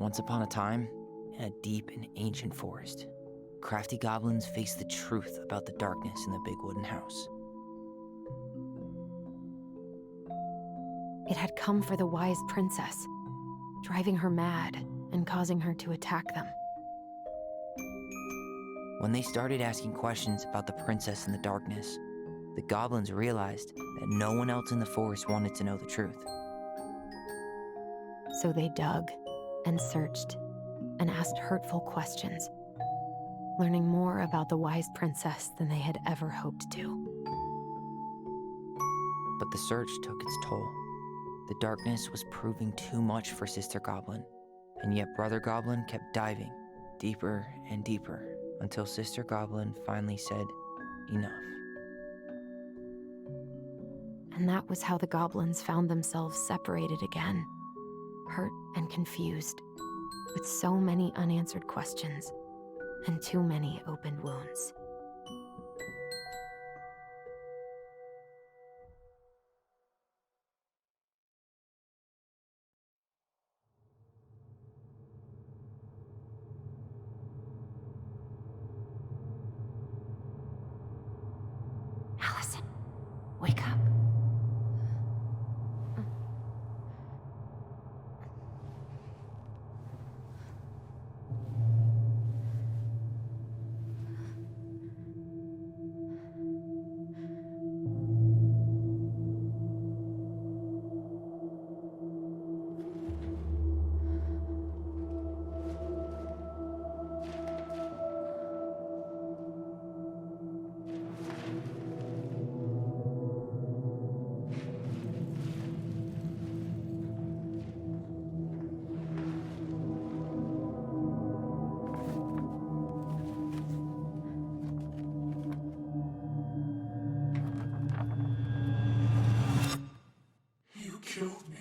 Once upon a time, in a deep and ancient forest, crafty goblins faced the truth about the darkness in the big wooden house. It had come for the wise princess, driving her mad and causing her to attack them. When they started asking questions about the princess in the darkness, the goblins realized that no one else in the forest wanted to know the truth. So they dug and searched and asked hurtful questions, learning more about the wise princess than they had ever hoped to. But the search took its toll. The darkness was proving too much for Sister Goblin, and yet Brother Goblin kept diving deeper and deeper until Sister Goblin finally said, enough. And that was how the goblins found themselves separated again, hurt and confused, with so many unanswered questions and too many open wounds. Alyson, wake up. Killed me.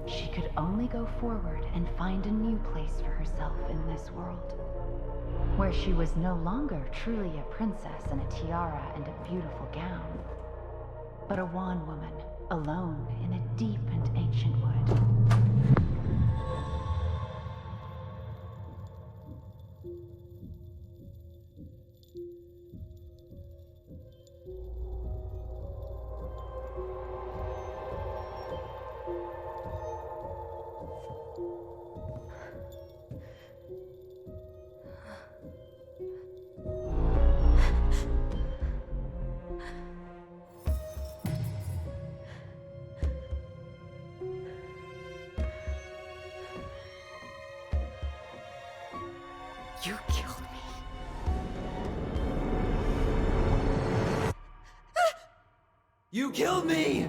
She could only go forward and find a new place for herself in this world, where she was no longer truly a princess in a tiara and a beautiful gown, but a wan woman, alone in a deep and ancient wood. You killed me. You killed me!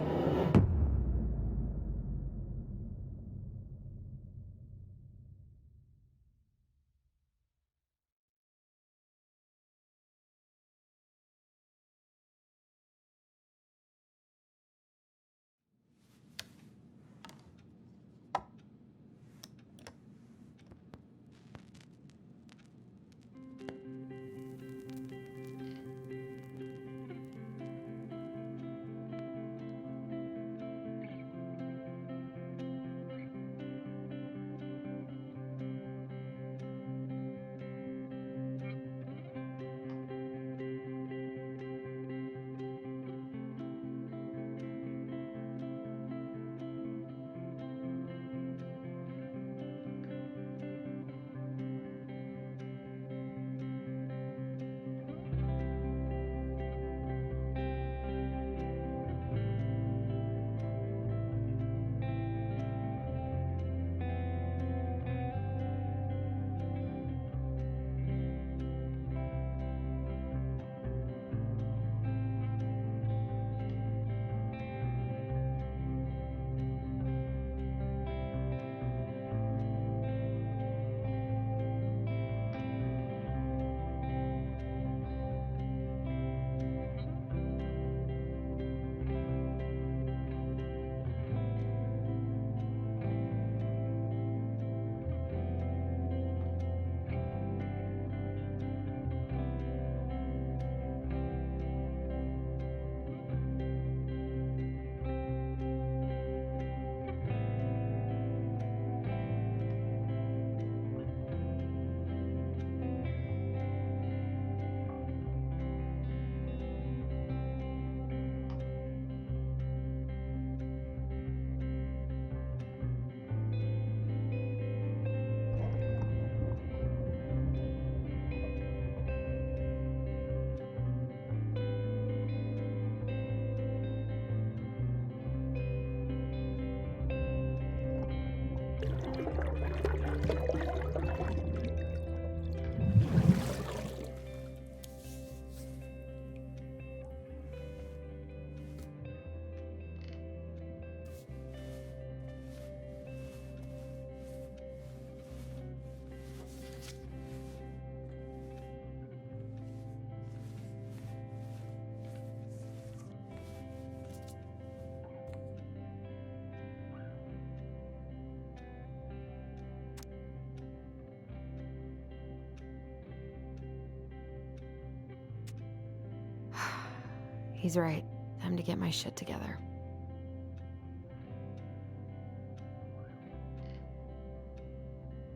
He's right. Time to get my shit together.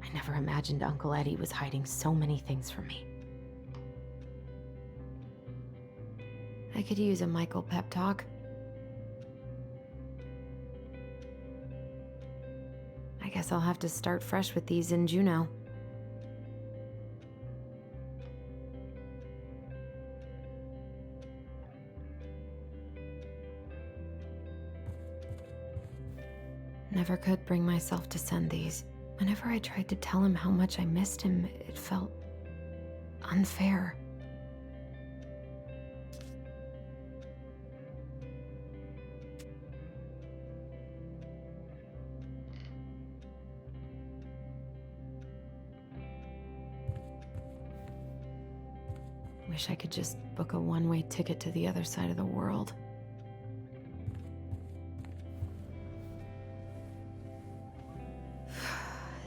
I never imagined Uncle Eddie was hiding so many things from me. I could use a Michael pep talk. I guess I'll have to start fresh with these in Juneau. Never could bring myself to send these. Whenever I tried to tell him how much I missed him, it felt unfair. Wish I could just book a one-way ticket to the other side of the world.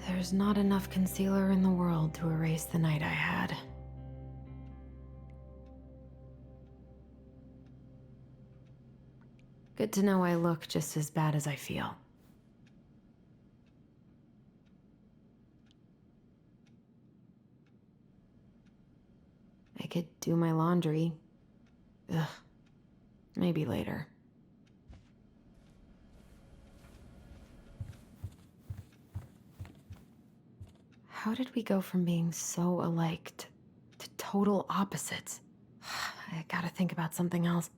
There's not enough concealer in the world to erase the night I had. Good to know I look just as bad as I feel. I could do my laundry. Ugh. Maybe later. How did we go from being so alike to total opposites? I gotta think about something else.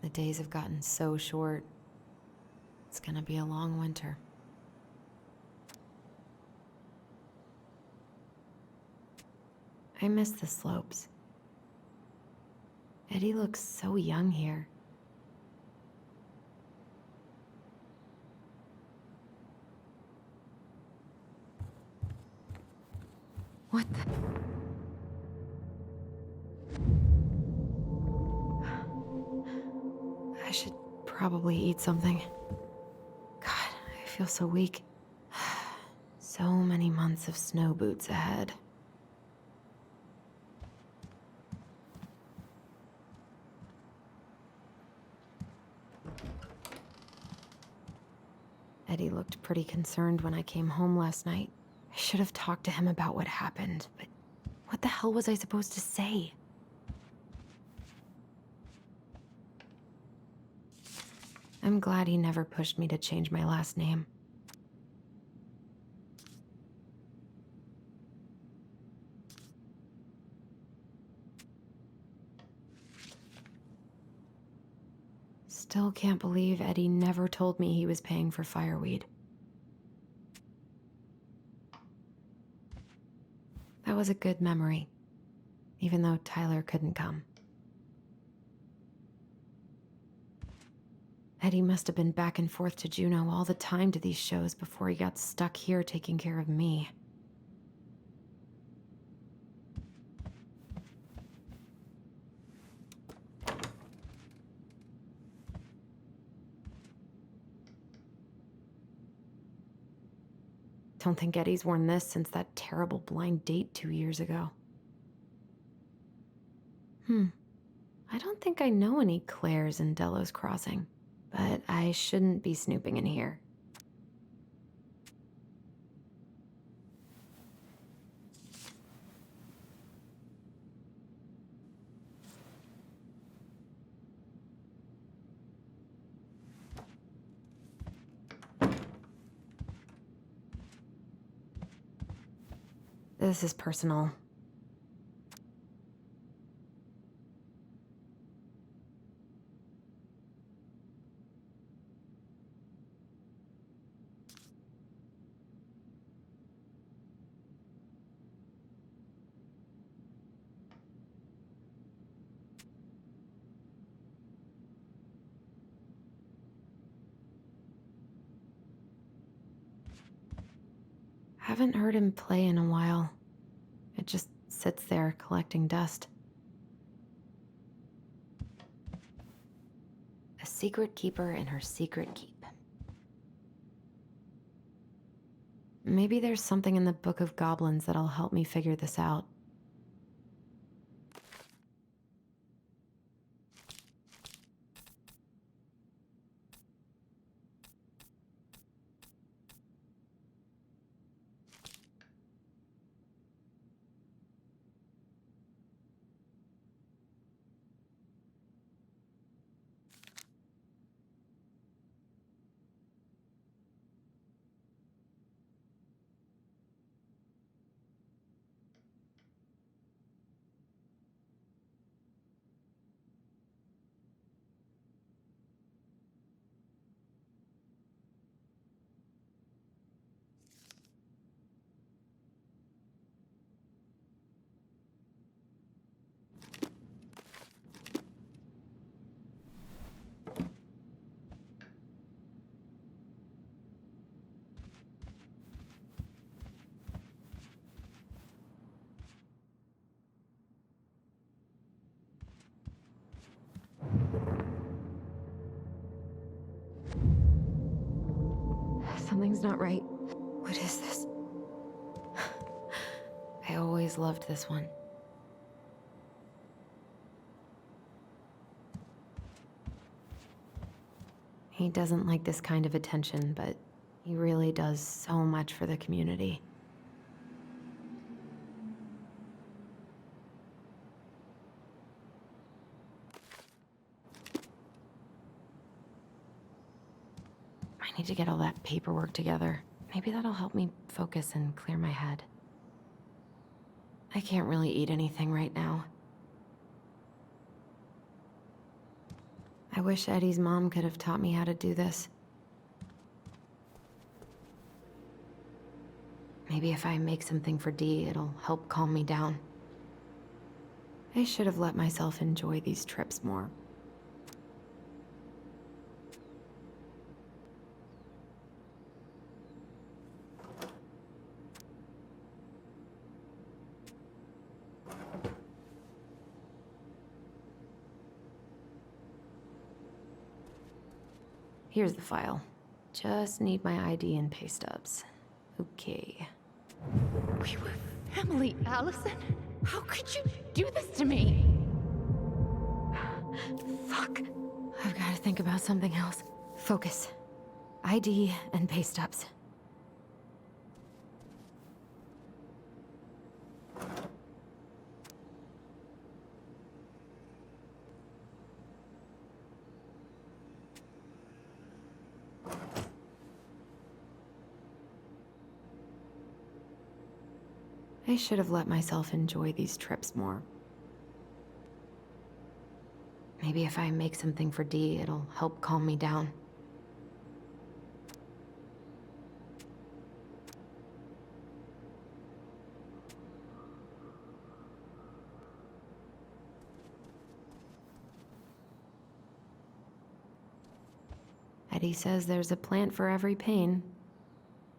The days have gotten so short. It's gonna be a long winter. I miss the slopes. Eddie looks so young here. What the? I should probably eat something. God, I feel so weak. So many months of snow boots ahead. Eddie looked pretty concerned when I came home last night. I should have talked to him about what happened, but what the hell was I supposed to say? I'm glad he never pushed me to change my last name. Still can't believe Eddie never told me he was paying for fireweed. That was a good memory, even though Tyler couldn't come. Eddie must have been back and forth to Juneau all the time to these shows before he got stuck here taking care of me. Don't think Eddie's worn this since that terrible blind date 2 years ago. I don't think I know any Claires in Delos Crossing, but I shouldn't be snooping in here. This is personal. haven't heard him play in a while. It just sits there collecting dust. A secret keeper in her secret keep. Maybe there's something in the Book of Goblins that'll help me figure this out. Something's not right. What is this? I always loved this one. He doesn't like this kind of attention, but he really does so much for the community. I need to get all that paperwork together. Maybe that'll help me focus and clear my head. I can't really eat anything right now. I wish Eddie's mom could have taught me how to do this. Maybe if I make something for Dee, it'll help calm me down. I should have let myself enjoy these trips more. Here's the file. Just need my ID and pay stubs. Okay. We were family, Alyson. How could you do this to me? Fuck. I've got to think about something else. Focus. ID and pay stubs. I should have let myself enjoy these trips more. Maybe if I make something for Dee, it'll help calm me down. Eddie says there's a plant for every pain,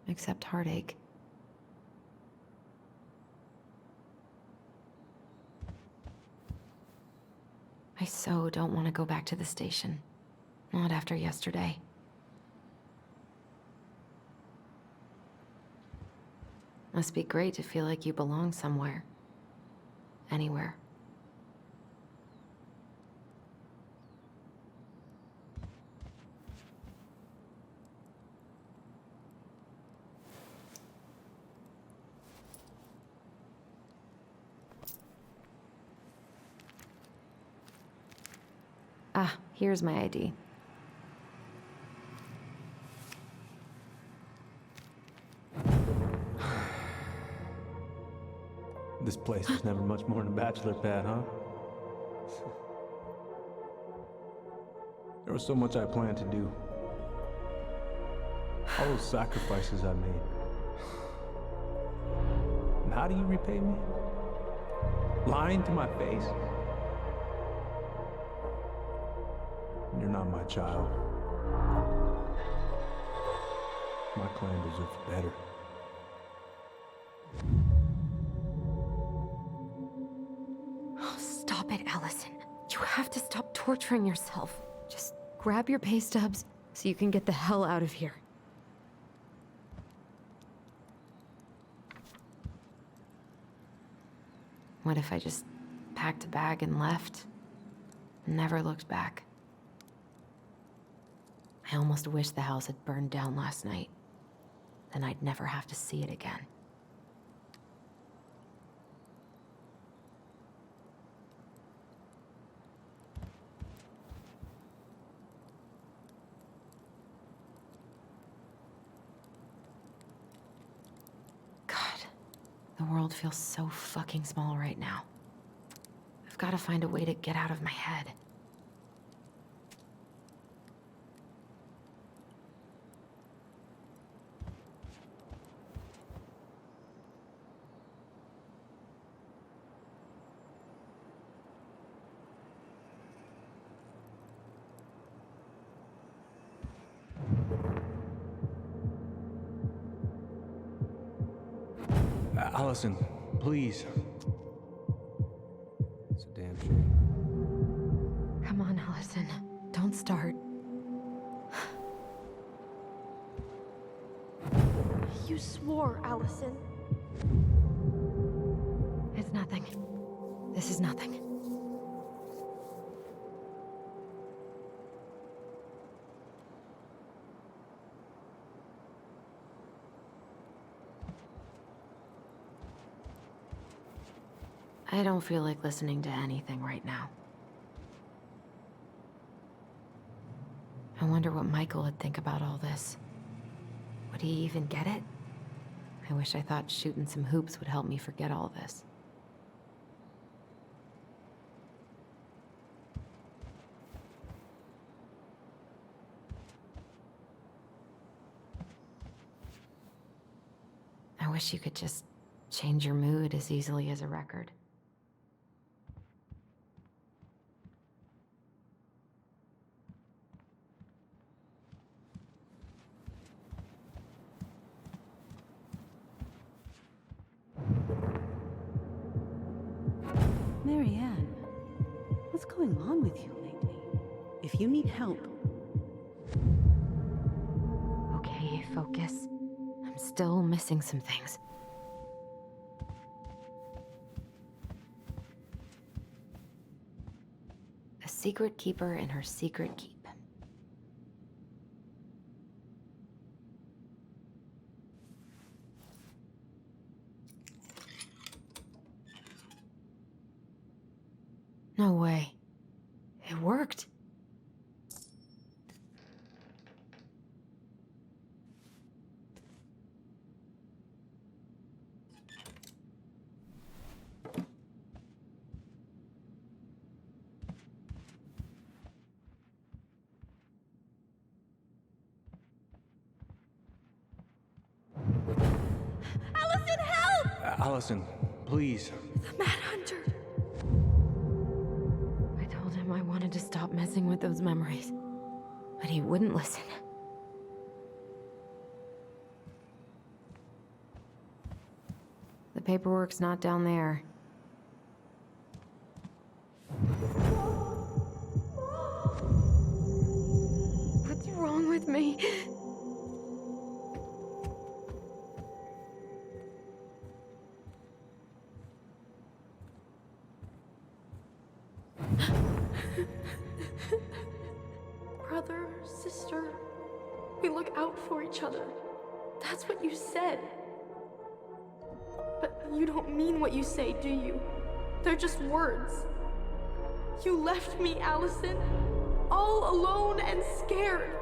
except heartache. I so don't want to go back to the station. Not after yesterday. Must be great to feel like you belong somewhere. Anywhere. Ah, here's my ID. This place was never much more than a bachelor pad, huh? There was so much I planned to do. All those sacrifices I made. And how do you repay me? Lying to my face? You're not my child. My clan deserves better. Alyson, you have to stop torturing yourself. Just grab your pay stubs so you can get the hell out of here. What if I just packed a bag and left? Never looked back. I almost wish the house had burned down last night. Then I'd never have to see it again. God, the world feels so fucking small right now. I've got to find a way to get out of my head. Alyson, please. It's a damn shame. Come on, Alyson. Don't start. You swore, Alyson. It's nothing. This is nothing. I don't feel like listening to anything right now. I wonder what Michael would think about all this. Would he even get it? I wish I thought shooting some hoops would help me forget all this. I wish you could just change your mood as easily as a record. Marianne, what's going on with you lately? If you need help... Okay, focus. I'm still missing some things. A secret keeper in her secret keep. No way. It worked. Alyson, help! Alyson, please. The Mad Hunter. I told him I wanted to stop messing with those memories, but he wouldn't listen. The paperwork's not down there. What's wrong with me? Brother, sister, we look out for each other. That's what you said. But you don't mean what you say, do you? They're just words. You left me, Alyson, all alone and scared.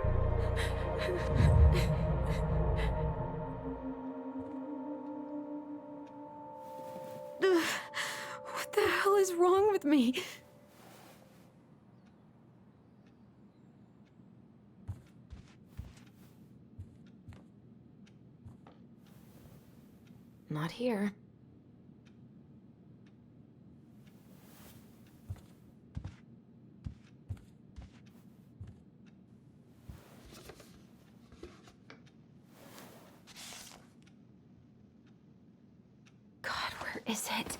What the hell is wrong with me? Not here. God, where is it?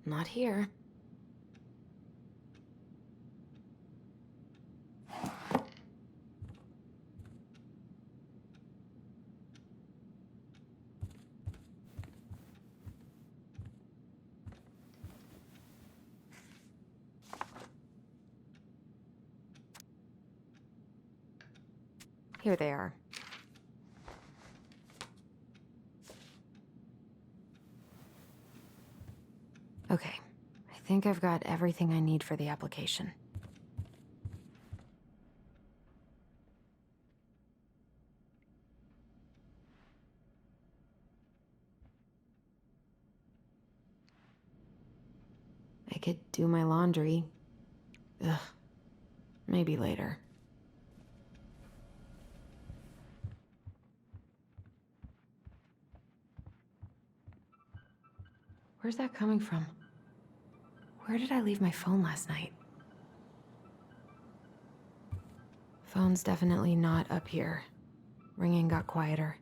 Not here. Here they are. Okay, I think I've got everything I need for the application. I could do my laundry. Ugh, maybe later. Where's that coming from? Where did I leave my phone last night? Phone's definitely not up here. Ringing got quieter.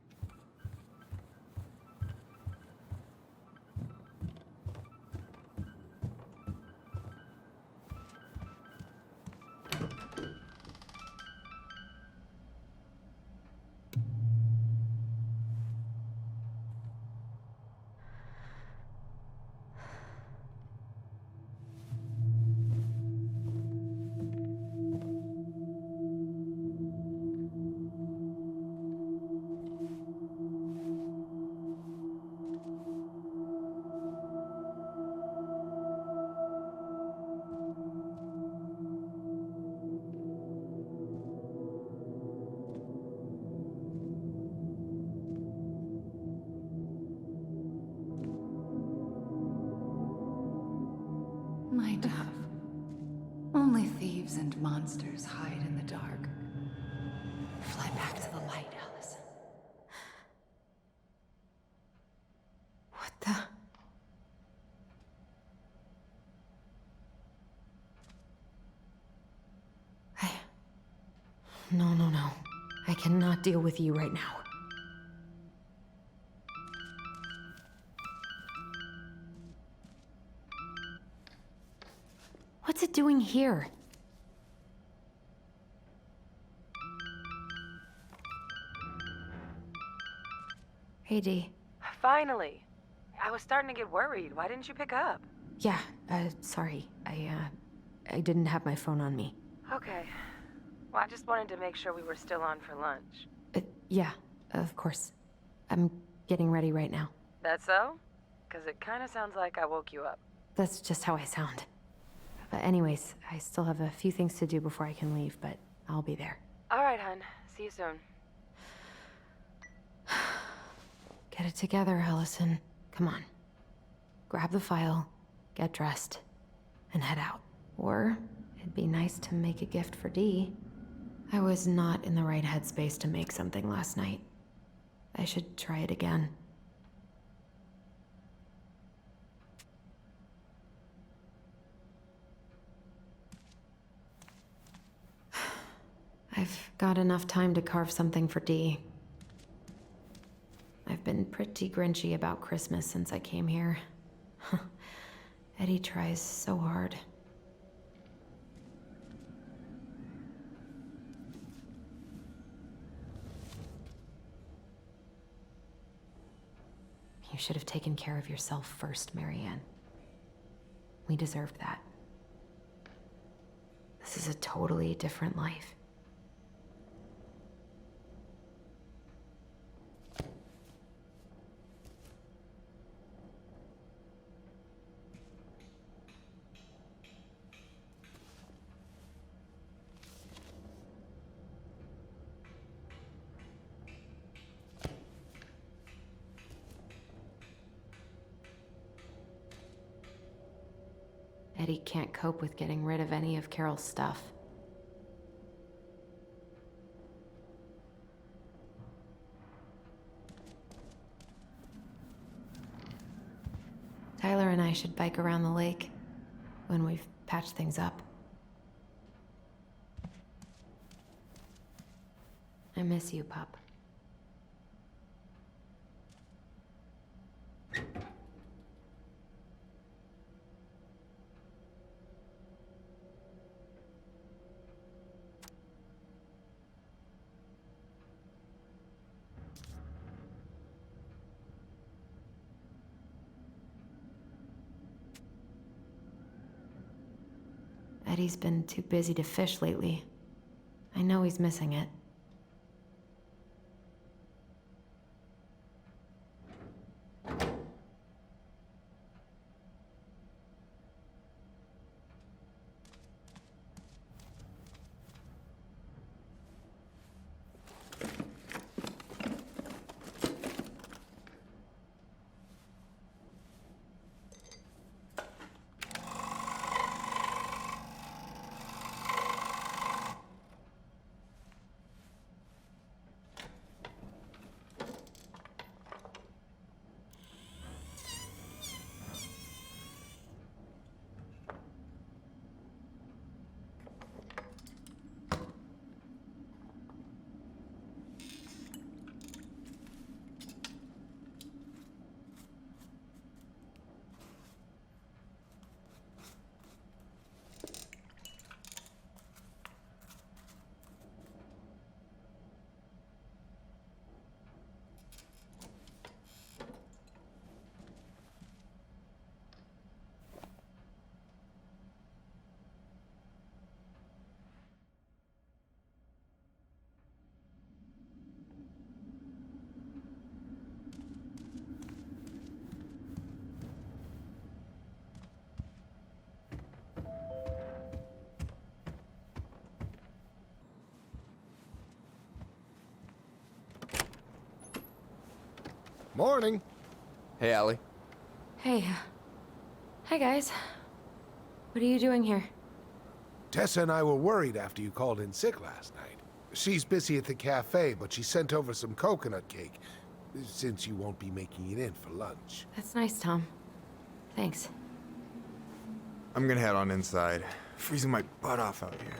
My dove. Only thieves and monsters hide in the dark. Fly back to the light, Alyson. What the? No. I cannot deal with you right now. What's it doing here? Hey, Dee. Finally. I was starting to get worried. Why didn't you pick up? Yeah, sorry. I didn't have my phone on me. Okay. Well, I just wanted to make sure we were still on for lunch. Yeah, of course. I'm getting ready right now. That so? Because it kind of sounds like I woke you up. That's just how I sound. But anyways, I still have a few things to do before I can leave, but I'll be there. All right, hun. See you soon. Get it together, Alyson. Come on. Grab the file, get dressed, and head out. Or it'd be nice to make a gift for Dee. I was not in the right headspace to make something last night. I should try it again. I've got enough time to carve something for Dee. I've been pretty grinchy about Christmas since I came here. Eddie tries so hard. You should have taken care of yourself first, Marianne. We deserved that. This is a totally different life. Eddie can't cope with getting rid of any of Carol's stuff. Tyler and I should bike around the lake when we've patched things up. I miss you, pup. Eddie's been too busy to fish lately. I know he's missing it. Morning. Hey, Allie. Hey. Hi, guys. What are you doing here? Tessa and I were worried after you called in sick last night. She's busy at the cafe, but she sent over some coconut cake, since you won't be making it in for lunch. That's nice, Tom. Thanks. I'm gonna head on inside. Freezing my butt off out here.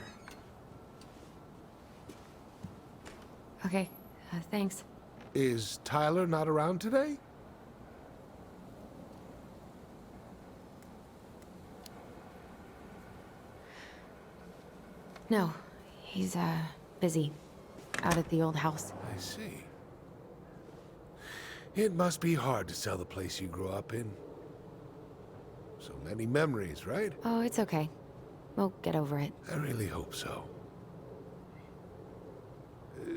Okay, thanks. Is Tyler not around today? No, he's, busy. Out at the old house. I see. It must be hard to sell the place you grew up in. So many memories, right? Oh, it's okay. We'll get over it. I really hope so.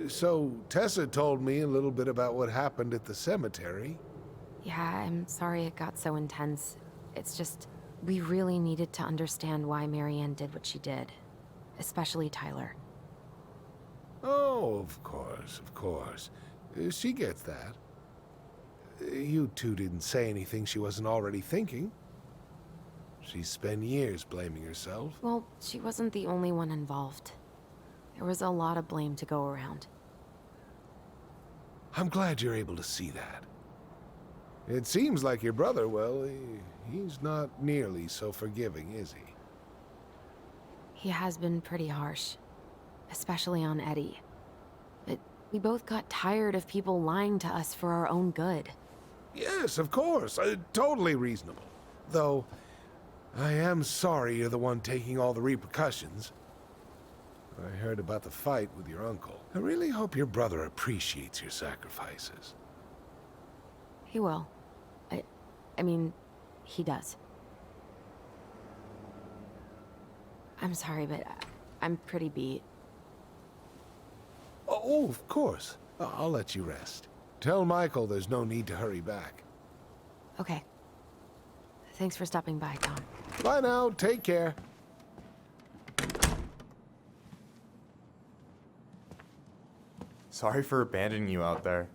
So, Tessa told me a little bit about what happened at the cemetery. Yeah, I'm sorry it got so intense. It's just, we really needed to understand why Marianne did what she did. Especially Tyler. Oh, of course, of course. She gets that. You two didn't say anything she wasn't already thinking. She's spent years blaming herself. Well, she wasn't the only one involved. There was a lot of blame to go around. I'm glad you're able to see that. It seems like your brother, well, he's not nearly so forgiving, is he? He has been pretty harsh. Especially on Eddie. But we both got tired of people lying to us for our own good. Yes, of course. Totally reasonable. Though, I am sorry you're the one taking all the repercussions. I heard about the fight with your uncle. I really hope your brother appreciates your sacrifices. He will. I mean, he does. I'm sorry, but I'm pretty beat. Oh, of course. I'll let you rest. Tell Michael there's no need to hurry back. Okay. Thanks for stopping by, Tom. Bye now. Take care. Sorry for abandoning you out there.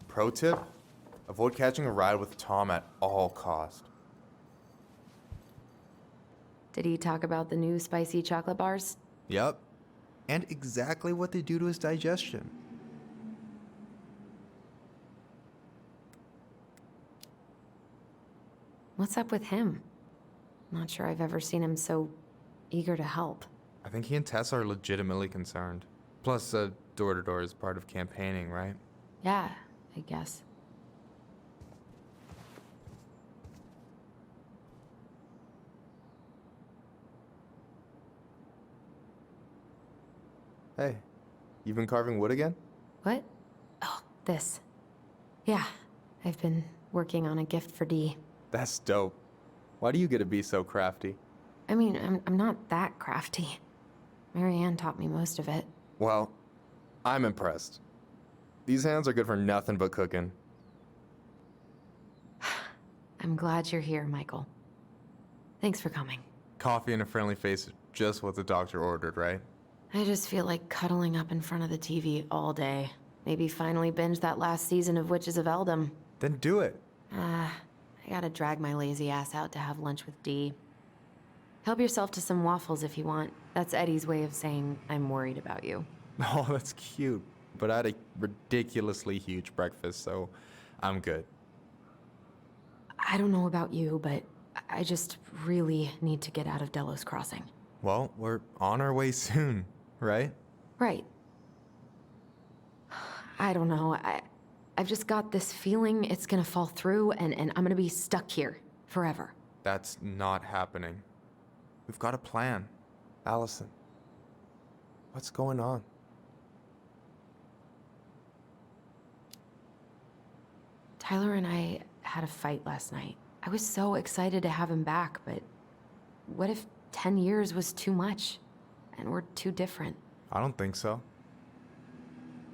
Pro tip? Avoid catching a ride with Tom at all cost. Did he talk about the new spicy chocolate bars? Yep. And exactly what they do to his digestion. What's up with him? Not sure I've ever seen him so eager to help. I think he and Tess are legitimately concerned. Plus, door-to-door is part of campaigning, right? Yeah, I guess. Hey, you've been carving wood again? What? Oh, this. Yeah, I've been working on a gift for Dee. That's dope. Why do you get to be so crafty? I mean, I'm not that crafty. Marianne taught me most of it. Well, I'm impressed. These hands are good for nothing but cooking. I'm glad you're here, Michael. Thanks for coming. Coffee and a friendly face is just what the doctor ordered, right? I just feel like cuddling up in front of the TV all day. Maybe finally binge that last season of Witches of Eldom. Then do it. I gotta drag my lazy ass out to have lunch with Dee. Help yourself to some waffles if you want. That's Eddie's way of saying I'm worried about you. Oh, that's cute. But I had a ridiculously huge breakfast, so I'm good. I don't know about you, but I just really need to get out of Delos Crossing. Well, we're on our way soon, right? Right. I don't know. I've just got this feeling it's gonna fall through and I'm gonna be stuck here forever. That's not happening. We've got a plan. Alyson, what's going on? Tyler and I had a fight last night. I was so excited to have him back, but what if 10 years was too much and we're too different? I don't think so.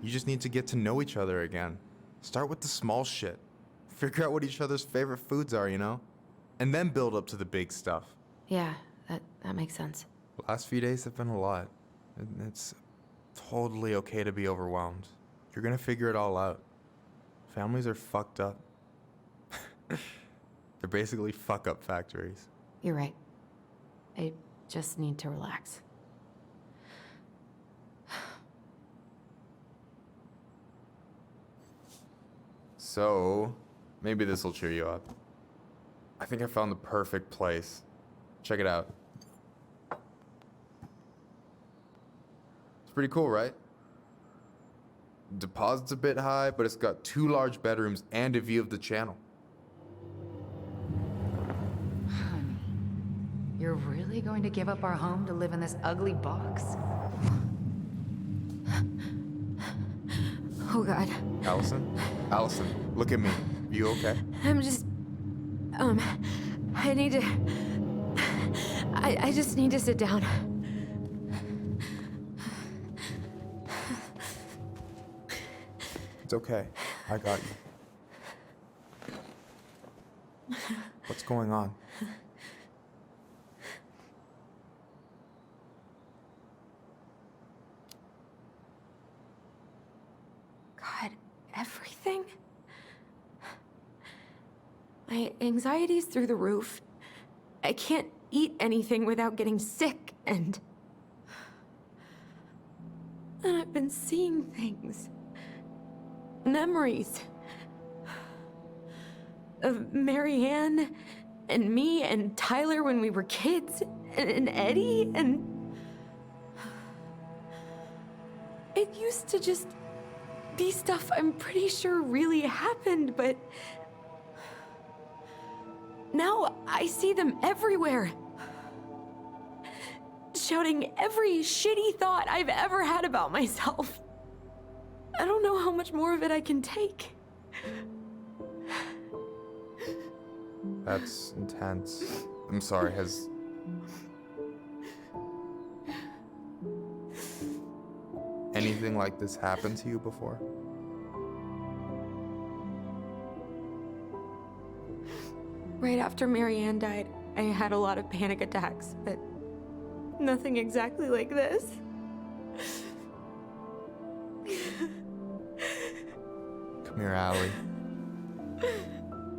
You just need to get to know each other again. Start with the small shit. Figure out what each other's favorite foods are, you know? And then build up to the big stuff. Yeah, that makes sense. Last few days have been a lot. It's totally okay to be overwhelmed. You're gonna figure it all out. Families are fucked up. They're basically fuck-up factories. You're right. I just need to relax. So, maybe this will cheer you up. I think I found the perfect place. Check it out. It's pretty cool, right? Deposit's a bit high, but it's got 2 large bedrooms and a view of the channel. Honey, you're really going to give up our home to live in this ugly box? Oh God. Alyson? Alyson, look at me. You okay? I'm just... I need to... I just need to sit down. It's okay. I got you. What's going on? God, everything? My anxiety's through the roof. I can't eat anything without getting sick, and I've been seeing things. Memories. Of Marianne, and me, and Tyler when we were kids, and Eddie, and... It used to just be stuff I'm pretty sure really happened, but... Now I see them everywhere. Shouting every shitty thought I've ever had about myself. I don't know how much more of it I can take. That's intense. I'm sorry, has... anything like this happened to you before? Right after Marianne died, I had a lot of panic attacks, but nothing exactly like this. Come here, Allie.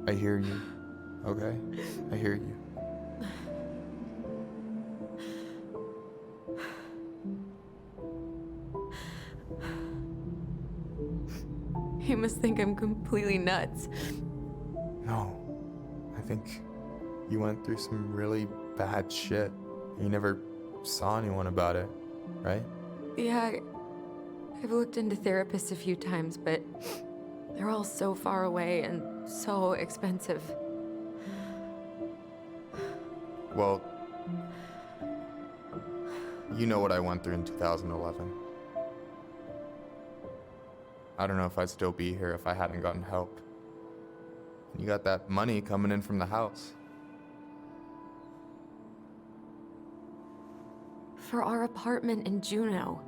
I hear you. Okay? I hear you. You must think I'm completely nuts. No. I think you went through some really bad shit. You never saw anyone about it, right? Yeah, I've looked into therapists a few times, but they're all so far away and so expensive. Well, you know what I went through in 2011. I don't know if I'd still be here if I hadn't gotten help. You got that money coming in from the house. for our apartment in Juneau.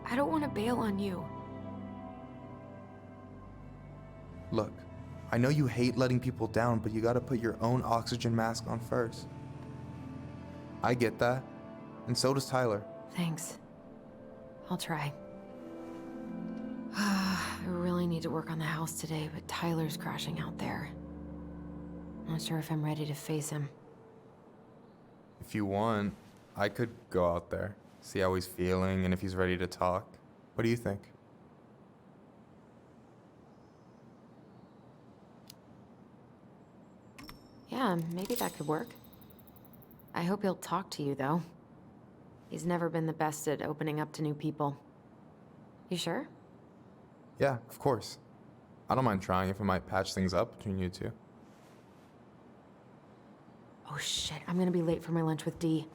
I don't want to bail on you. Look, I know you hate letting people down, but you gotta put your own oxygen mask on first. I get that, and so does Tyler. Thanks. I'll try. I really need to work on the house today, but Tyler's crashing out there. Not sure if I'm ready to face him. If you want, I could go out there, see how he's feeling, and if he's ready to talk. What do you think? Yeah, maybe that could work. I hope he'll talk to you, though. He's never been the best at opening up to new people. You sure? Yeah, of course. I don't mind trying if it might patch things up between you two. Oh shit, I'm gonna be late for my lunch with Dee.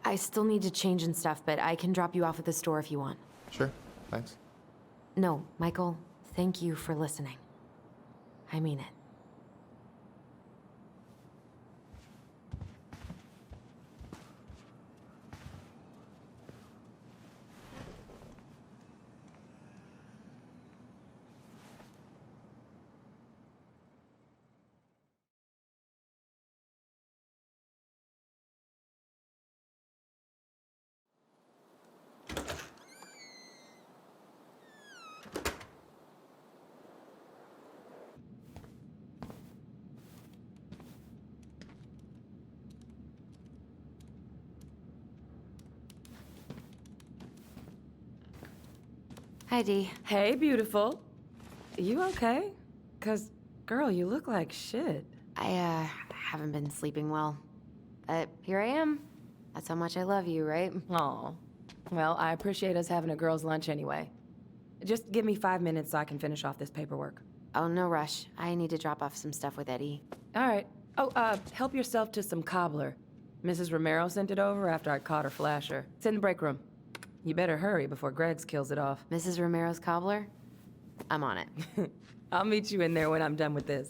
I still need to change and stuff, but I can drop you off at the store if you want. Sure, thanks. No, Michael, thank you for listening. I mean it. Hi, Dee. Hey, beautiful. You okay? 'Cause, girl, you look like shit. I haven't been sleeping well. But here I am. That's how much I love you, right? Aw. Well, I appreciate us having a girls' lunch anyway. Just give me 5 minutes so I can finish off this paperwork. Oh, no rush. I need to drop off some stuff with Eddie. All right. Oh, help yourself to some cobbler. Mrs. Romero sent it over after I caught her flasher. It's in the break room. You better hurry before Greggs kills it off. Mrs. Romero's cobbler? I'm on it. I'll meet you in there when I'm done with this.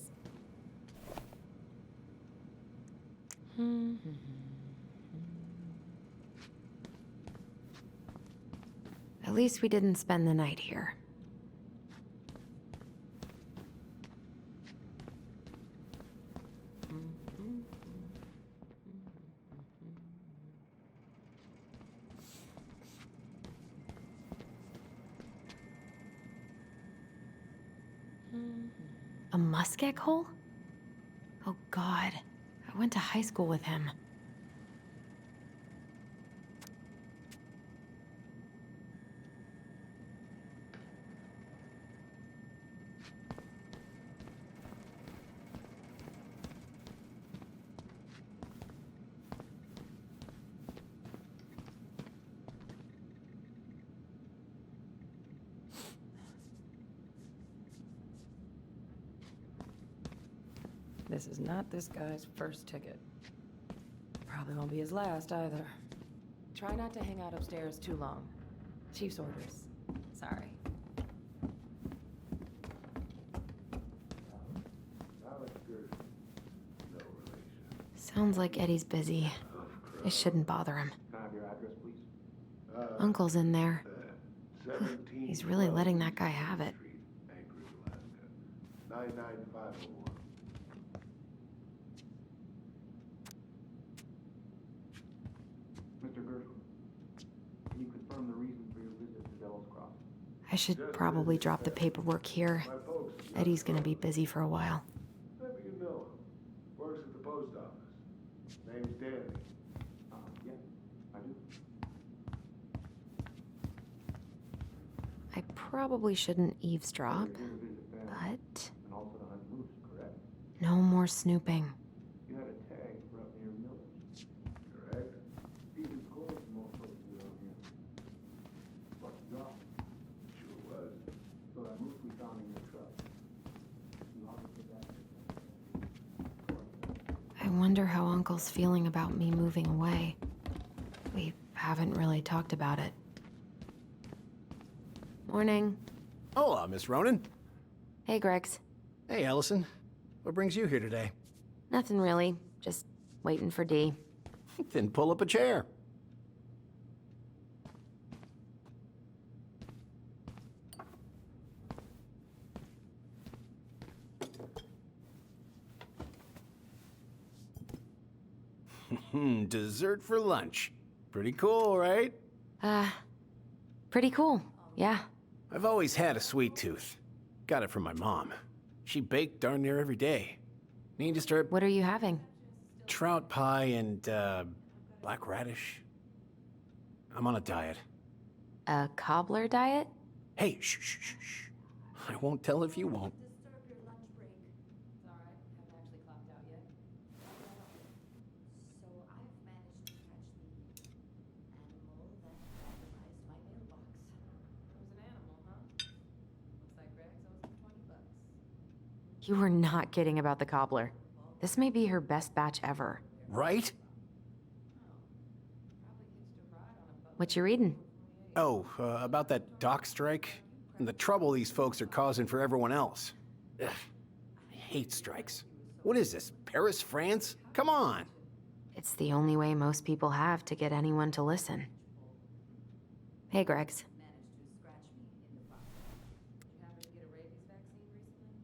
At least we didn't spend the night here. A muskeg hole? Oh God, I went to high school with him. This is not this guy's first ticket. Probably won't be his last either. Try not to hang out upstairs too long. Chief's orders. Sorry. Sounds like Eddie's busy. I shouldn't bother him. Can I have your address, please? Uncle's in there. He's really letting that guy have it. 99501. Mr. Gershwin, can you confirm the reason for your visit to Devil's Crossing? I should probably drop the paperwork here. Eddie's gonna be busy for a while. Maybe you know him. Works at the post office. Name's Danny. Yeah, I do. I probably shouldn't eavesdrop, but And also to hunt moose, correct? no more snooping. You had a tag for up near Miller's. Correct? Season's closed for most places around here. Lucky job. Sure was. So that moose we found in your truck. You ought to put that. I wonder how Uncle's feeling about me moving away. We haven't really talked about it. Morning. Hola, Miss Ronan. Hey, Greggs. Hey, Alyson. What brings you here today? Nothing really. Just waiting for Dee. Then pull up a chair. Dessert for lunch. Pretty cool, right? Pretty cool, yeah. I've always had a sweet tooth. Got it from my mom. She baked darn near every day. Need to start... What are you having? Trout pie and, black radish. I'm on a diet. A cobbler diet? Hey, shh. I won't tell if you won't. You were not kidding about the cobbler. This may be her best batch ever. Right? What you reading? Oh, about that dock strike and the trouble these folks are causing for everyone else. Ugh, I hate strikes. What is this, Paris, France? Come on! It's the only way most people have to get anyone to listen. Hey, Gregs.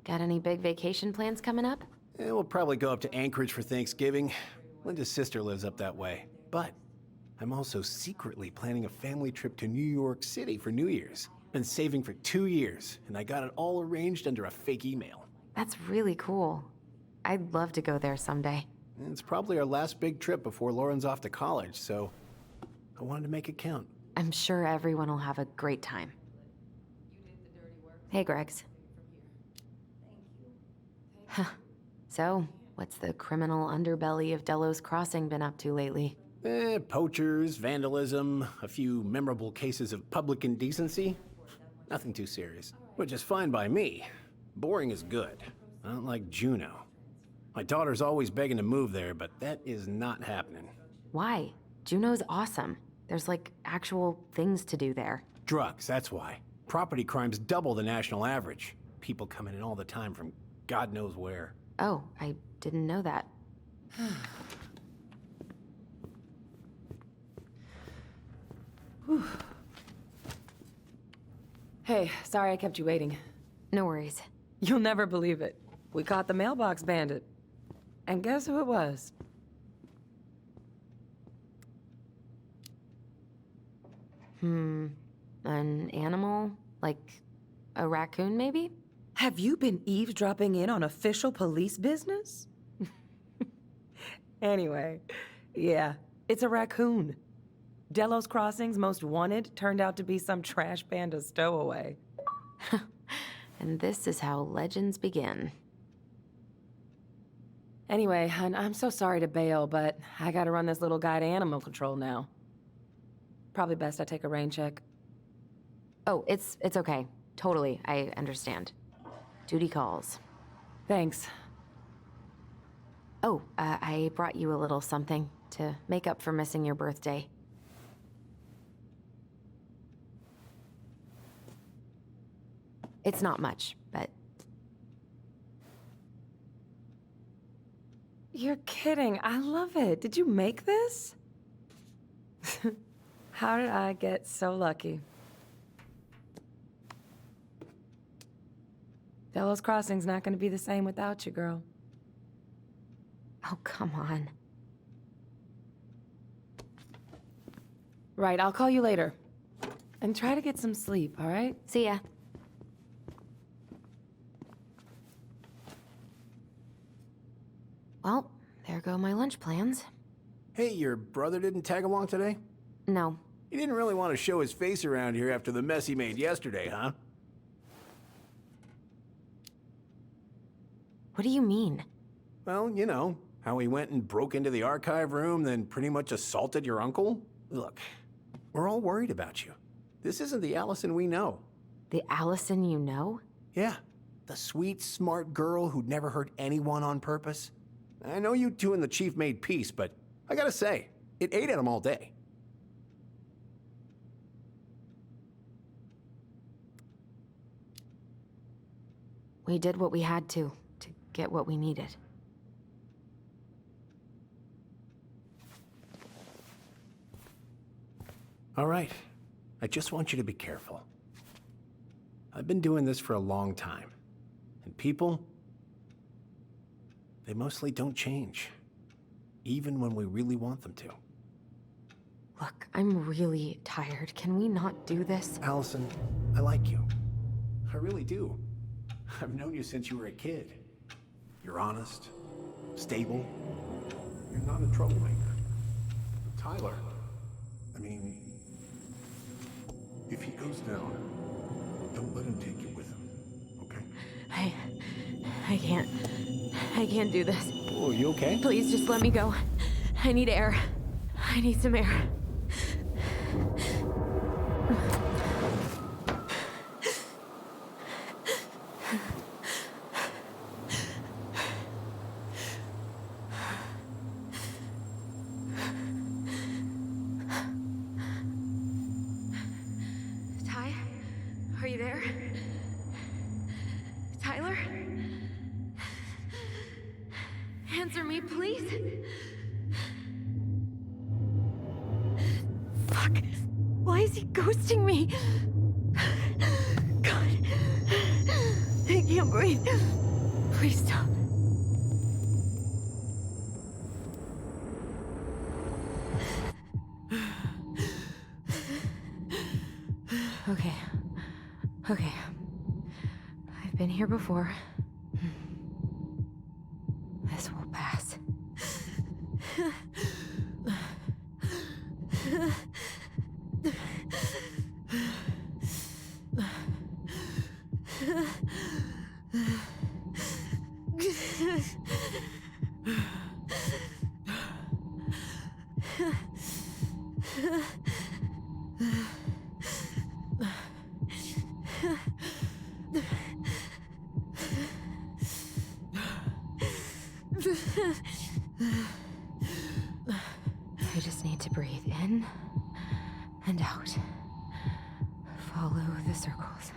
Got any big vacation plans coming up? We'll probably go up to Anchorage for Thanksgiving. Linda's sister lives up that way. But I'm also secretly planning a family trip to New York City for New Year's. Been saving for 2 years, and I got it all arranged under a fake email. That's really cool. I'd love to go there someday. It's probably our last big trip before Lauren's off to college, so I wanted to make it count. I'm sure everyone will have a great time. Hey, Gregs. Huh. So, what's the criminal underbelly of Delos Crossing been up to lately? Poachers, vandalism, a few memorable cases of public indecency. Nothing too serious, which is fine by me. Boring is good. Not like Juneau. My daughter's always begging to move there, but that is not happening. Why? Juneau's awesome. There's like actual things to do there. Drugs, that's why. Property crime's double the national average. People coming in all the time from God knows where. Oh, I didn't know that. Hey, sorry I kept you waiting. No worries. You'll never believe it. We caught the mailbox bandit. And guess who it was? An animal? Like a raccoon, maybe? Have you been eavesdropping in on official police business? Anyway, yeah, it's a raccoon. Delos Crossing's most wanted turned out to be some trash panda stowaway. And this is how legends begin. Anyway, I'm so sorry to bail, but I gotta run this little guy to animal control now. Probably best I take a rain check. Oh, it's okay. Totally, I understand. Duty calls. Thanks. Oh, I brought you a little something to make up for missing your birthday. It's not much, but... You're kidding. I love it. Did you make this? How did I get so lucky? Delos Crossing's not gonna be the same without you, girl. Oh, come on. Right, I'll call you later. And try to get some sleep, all right? See ya. Well, there go my lunch plans. Hey, your brother didn't tag along today? No. He didn't really want to show his face around here after the mess he made yesterday, huh? What do you mean? Well, you know, how he went and broke into the archive room, then pretty much assaulted your uncle? Look, we're all worried about you. This isn't the Alyson we know. The Alyson you know? Yeah, the sweet, smart girl who'd never hurt anyone on purpose. I know you two and the chief made peace, but I gotta say, it ate at him all day. We did what we had to get what we needed. All right, I just want you to be careful. I've been doing this for a long time, and people, they mostly don't change. even when we really want them to. Look, I'm really tired. Can we not do this? Alyson, I like you. I really do. I've known you since you were a kid. You're honest, stable. You're not a troublemaker. Tyler, I mean, if he goes down, don't let him take you with him, okay? I can't do this. Oh, you okay? Please just let me go. I need air. I need some air. Ty, are you there? Tyler? Answer me, please. Fuck. Why is he ghosting me? God. I can't breathe. Please stop. Okay. I've been here before. This will pass. I just need to breathe in and out. Follow the circles.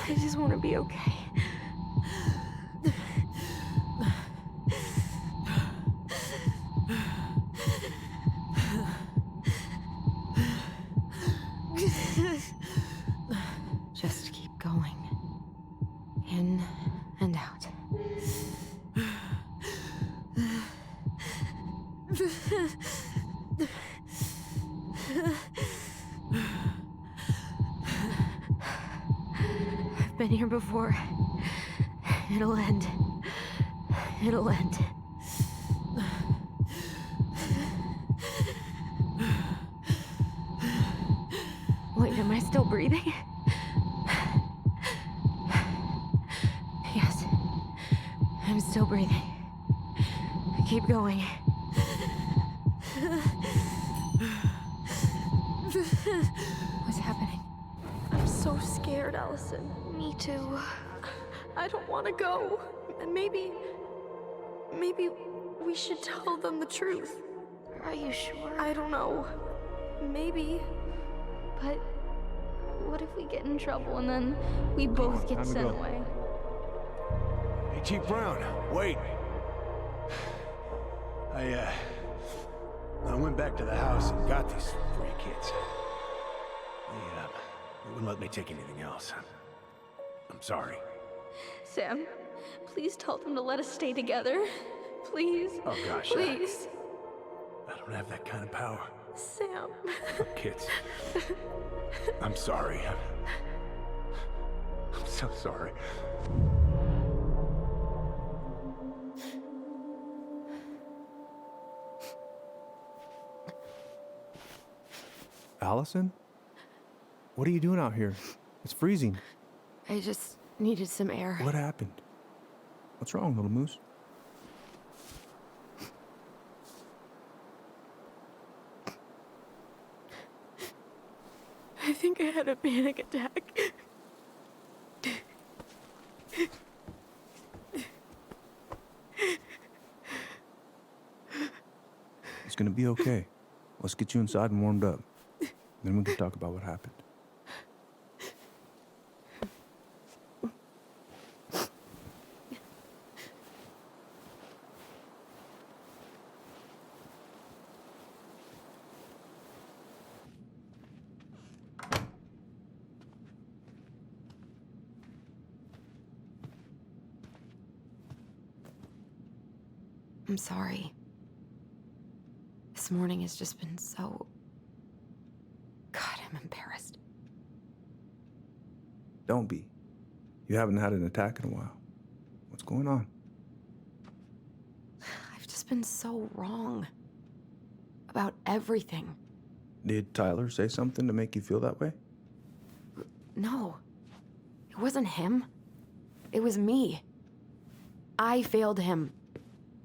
I just want to be okay. Just keep going. In and out. I've been here before. It'll end. It'll end. Wait, am I still breathing? Yes. I'm still breathing. Keep going. What's happening? I'm so scared, Alyson. Me too. I don't want to go. And maybe we should tell them the truth. Are you sure? I don't know. Maybe. But what if we get in trouble and then we both get sent away? Hey, Chief Brown, wait. I went back to the house and got these 3 kids. They wouldn't let me take anything else. I'm sorry. Sam, please tell them to let us stay together. Please. Oh gosh. Please. I don't have that kind of power. Sam. Kids. I'm sorry. I'm so sorry. Alyson? What are you doing out here? It's freezing. I just needed some air. What happened? What's wrong, little moose? I think I had a panic attack. It's gonna be okay. Let's get you inside and warmed up. Then we can talk about what happened. I'm sorry. This morning has just been so... God, I'm embarrassed. Don't be. You haven't had an attack in a while. What's going on? I've just been so wrong. About everything. Did Tyler say something to make you feel that way? No. It wasn't him. It was me. I failed him.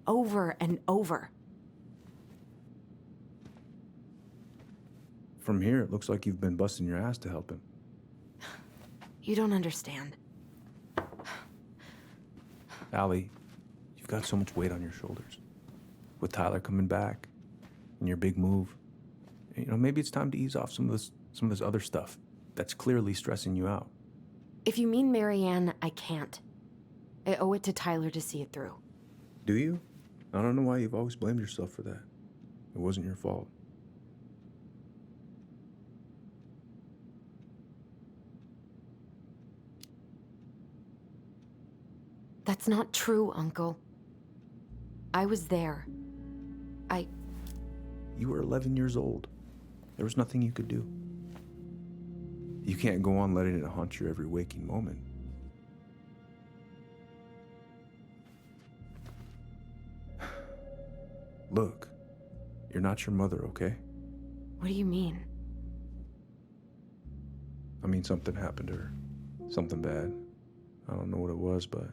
Over and over. From here, it looks like you've been busting your ass to help him. You don't understand. Allie, you've got so much weight on your shoulders. With Tyler coming back, and your big move, you know, maybe it's time to ease off some of this other stuff that's clearly stressing you out. If you mean Marianne, I can't. I owe it to Tyler to see it through. Do you? I don't know why you've always blamed yourself for that. It wasn't your fault. That's not true, Uncle. I was there. You were 11 years old. There was nothing you could do. You can't go on letting it haunt your every waking moment. Look, you're not your mother, okay? What do you mean? I mean, something happened to her. Something bad. I don't know what it was, but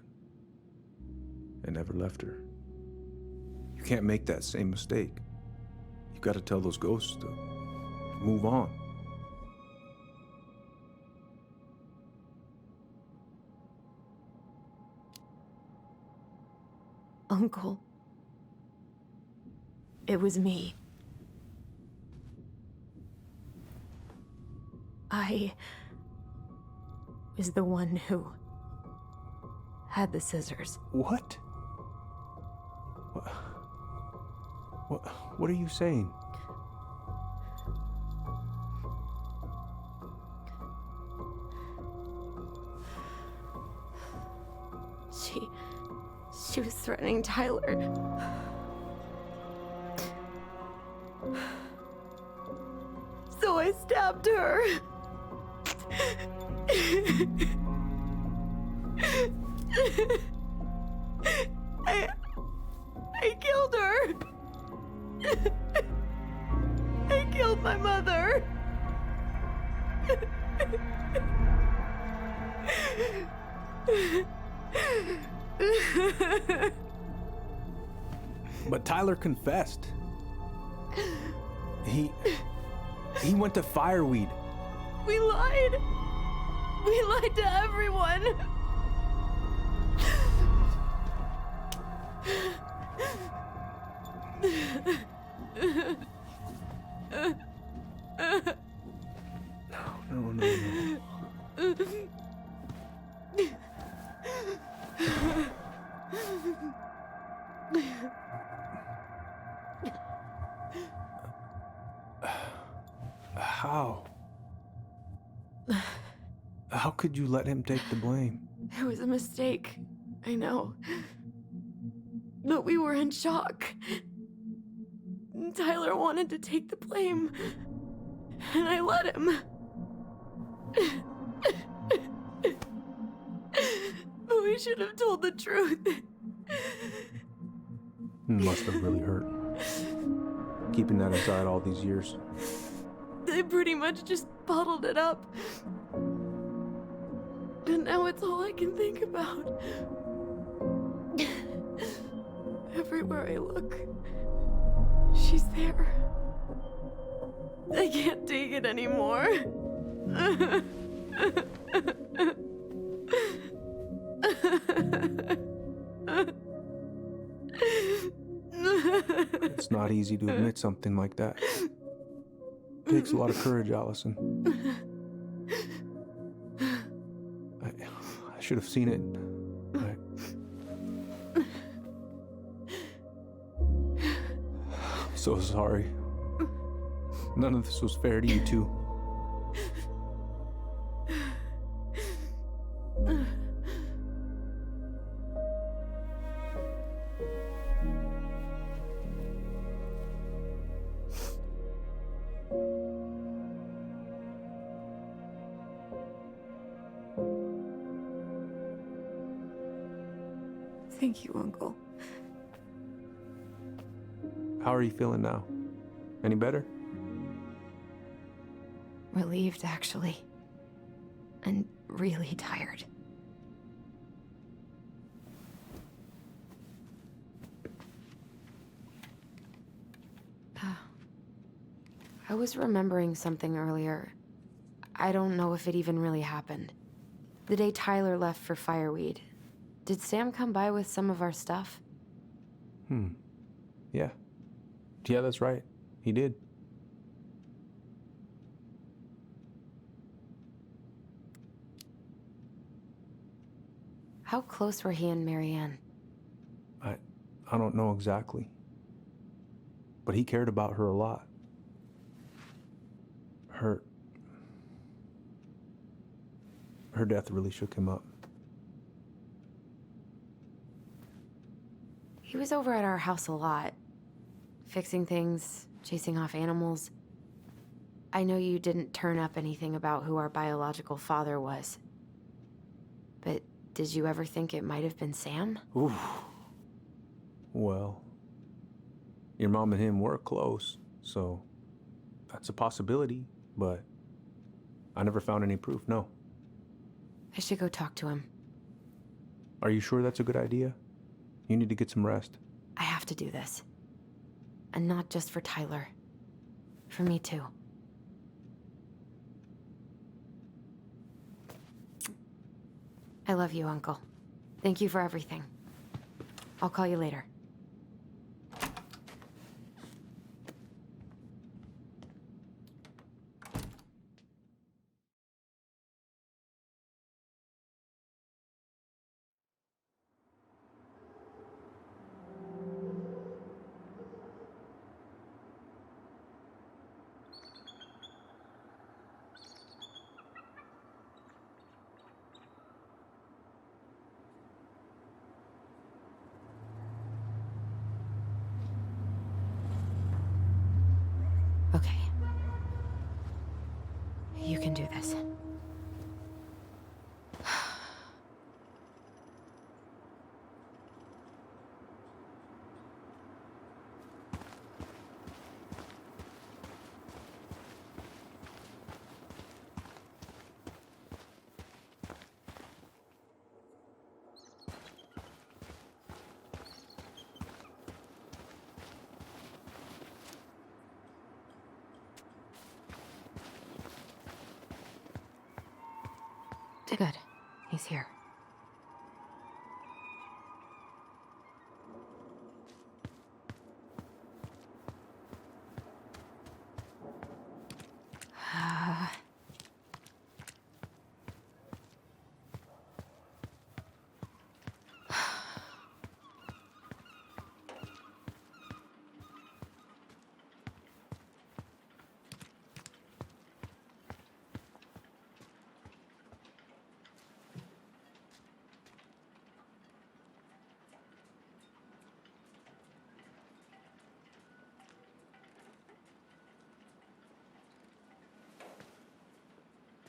it never left her. You can't make that same mistake. You gotta tell those ghosts to move on. Uncle. It was me. I was the one who had the scissors. What? What are you saying? She was threatening Tyler. So I stabbed her. I killed her. I killed my mother. But Tyler confessed. He went to Fireweed. We lied. We lied to everyone. No. How could you let him take the blame? It was a mistake. I know. But we were in shock. Tyler wanted to take the blame. And I let him. But we should have told the truth. Must have really hurt. Keeping that inside all these years. They pretty much just bottled it up. And now it's all I can think about. Everywhere I look, she's there. I can't take it anymore. It's not easy to admit something like that. It takes a lot of courage, Alyson. I should have seen it. I'm so sorry. None of this was fair to you two. Thank you, Uncle. How are you feeling now? Any better? Relieved, actually. And really tired. I was remembering something earlier. I don't know if it even really happened. The day Tyler left for Fireweed, did Sam come by with some of our stuff? Yeah. Yeah, that's right. He did. How close were he and Marianne? I don't know exactly. But he cared about her a lot. Her death really shook him up. He was over at our house a lot. Fixing things, chasing off animals. I know you didn't turn up anything about who our biological father was. But did you ever think it might have been Sam? Ooh. Well, your mom and him were close, so that's a possibility, but I never found any proof, no. I should go talk to him. Are you sure that's a good idea? You need to get some rest. I have to do this. And not just for Tyler. For me too. I love you, Uncle. Thank you for everything. I'll call you later. Okay. You can do this. Good. He's here.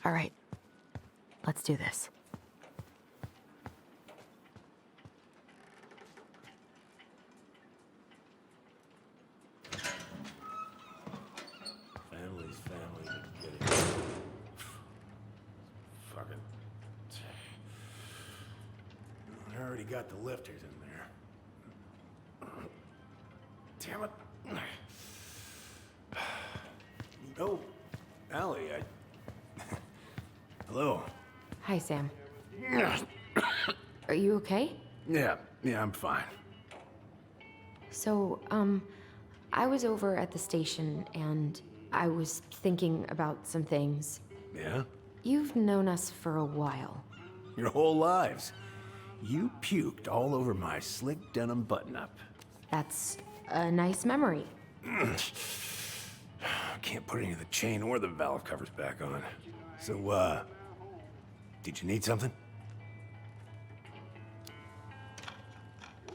All right. Let's do this. Family's family. Get it. Fucking. I already got the lifters in there. Damn it. Oh, Allie, Hello. Hi, Sam. Are you okay? Yeah, I'm fine. So, I was over at the station and I was thinking about some things. Yeah? You've known us for a while. Your whole lives. You puked all over my slick denim button-up. That's a nice memory. Can't put any of the chain or the valve covers back on. So, did you need something?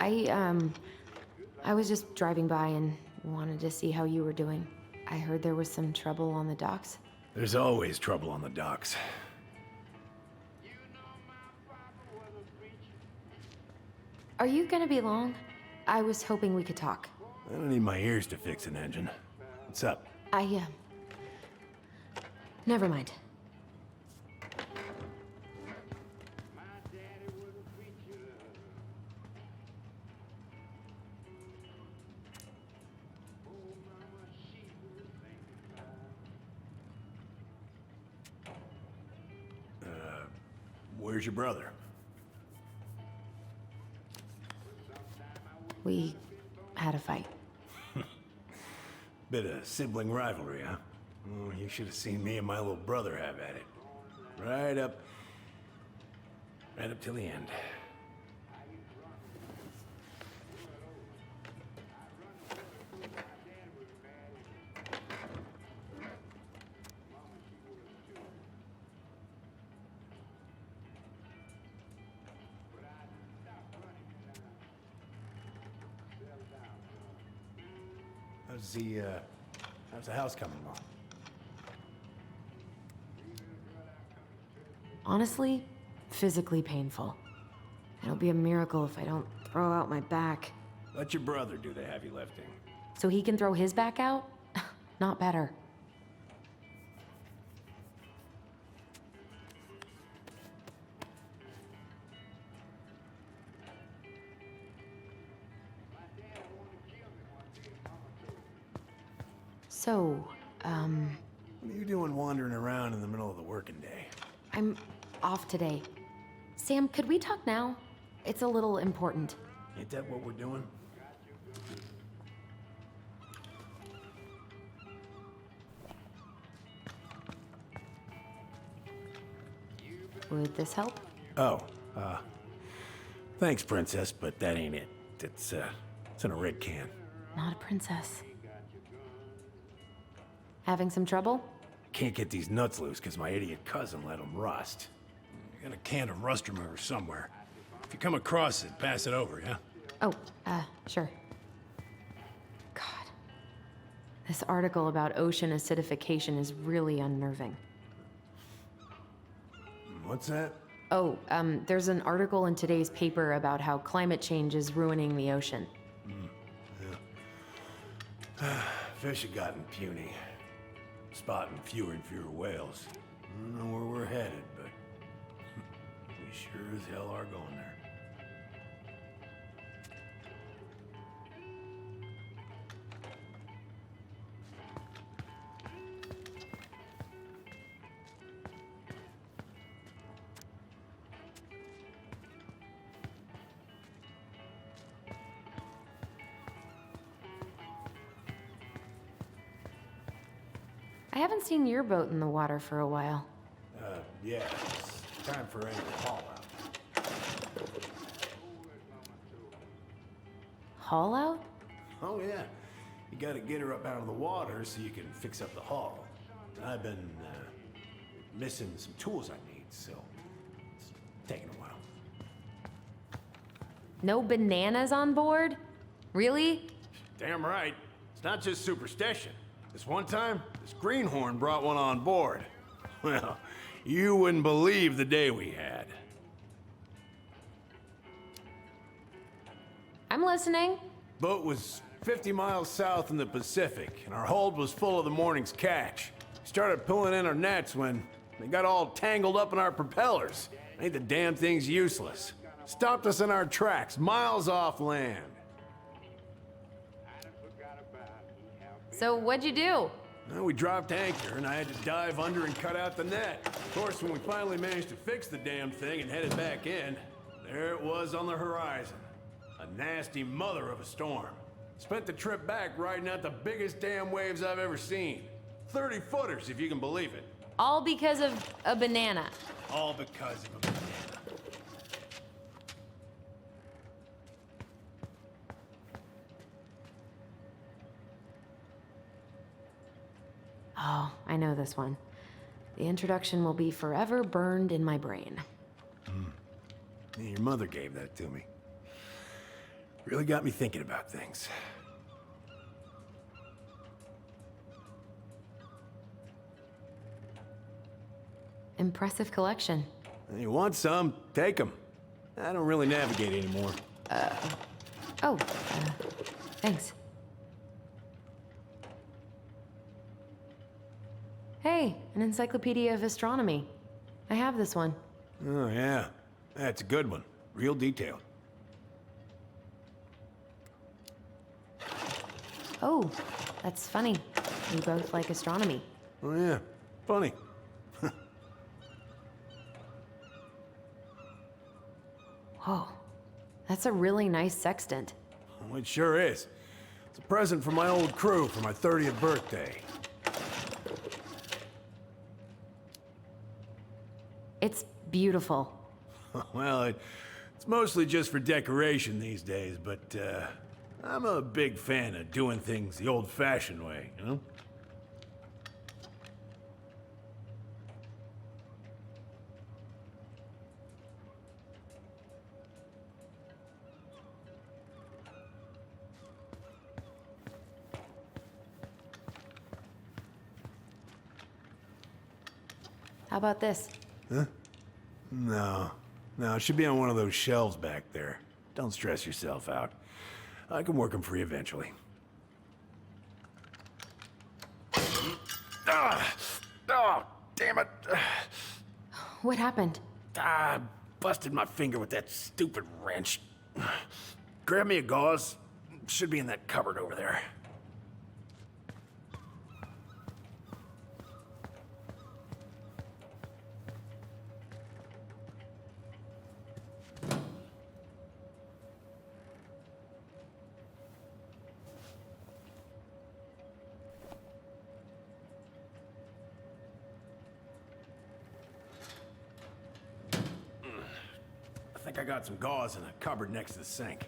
I was just driving by and wanted to see how you were doing. I heard there was some trouble on the docks. There's always trouble on the docks. Are Are you gonna be long? I was hoping we could talk. I don't need my ears to fix an engine. What's up? Never mind. Where's your brother? We had a fight. Bit of sibling rivalry, huh? Oh, you should have seen me and my little brother have at it. Right up till the end. How's the house coming along? Honestly, physically painful. It'll be a miracle if I don't throw out my back. Let your brother do the heavy lifting. So he can throw his back out? Not better. So, What are you doing wandering around in the middle of the working day? I'm off today. Sam, could we talk now? It's a little important. Ain't that what we're doing? Would this help? Oh, thanks, princess, but that ain't it. It's in a red can. Not a princess. Having some trouble? Can't get these nuts loose because my idiot cousin let them rust. I got a can of rust remover somewhere. If you come across it, pass it over, yeah? Oh, sure. God. This article about ocean acidification is really unnerving. What's that? Oh, there's an article in today's paper about how climate change is ruining the ocean. Yeah. Fish have gotten puny. Spotting fewer and fewer whales. I don't know where we're headed, but we sure as hell are going there. I haven't seen your boat in the water for a while. Yeah, it's time for another haul out. Haul out? Oh, yeah. You gotta get her up out of the water so you can fix up the hull. I've been, missing some tools I need, so it's taking a while. No bananas on board? Really? Damn right. It's not just superstition. This one time, this greenhorn brought one on board. Well, you wouldn't believe the day we had. I'm listening. Boat was 50 miles south in the Pacific, and our hold was full of the morning's catch. We started pulling in our nets when they got all tangled up in our propellers. Ain't the damn thing's useless. Stopped us in our tracks, miles off land. So what'd you do? Well, we dropped anchor, and I had to dive under and cut out the net. Of course, when we finally managed to fix the damn thing and headed back in, there it was on the horizon. A nasty mother of a storm. Spent the trip back riding out the biggest damn waves I've ever seen. 30-footers, if you can believe it. All because of a banana. All because of a banana. Oh, I know this one. The introduction will be forever burned in my brain. Yeah, your mother gave that to me. Really got me thinking about things. Impressive collection. You want some? Take them. I don't really navigate anymore. Thanks. Hey, an encyclopedia of astronomy. I have this one. Oh, yeah. That's a good one. Real detailed. Oh, that's funny. We both like astronomy. Oh, yeah. Funny. Whoa, that's a really nice sextant. Well, it sure is. It's a present from my old crew for my 30th birthday. It's beautiful. Well, it's mostly just for decoration these days, but I'm a big fan of doing things the old-fashioned way, you know? How about this? Huh? No. No, it should be on one of those shelves back there. Don't stress yourself out. I can work them for you eventually. Oh, damn it. What happened? I busted my finger with that stupid wrench. Grab me a gauze. Should be in that cupboard over there. I think I got some gauze in a cupboard next to the sink.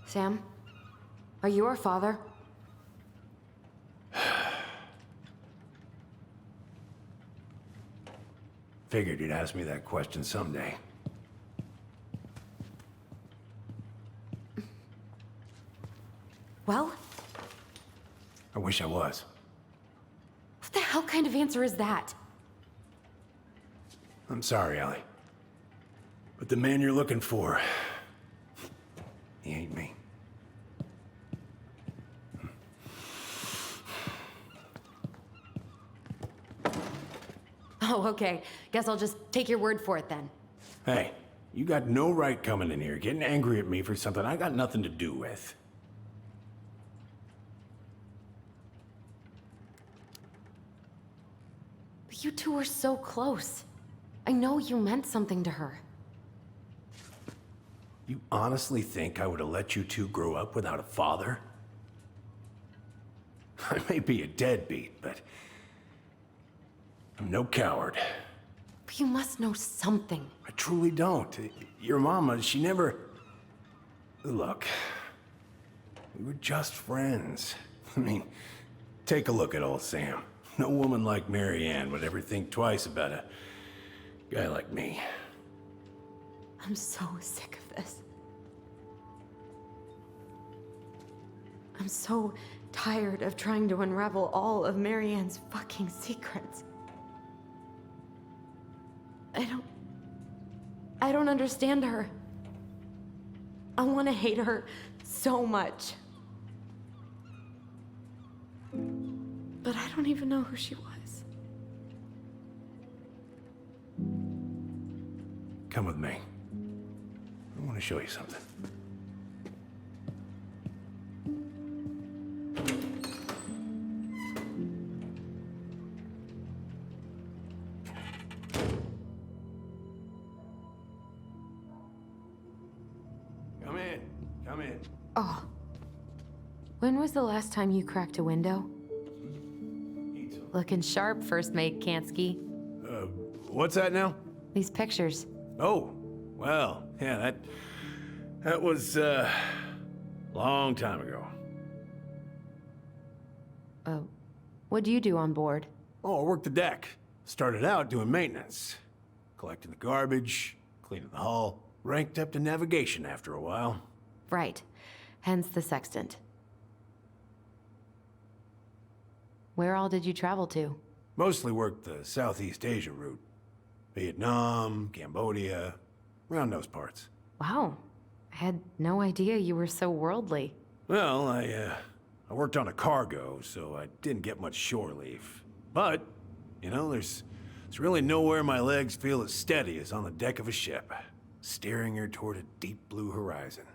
Sam? Are you our father? Figured you'd ask me that question someday. Well? I wish I was. What the hell kind of answer is that? I'm sorry, Ellie. But the man you're looking for, he ain't me. Oh, okay. Guess I'll just take your word for it then. Hey, you got no right coming in here getting angry at me for something I got nothing to do with. But you two were so close. I know you meant something to her. You honestly think I would have let you two grow up without a father? I may be a deadbeat, but I'm no coward. But you must know something. I truly don't. Your mama, she never... Look, we were just friends. I mean, take a look at old Sam. No woman like Mary Ann would ever think twice about a guy like me. I'm so sick of this. I'm so tired of trying to unravel all of Mary Ann's fucking secrets. I don't understand her. I want to hate her so much. But I don't even know who she was. Come with me. I want to show you something. Come in. Oh. When was the last time you cracked a window? Looking sharp, First Mate Kansky. What's that now? These pictures. Oh, well, yeah, that was, long time ago. What do you do on board? Oh, I worked the deck. Started out doing maintenance. Collecting the garbage, cleaning the hull. Ranked up to navigation after a while. Right. Hence the sextant. Where all did you travel to? Mostly worked the Southeast Asia route. Vietnam, Cambodia, around those parts. Wow. I had no idea you were so worldly. Well, I worked on a cargo, so I didn't get much shore leave. But, you know, there's really nowhere my legs feel as steady as on the deck of a ship, steering her toward a deep blue horizon.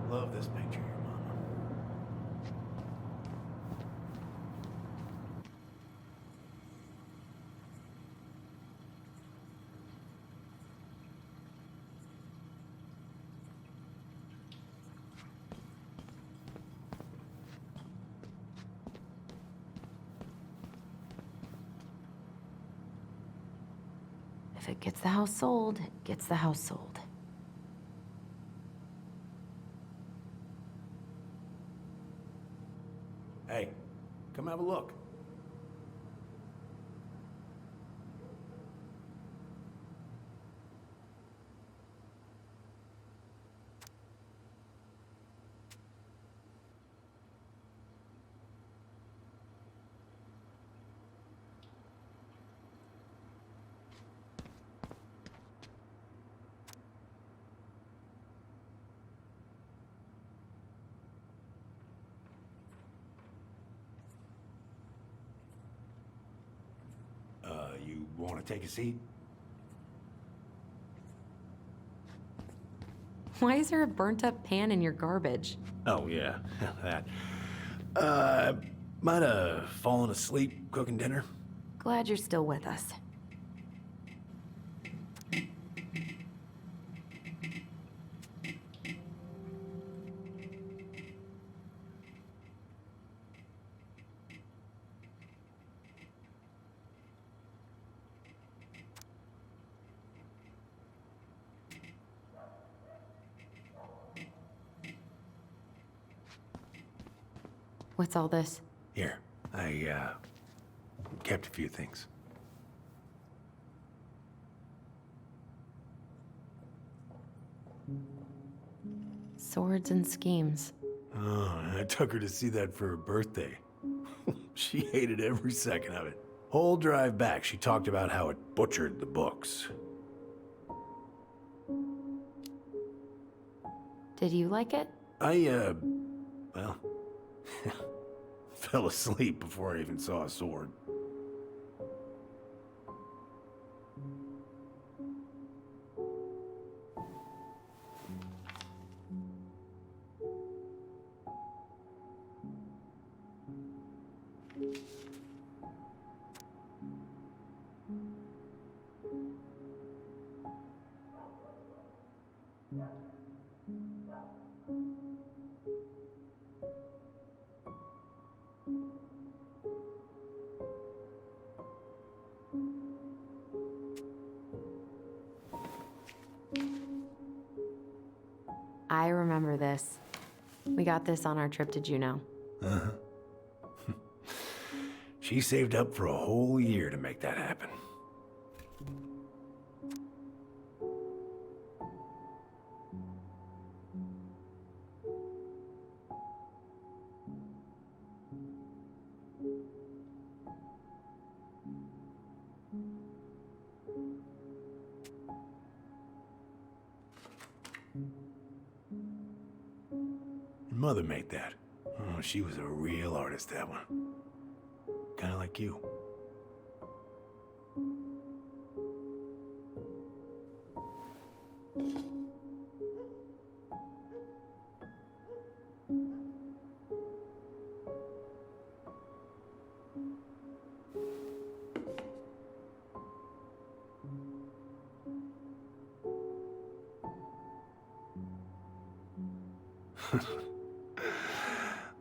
Love this picture, your mama. If it gets the house sold, it gets the house sold. Hey, come have a look. You want to take a seat? Why is there a burnt-up pan in your garbage? Oh, yeah, that. Might have fallen asleep cooking dinner. Glad you're still with us. What's all this? Here, I kept a few things. Swords and schemes. Oh, I took her to see that for her birthday. She hated every second of it. Whole drive back, she talked about how it butchered the books. Did you like it? Well, fell asleep before I even saw a sword. I remember this. We got this on our trip to Juneau. Uh-huh. She saved up for a whole year to make that happen. Your mother made that. Oh, she was a real artist, that one. Kind of like you.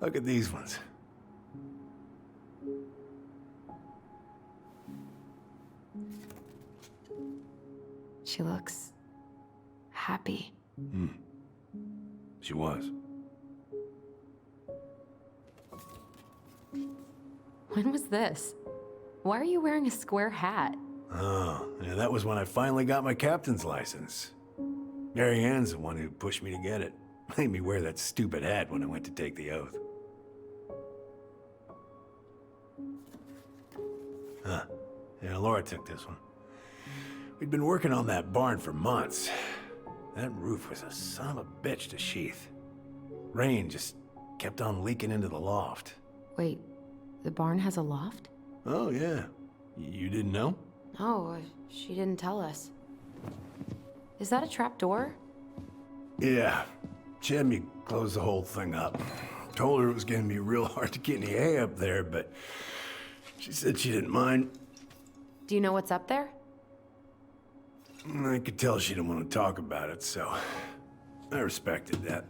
Look at these ones. She looks happy. She was. When was this? Why are you wearing a square hat? Oh, yeah, that was when I finally got my captain's license. Mary Ann's the one who pushed me to get it. Made me wear that stupid hat when I went to take the oath. Huh. Yeah, Laura took this one. We'd been working on that barn for months. That roof was a son of a bitch to sheath. Rain just kept on leaking into the loft. Wait, the barn has a loft? Oh, yeah. You didn't know? Oh, she didn't tell us. Is that a trap door? Yeah. She had me close the whole thing up. Told her it was gonna be real hard to get any hay up there, but she said she didn't mind. Do you know what's up there? I could tell she didn't want to talk about it, so I respected that.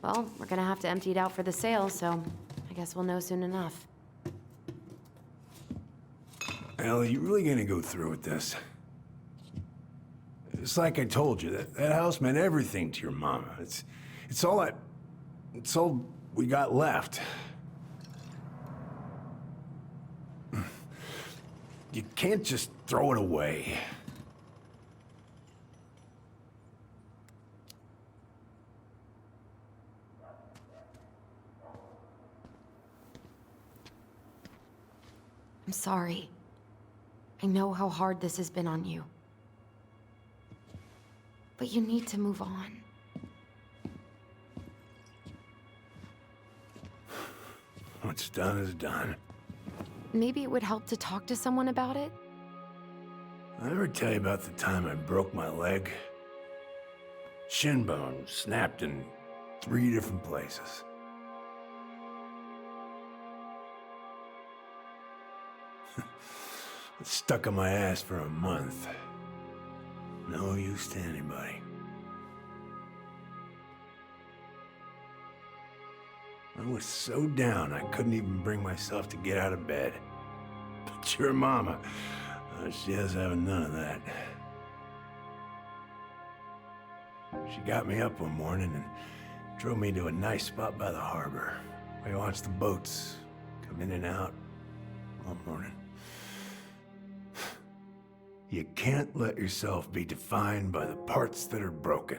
Well, we're gonna have to empty it out for the sale, so I guess we'll know soon enough. Ellie, you really gonna go through with this? It's like I told you, that house meant everything to your mama. It's all we got left. You can't just throw it away. I'm sorry. I know how hard this has been on you. But you need to move on. What's done is done. Maybe it would help to talk to someone about it? I ever tell you about the time I broke my leg? Shin bone snapped in 3 different places. It's stuck on my ass for a month. No use to anybody. I was so down I couldn't even bring myself to get out of bed. But your mama, she has having none of that. She got me up one morning and drove me to a nice spot by the harbor. We watched the boats come in and out all morning. You can't let yourself be defined by the parts that are broken.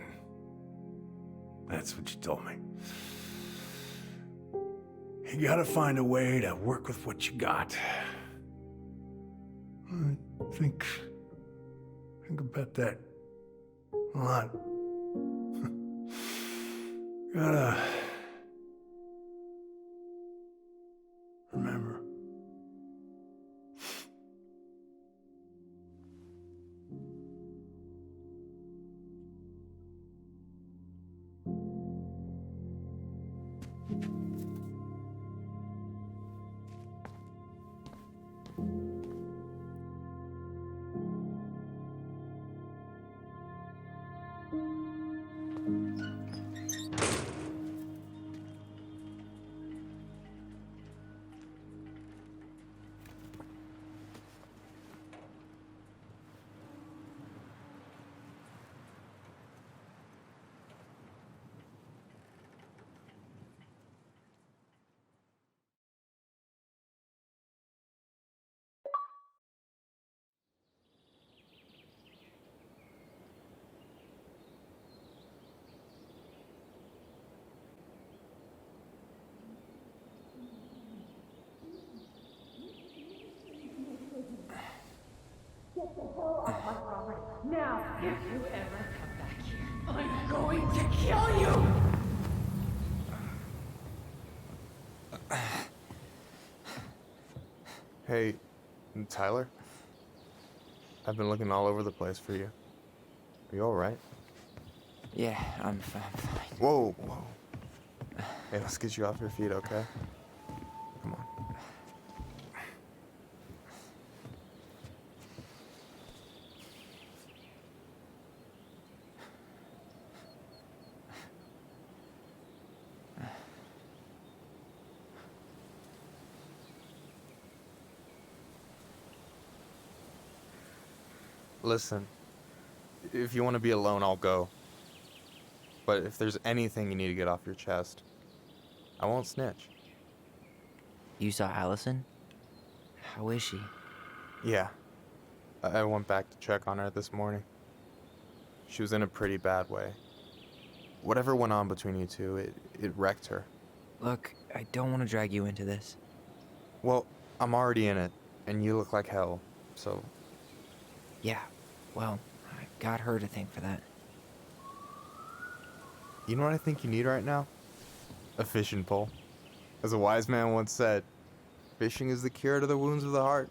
That's what you told me. You gotta find a way to work with what you got. I think about that a lot. Gotta remember. Get the hell off my property. Now, if you ever come back here, I'm going to kill you! Hey, Tyler? I've been looking all over the place for you. Are you alright? Yeah, I'm fine. Whoa, whoa. Hey, let's get you off your feet, okay? Come on. Listen, if you want to be alone, I'll go. But if there's anything you need to get off your chest, I won't snitch. You saw Alyson? How is she? Yeah. I went back to check on her this morning. She was in a pretty bad way. Whatever went on between you two, it wrecked her. Look, I don't want to drag you into this. Well, I'm already in it, and you look like hell, so... Yeah, well, I got her to thank for that. You know what I think you need right now? A fishing pole. As a wise man once said, fishing is the cure to the wounds of the heart.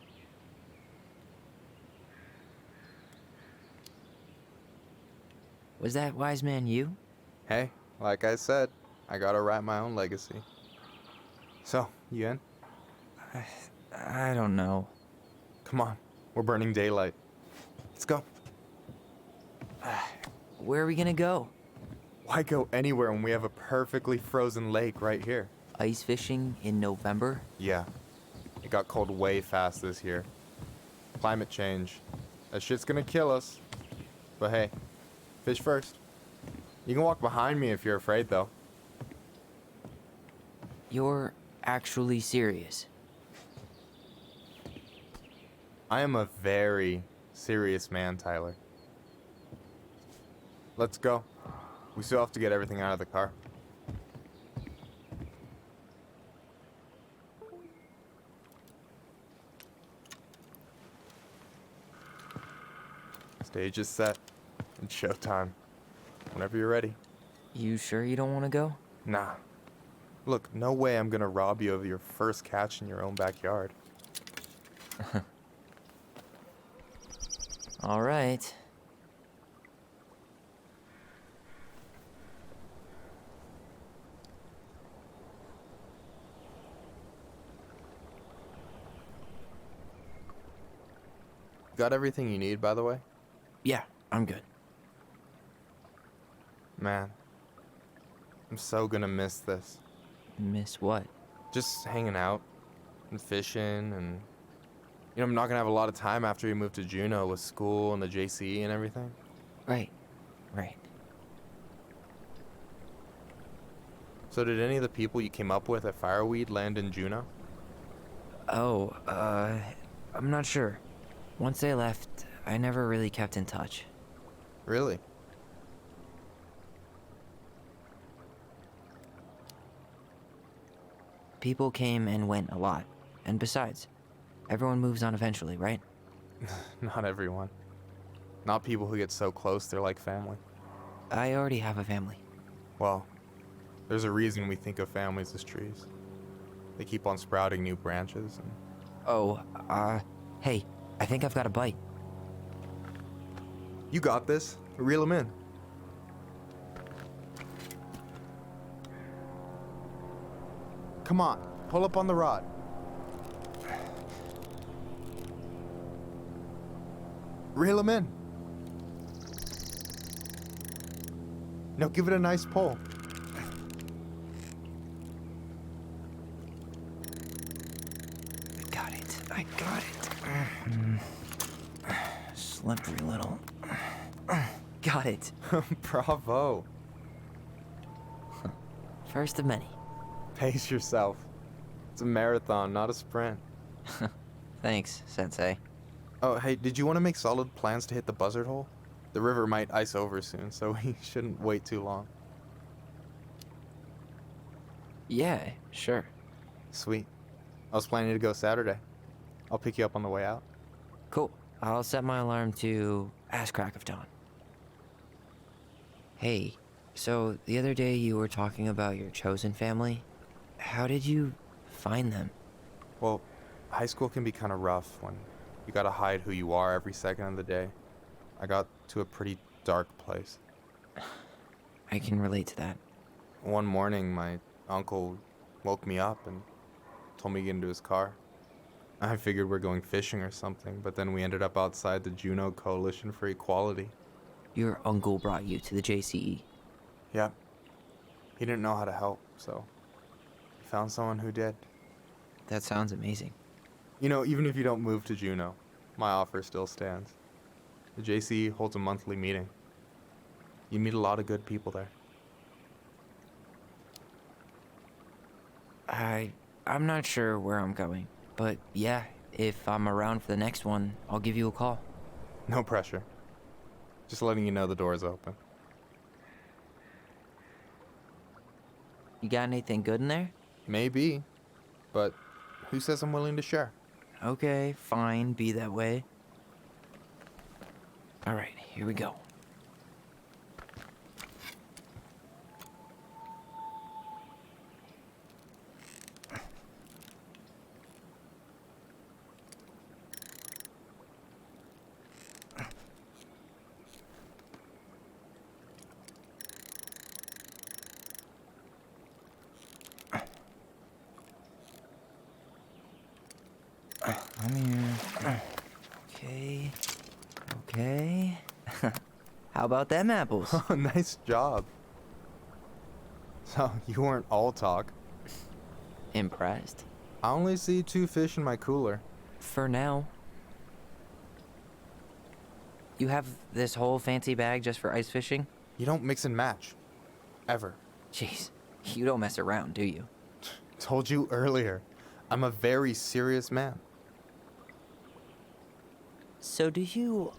Was that wise man you? Hey, like I said, I gotta write my own legacy. So, you in? I don't know. Come on, we're burning daylight. Let's go. Where are we gonna go? Why go anywhere when we have a perfectly frozen lake right here? Ice fishing in November? Yeah. It got cold way fast this year. Climate change. That shit's gonna kill us. But hey, fish first. You can walk behind me if you're afraid, though. You're actually serious? I am a very serious man, Tyler. Let's go. We still have to get everything out of the car. Stage is set. It's showtime. Whenever you're ready. You sure you don't want to go? Nah. Look, no way I'm gonna rob you of your first catch in your own backyard. All right. Got everything you need, by the way? Yeah, I'm good. Man, I'm so gonna miss this. Miss what? Just hanging out and fishing and... You know, I'm not gonna have a lot of time after we move to Juneau with school and the JCE and everything. Right. So did any of the people you came up with at Fireweed land in Juneau? Oh, I'm not sure. Once they left, I never really kept in touch. Really? People came and went a lot. And besides, everyone moves on eventually, right? Not everyone. Not people who get so close they're like family. I already have a family. Well, there's a reason we think of families as trees. They keep on sprouting new branches and... Oh, hey, I think I've got a bite. You got this. Reel them in. Come on, pull up on the rod. Reel them in. Now give it a nice pull. I got it. Slippery little. Got it. Bravo. First of many. Pace yourself. It's a marathon, not a sprint. Thanks, Sensei. Oh, hey, did you want to make solid plans to hit the buzzard hole? The river might ice over soon, so we shouldn't wait too long. Yeah, sure. Sweet. I was planning to go Saturday. I'll pick you up on the way out. Cool. I'll set my alarm to ass crack of dawn. Hey, so the other day you were talking about your chosen family. How did you find them? Well, high school can be kind of rough when you gotta hide who you are every second of the day. I got to a pretty dark place. I can relate to that. One morning, my uncle woke me up and told me to get into his car. I figured we're going fishing or something, but then we ended up outside the Juneau Coalition for Equality. Your uncle brought you to the JCE? Yep. He didn't know how to help, so he found someone who did. That sounds amazing. You know, even if you don't move to Juneau, my offer still stands. The JC holds a monthly meeting. You meet a lot of good people there. I'm not sure where I'm going, but yeah, if I'm around for the next one, I'll give you a call. No pressure. Just letting you know the door is open. You got anything good in there? Maybe, but who says I'm willing to share? Okay, fine, be that way. Alright, here we go. I'm here. Okay. Okay. How about them apples? Nice job. So, you weren't all talk. Impressed? I only see 2 fish in my cooler. For now. You have this whole fancy bag just for ice fishing? You don't mix and match. Ever. Jeez, you don't mess around, do you? Told you earlier. I'm a very serious man. So do you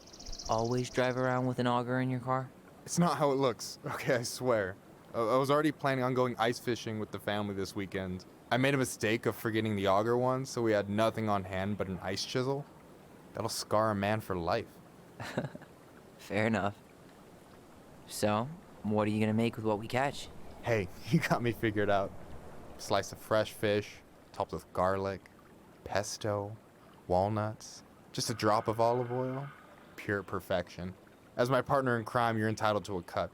always drive around with an auger in your car? It's not how it looks. Okay, I swear. I was already planning on going ice fishing with the family this weekend. I made a mistake of forgetting the auger one, so we had nothing on hand but an ice chisel. That'll scar a man for life. Fair enough. So, what are you gonna make with what we catch? Hey, you got me figured out. Slice of fresh fish, topped with garlic, pesto, walnuts, just a drop of olive oil. Pure perfection. As my partner in crime, you're entitled to a cut.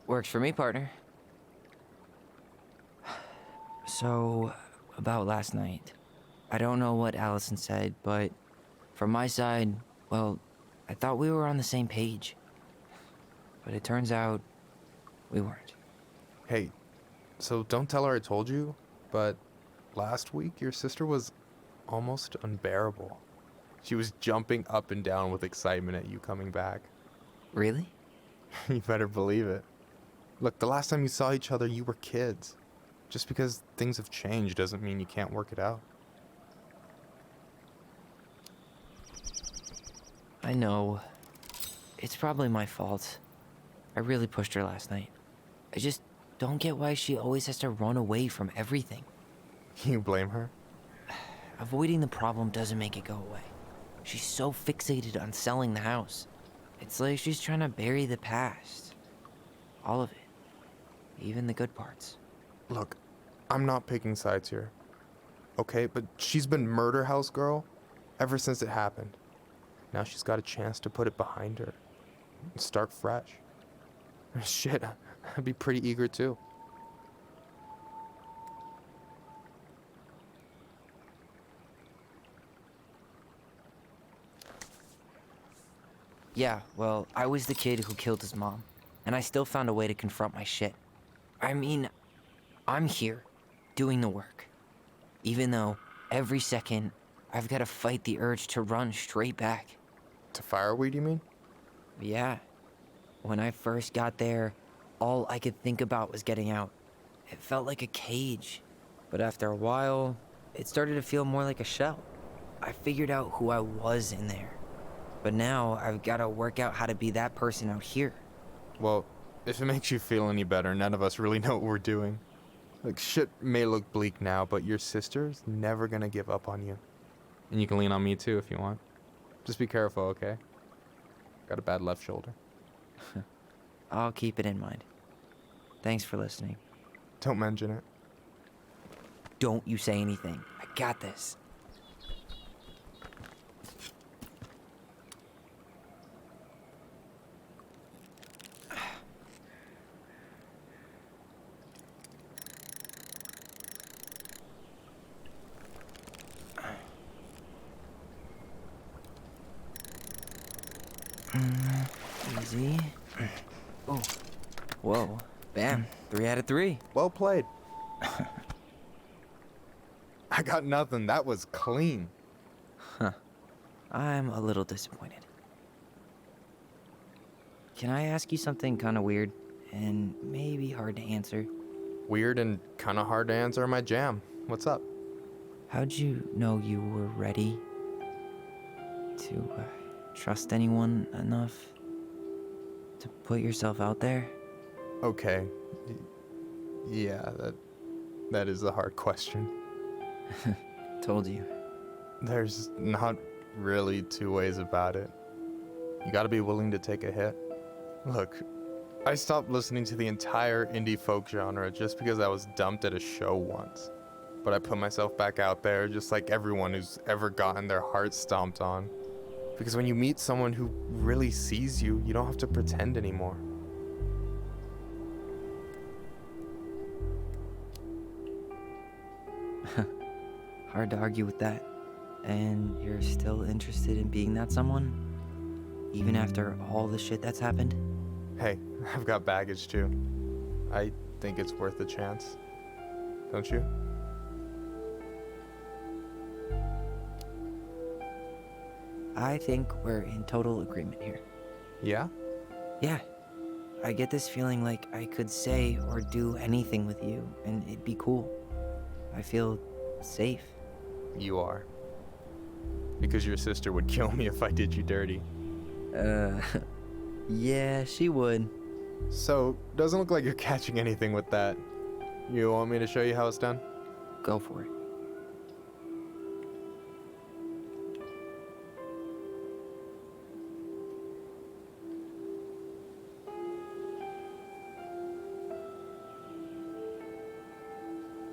Works for me, partner. So, about last night. I don't know what Alyson said, but from my side, well, I thought we were on the same page. But it turns out we weren't. Hey, so don't tell her I told you, but last week your sister was almost unbearable. She was jumping up and down with excitement at you coming back. Really? You better believe it. Look, the last time you saw each other, you were kids. Just because things have changed doesn't mean you can't work it out. I know. It's probably my fault. I really pushed her last night. I just don't get why she always has to run away from everything. You blame her? Avoiding the problem doesn't make it go away. She's so fixated on selling the house. It's like she's trying to bury the past. All of it. Even the good parts. Look, I'm not picking sides here. Okay, but she's been murder house girl ever since it happened. Now she's got a chance to put it behind her and start fresh. Shit, I'd be pretty eager too. Yeah, well, I was the kid who killed his mom, and I still found a way to confront my shit. I mean, I'm here, doing the work. Even though, every second, I've got to fight the urge to run straight back. To fireweed, you mean? Yeah. When I first got there, all I could think about was getting out. It felt like a cage. But after a while, it started to feel more like a shell. I figured out who I was in there. But now, I've got to work out how to be that person out here. Well, if it makes you feel any better, none of us really know what we're doing. Like, shit may look bleak now, but your sister's never gonna give up on you. And you can lean on me too if you want. Just be careful, okay? Got a bad left shoulder. I'll keep it in mind. Thanks for listening. Don't mention it. Don't you say anything. I got this. Easy. Oh. Whoa. Bam. 3 out of 3. Well played. I got nothing. That was clean. Huh. I'm a little disappointed. Can I ask you something kind of weird and maybe hard to answer? Weird and kind of hard to answer my jam. What's up? How'd you know you were ready to trust anyone enough to put yourself out there? Okay. Yeah, that is a hard question. Told you. There's not really two ways about it. You gotta be willing to take a hit. Look, I stopped listening to the entire indie folk genre just because I was dumped at a show once. But I put myself back out there just like everyone who's ever gotten their heart stomped on. Because when you meet someone who really sees you, you don't have to pretend anymore. Hard to argue with that. And you're still interested in being that someone? Even after all the shit that's happened? Hey, I've got baggage too. I think it's worth a chance. Don't you? I think we're in total agreement here. Yeah? Yeah. I get this feeling like I could say or do anything with you, and it'd be cool. I feel safe. You are. Because your sister would kill me if I did you dirty. Yeah, she would. So, doesn't look like you're catching anything with that. You want me to show you how it's done? Go for it.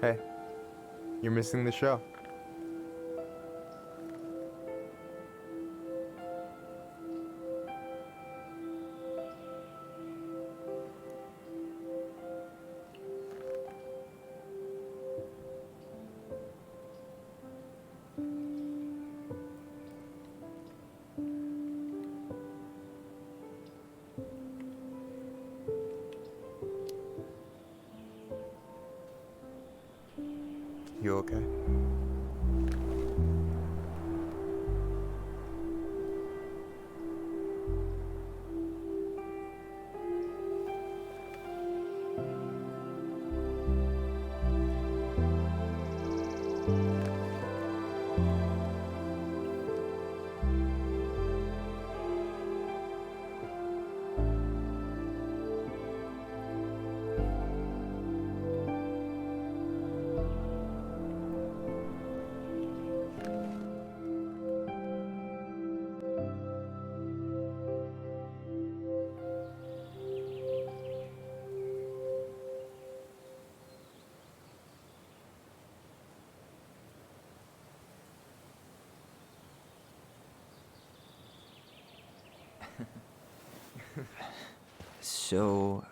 Hey, you're missing the show. You okay? So,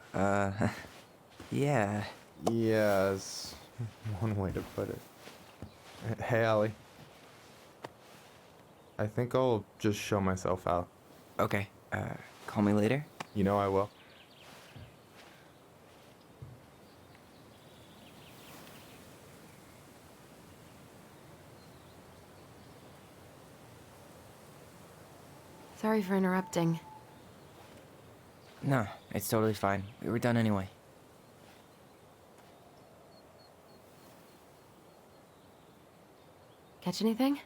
yeah. Yeah, is one way to put it. Hey, Allie. I think I'll just show myself out. Okay, call me later? You know I will. Sorry for interrupting. No, it's totally fine. We were done anyway. Catch anything?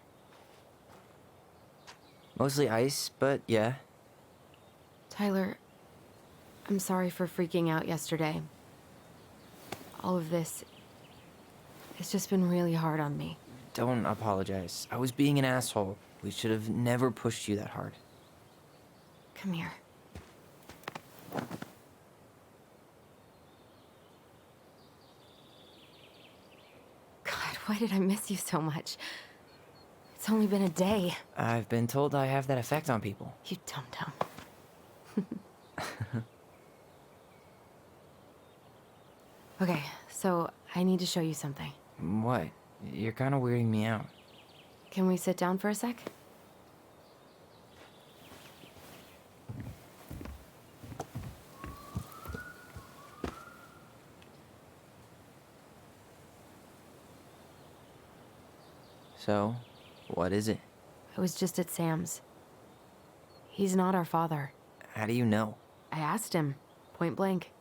Mostly ice, but yeah. Tyler, I'm sorry for freaking out yesterday. All of this, it's just been really hard on me. Don't apologize. I was being an asshole. We should have never pushed you that hard. Come here. God, why did I miss you so much? It's only been a day. I've been told I have that effect on people. You dum-dum. Okay, so I need to show you something. What? You're kind of weirding me out. Can we sit down for a sec? So, what is it? I was just at Sam's. He's not our father. How do you know? I asked him, point blank.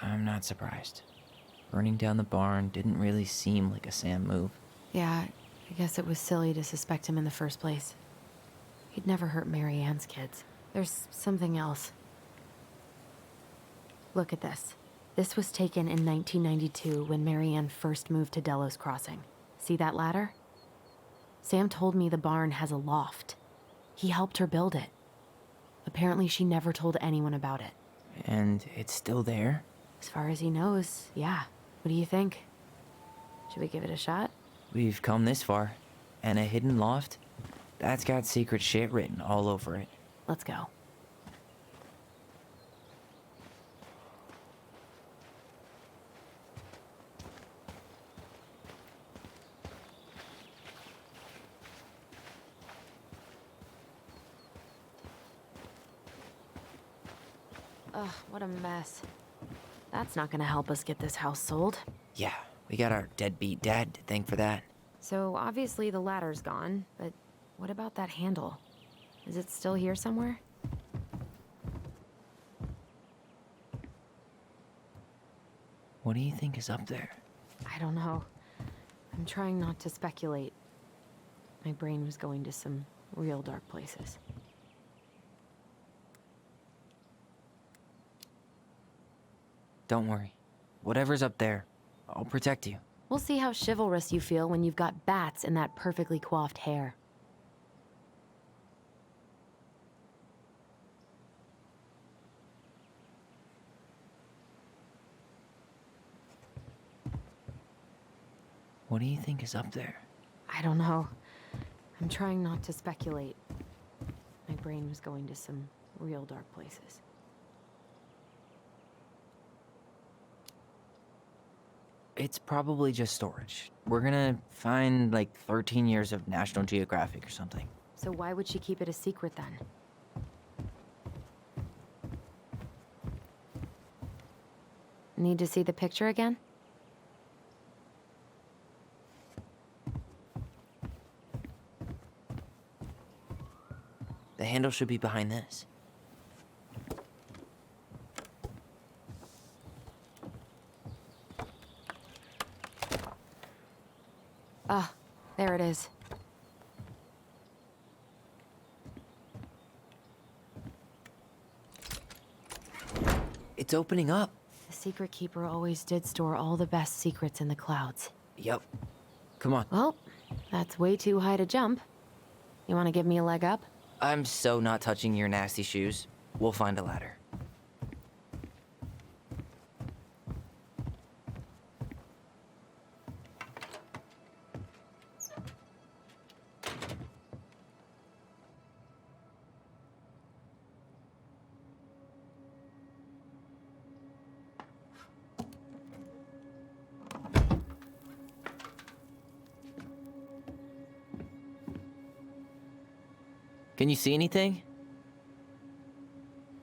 I'm not surprised. Burning down the barn didn't really seem like a Sam move. Yeah, I guess it was silly to suspect him in the first place. He'd never hurt Mary Ann's kids. There's something else. Look at this. This was taken in 1992 when Mary Ann first moved to Delos Crossing. See that ladder? Sam told me the barn has a loft. He helped her build it. Apparently she never told anyone about it. And it's still there? As far as he knows, yeah. What do you think? Should we give it a shot? We've come this far. And a hidden loft? That's got secret shit written all over it. Let's go. Ugh, what a mess. That's not gonna help us get this house sold. Yeah, we got our deadbeat dad to thank for that. So obviously the ladder's gone, but what about that handle? Is it still here somewhere? What do you think is up there? I don't know. I'm trying not to speculate. My brain was going to some real dark places. Don't worry. Whatever's up there, I'll protect you. We'll see how chivalrous you feel when you've got bats in that perfectly coiffed hair. What do you think is up there? I don't know. I'm trying not to speculate. My brain was going to some real dark places. It's probably just storage. We're gonna find like 13 years of National Geographic or something. So why would she keep it a secret then? Need to see the picture again? The handle should be behind this. Ah, there it is. It's opening up. The secret keeper always did store all the best secrets in the clouds. Yep. Come on. Well, that's way too high to jump. You want to give me a leg up? I'm so not touching your nasty shoes. We'll find a ladder. Can you see anything?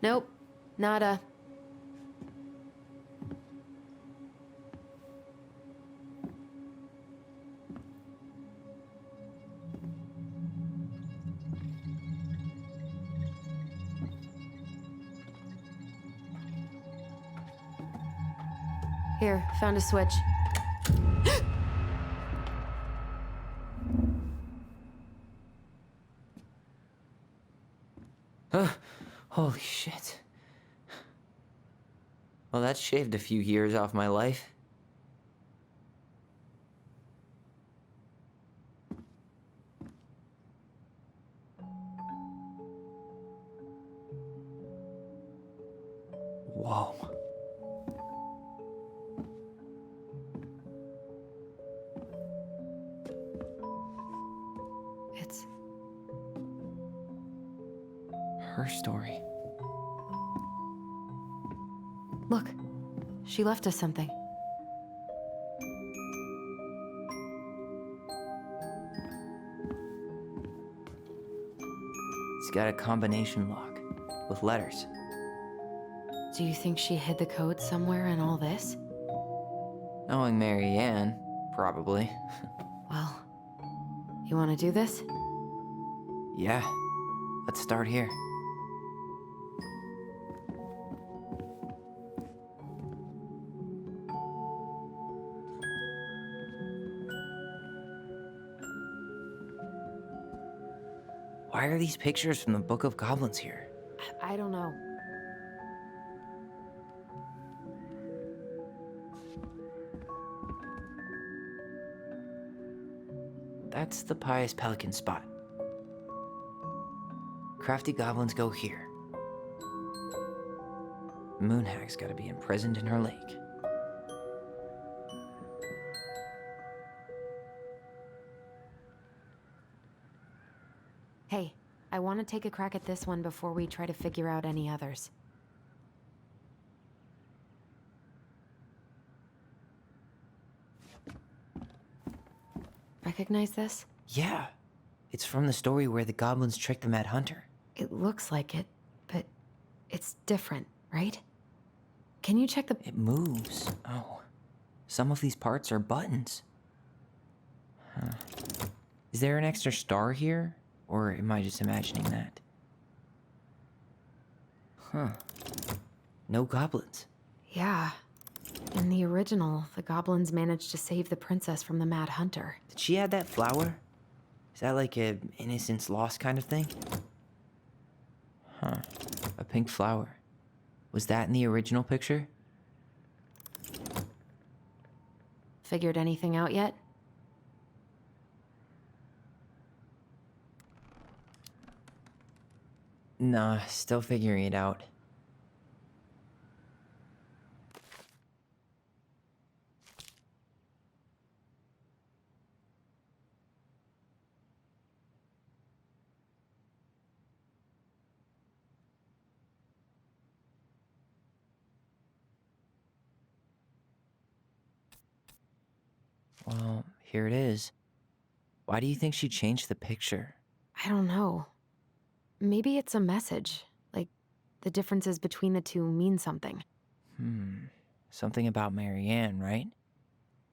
Nope. Nada. Here, found a switch. Holy shit. Well, that shaved a few years off my life. Whoa. It's her story. Look, she left us something. It's got a combination lock with letters. Do you think she hid the code somewhere in all this? Knowing Mary Ann, probably. Well, you want to do this? Yeah, let's start here. Why are these pictures from the Book of Goblins here? I don't know. That's the Pious Pelican spot. Crafty Goblins go here. Moonhag's gotta be imprisoned in her lake. Hey, I want to take a crack at this one before we try to figure out any others. Recognize this? Yeah, it's from the story where the goblins tricked the Mad Hunter. It looks like it, but it's different, right? Can you check the... It moves. Oh, some of these parts are buttons. Huh. Is there an extra star here? Or am I just imagining that? Huh. No goblins. Yeah. In the original, the goblins managed to save the princess from the Mad Hunter. Did she add that flower? Is that like a innocence lost kind of thing? Huh. A pink flower. Was that in the original picture? Figured anything out yet? Nah, still figuring it out. Well, here it is. Why do you think she changed the picture? I don't know. Maybe it's a message. Like, the differences between the two mean something. Something about Mary Ann, right?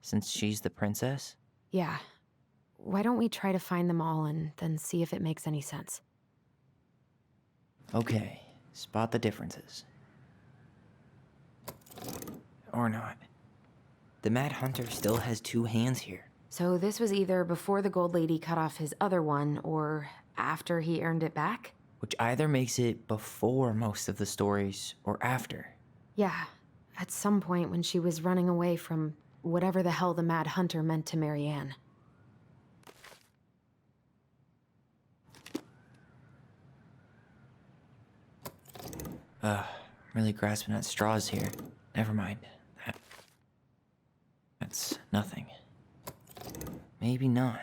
Since she's the princess? Yeah. Why don't we try to find them all and then see if it makes any sense? Okay, spot the differences. Or not. The Mad Hunter still has two hands here. So this was either before the Gold Lady cut off his other one, or after he earned it back? Which either makes it before most of the stories, or after. Yeah, at some point when she was running away from whatever the hell the Mad Hunter meant to Mary Ann. Really grasping at straws here. Never mind. That's nothing. Maybe not.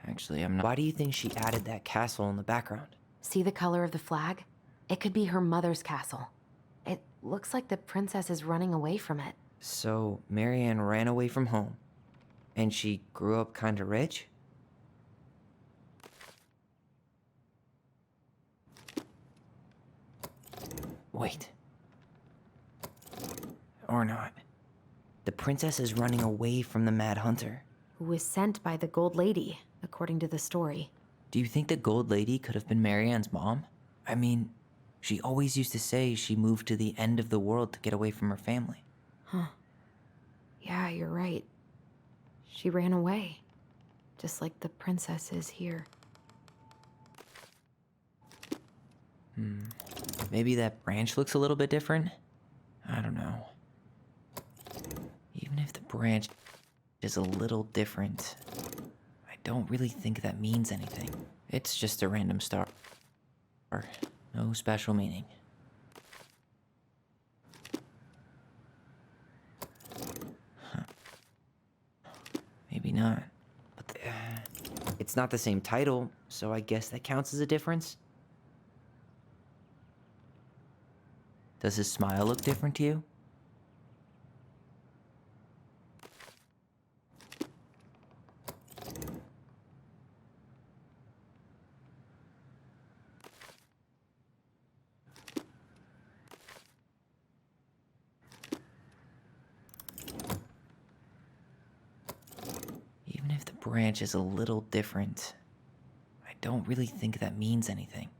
Actually, I'm not. Why do you think she added that castle in the background? See the color of the flag? It could be her mother's castle. It looks like the princess is running away from it. So, Mary Ann ran away from home, and she grew up kinda rich? Wait. Or not. The princess is running away from the Mad Hunter. Who was sent by the Gold Lady, according to the story. Do you think the Gold Lady could have been Mary Ann's mom? I mean, she always used to say she moved to the end of the world to get away from her family. Huh. Yeah, you're right. She ran away. Just like the princess is here. Maybe that branch looks a little bit different? I don't know. Even if the branch is a little different, I don't really think that means anything. It's just a random star. No special meaning. Maybe not. But it's not the same title, so I guess that counts as a difference. Does his smile look different to you? branch is a little different. I don't really think that means anything.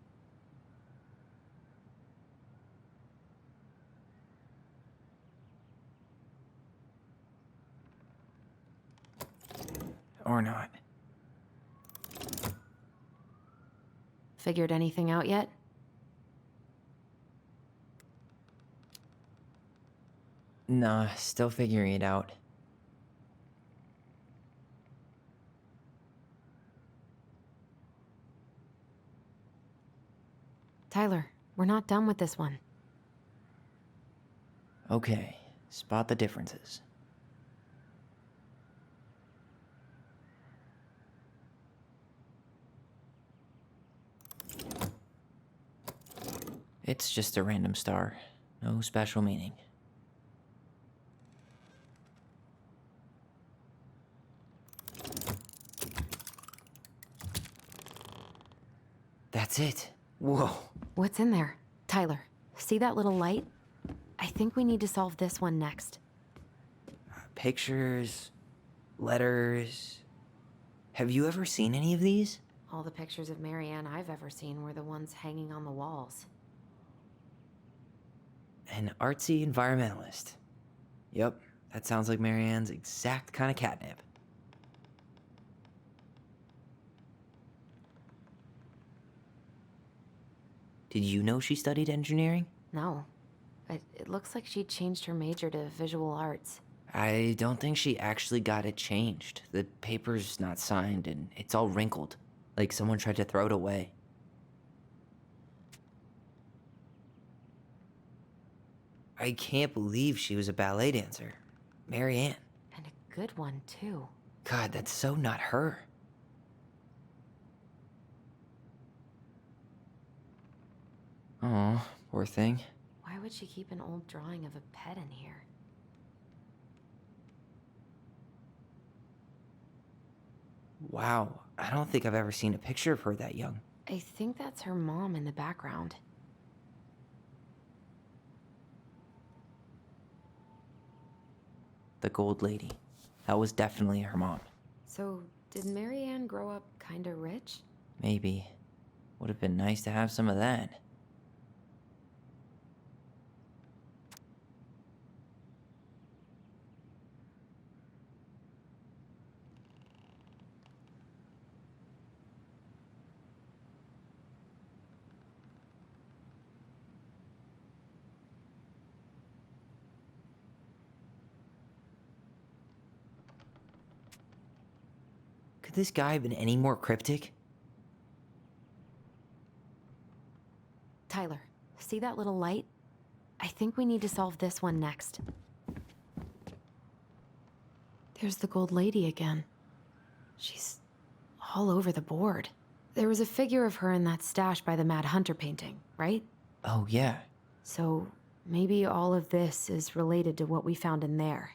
Or not. Figured anything out yet? Nah, still figuring it out. Tyler, we're not done with this one. Okay, spot the differences. It's just a random star. No special meaning. That's it. Whoa. What's in there? Tyler, see that little light? I think we need to solve this one next. Pictures, letters. Have you ever seen any of these? All the pictures of Marianne I've ever seen were the ones hanging on the walls. An artsy environmentalist. Yep, that sounds like Marianne's exact kind of catnip. Did you know she studied engineering? No. It looks like she changed her major to visual arts. I don't think she actually got it changed. The paper's not signed and it's all wrinkled, like someone tried to throw it away. I can't believe she was a ballet dancer. Marianne. And a good one, too. God, that's so not her. Oh, poor thing. Why would she keep an old drawing of a pet in here? Wow, I don't think I've ever seen a picture of her that young. I think that's her mom in the background. The Gold Lady. That was definitely her mom. So, did Marianne grow up kinda rich? Maybe. Would have been nice to have some of that. Could this guy have been any more cryptic? Tyler, see that little light? I think we need to solve this one next. There's the Gold Lady again. She's all over the board. There was a figure of her in that stash by the Mad Hunter painting, right? Oh, yeah. So maybe all of this is related to what we found in there.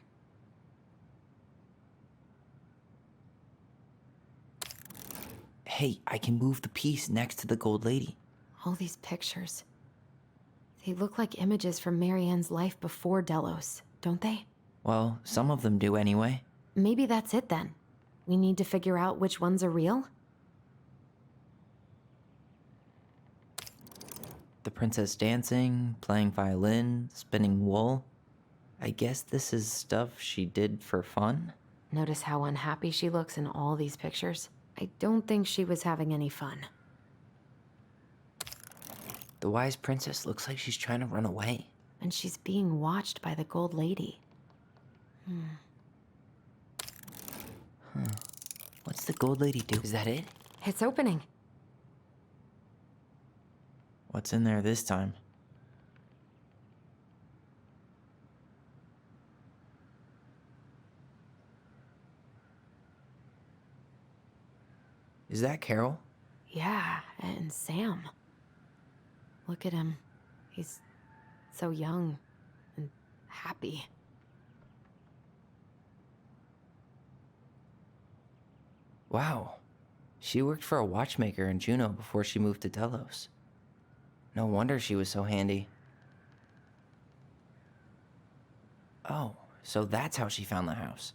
Hey, I can move the piece next to the Gold Lady. All these pictures. They look like images from Marianne's life before Delos, don't they? Well, some of them do anyway. Maybe that's it then. We need to figure out which ones are real? The princess dancing, playing violin, spinning wool. I guess this is stuff she did for fun? Notice how unhappy she looks in all these pictures? I don't think she was having any fun. The wise princess looks like she's trying to run away. And she's being watched by the Gold Lady. What's the Gold Lady do? Is that it? It's opening. What's in there this time? Is that Carol? Yeah, and Sam. Look at him. He's so young and happy. Wow. She worked for a watchmaker in Juneau before she moved to Delos. No wonder she was so handy. Oh, so that's how she found the house.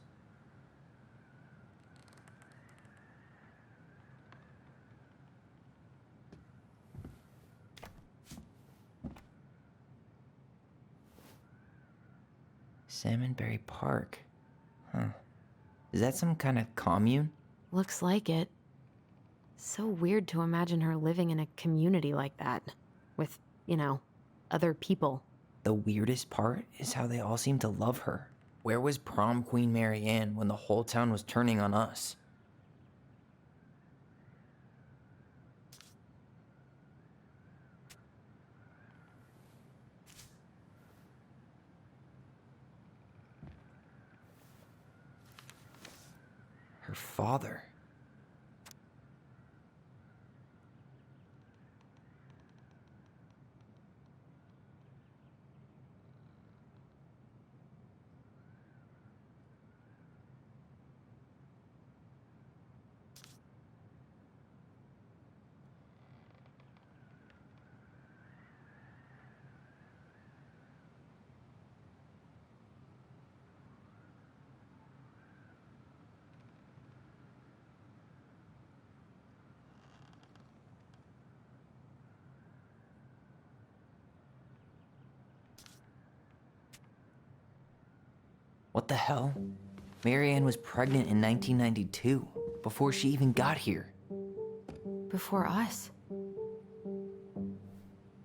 Salmonberry Park. Huh. Is that some kind of commune? Looks like it. So weird to imagine her living in a community like that. With, other people. The weirdest part is how they all seem to love her. Where was prom queen Mary Ann when the whole town was turning on us? Her father. What the hell? Mary Ann was pregnant in 1992, before she even got here. Before us?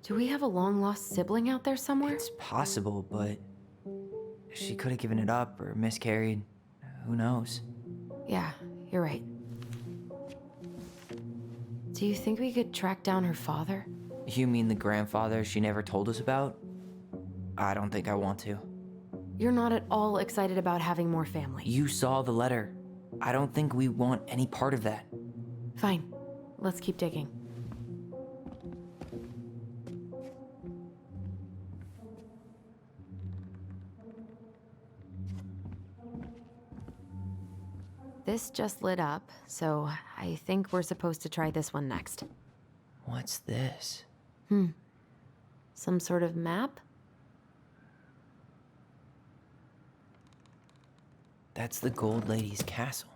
Do we have a long-lost sibling out there somewhere? It's possible, but she could have given it up or miscarried. Who knows? Yeah, you're right. Do you think we could track down her father? You mean the grandfather she never told us about? I don't think I want to. You're not at all excited about having more family. You saw the letter. I don't think we want any part of that. Fine. Let's keep digging. This just lit up, so I think we're supposed to try this one next. What's this? Some sort of map? That's the Gold Lady's castle.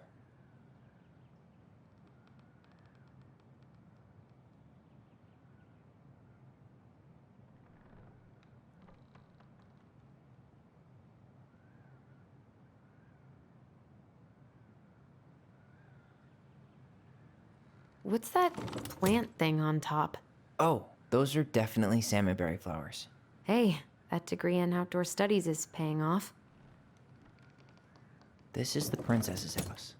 What's that plant thing on top? Oh, those are definitely salmonberry flowers. Hey, that degree in outdoor studies is paying off. This is the princess's house.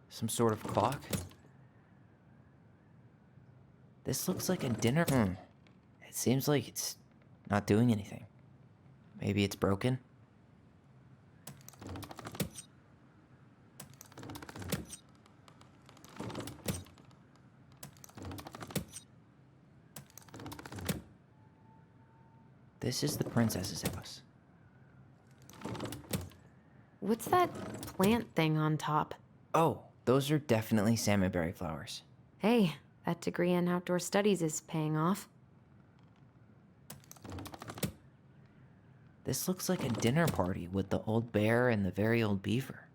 Some sort of clock? This looks like a dinner. It seems like it's not doing anything. Maybe it's broken? This is the princess's house. What's that plant thing on top? Oh, those are definitely salmonberry flowers. Hey, that degree in outdoor studies is paying off. This looks like a dinner party with the old bear and the very old beaver.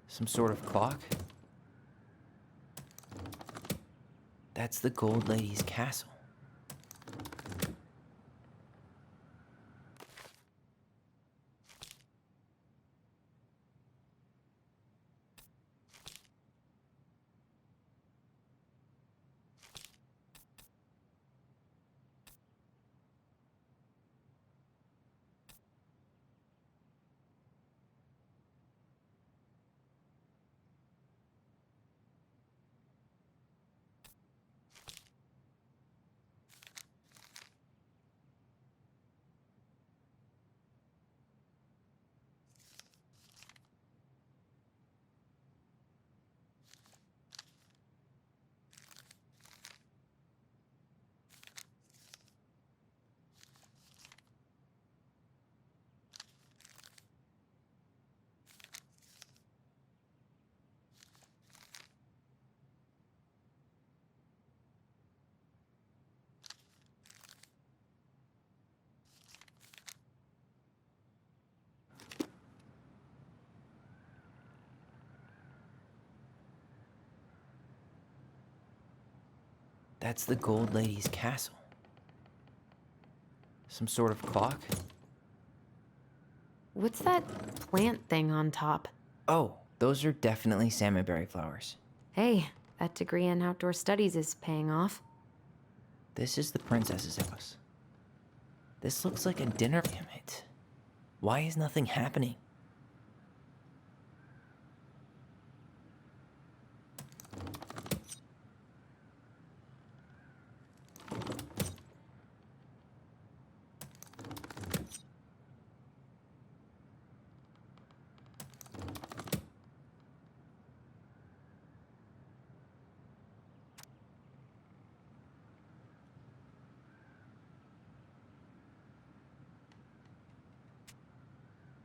Some sort of clock? That's the Gold Lady's castle. That's the Gold Lady's castle. Some sort of clock? What's that plant thing on top? Oh, those are definitely salmonberry flowers. Hey, that degree in outdoor studies is paying off. This is the princess's house. This looks like a dinner. Damn it. Why is nothing happening?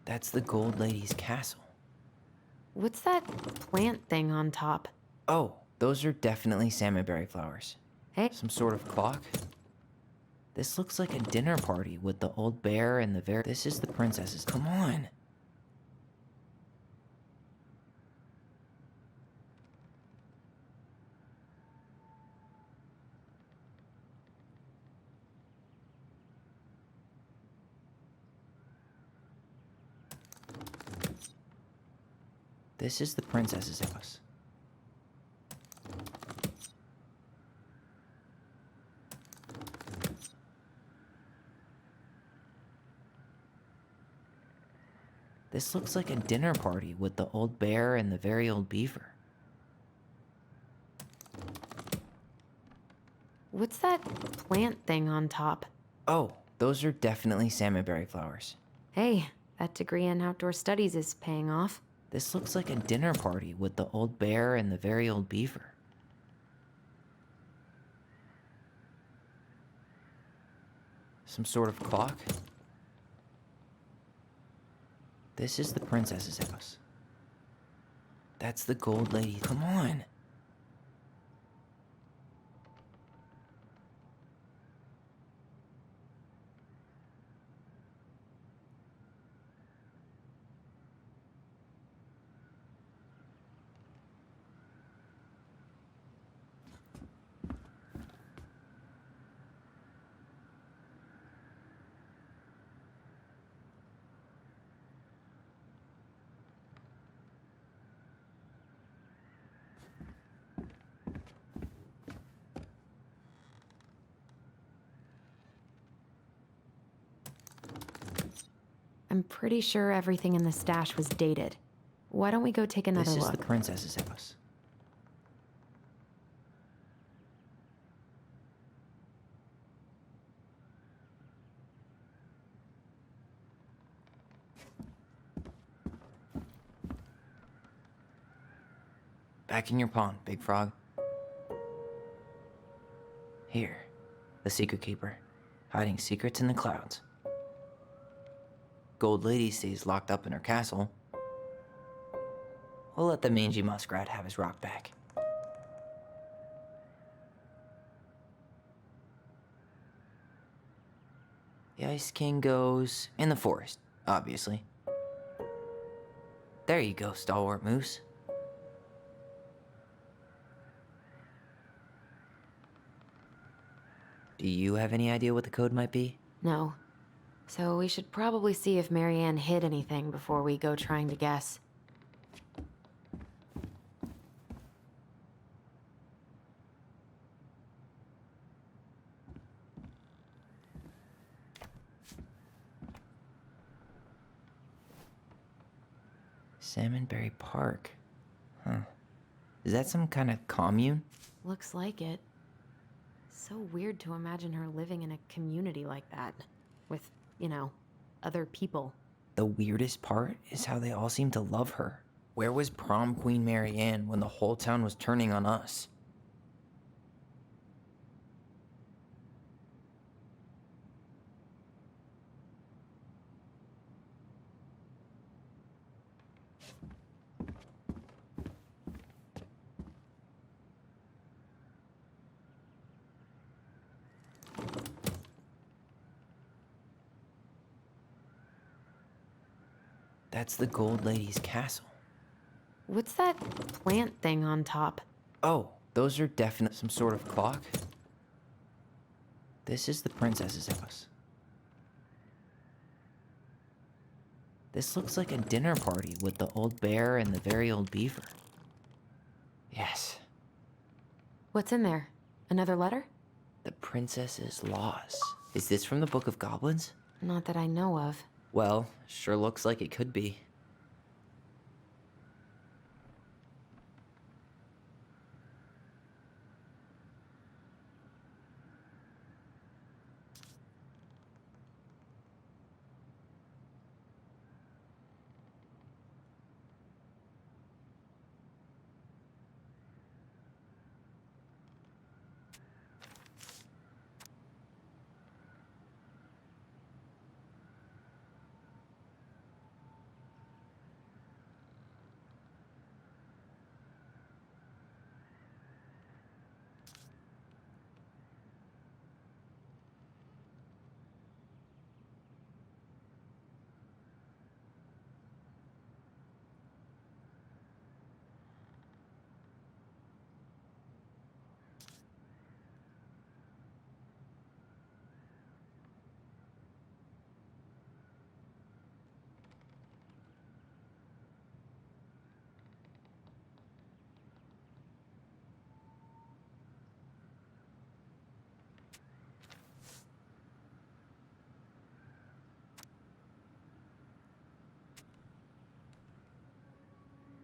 That's the Gold Lady's castle. What's that plant thing on top? Oh, those are definitely salmonberry flowers. Hey. Some sort of clock? This looks like a dinner party with the old bear and the very. This is the princess's. Come on. This is the princess's house. This looks like a dinner party with the old bear and the very old beaver. What's that plant thing on top? Oh, those are definitely salmonberry flowers. Hey, that degree in outdoor studies is paying off. This looks like a dinner party with the old bear and the very old beaver. Some sort of clock? This is the princess's house. That's the Gold Lady. Come on. I'm pretty sure everything in the stash was dated. Why don't we go take another This is look? the princess's house. Back in your pond, Big Frog. Here, the Secret Keeper, hiding secrets in the clouds. Gold Lady stays locked up in her castle. We'll let the mangy muskrat have his rock back. The Ice King goes in the forest, obviously. There you go, stalwart moose. Do you have any idea what the code might be? No. So we should probably see if Marianne hid anything before we go trying to guess. Salmonberry Park. Huh. Is that some kind of commune? Looks like it. So weird to imagine her living in a community like that. With, you know, other people. The weirdest part is how they all seem to love her. Where was prom queen Marianne when the whole town was turning on us? That's the Gold Lady's castle. What's that plant thing on top? Oh, those are definitely some sort of clock. This is the princess's house. This looks like a dinner party with the old bear and the very old beaver. Yes. What's in there? Another letter? The princess's loss. Is this from the Book of Goblins? Not that I know of. Well, sure looks like it could be.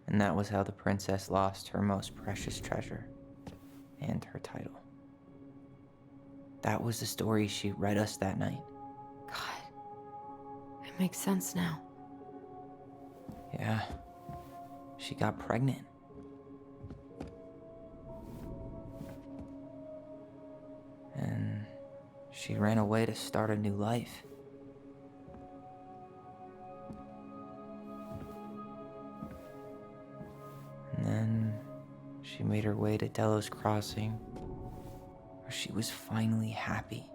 And that was how the princess lost her most precious treasure and her title. That was the story she read us that night. God, it makes sense now. Yeah, she got pregnant. And she ran away to start a new life. And then she made her way to Delos Crossing, where she was finally happy.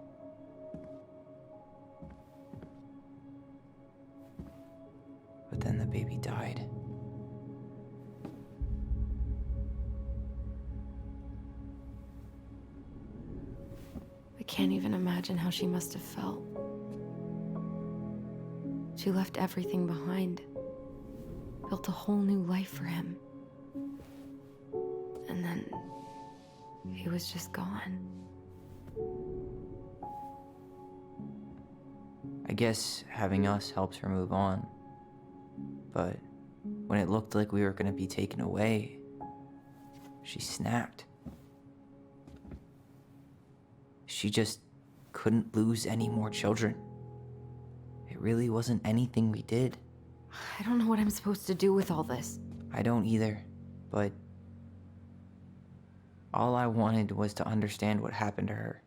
But then the baby died. I can't even imagine how she must have felt. She left everything behind, built a whole new life for him. And then he was just gone. I guess having us helped her move on. But when it looked like we were gonna be taken away, she snapped. She just couldn't lose any more children. It really wasn't anything we did. I don't know what I'm supposed to do with all this. I don't either, but all I wanted was to understand what happened to her.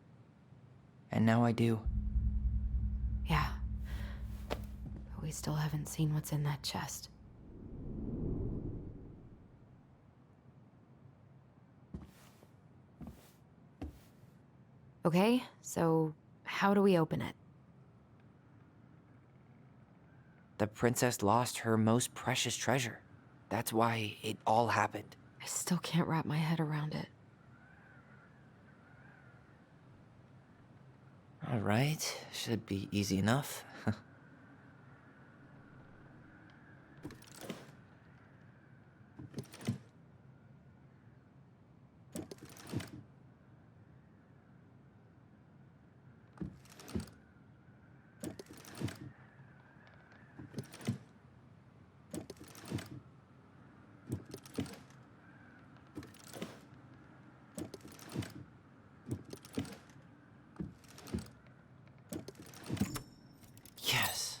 And now I do. Yeah. But we still haven't seen what's in that chest. Okay, so how do we open it? The princess lost her most precious treasure. That's why it all happened. I still can't wrap my head around it. All right, should be easy enough. Yes.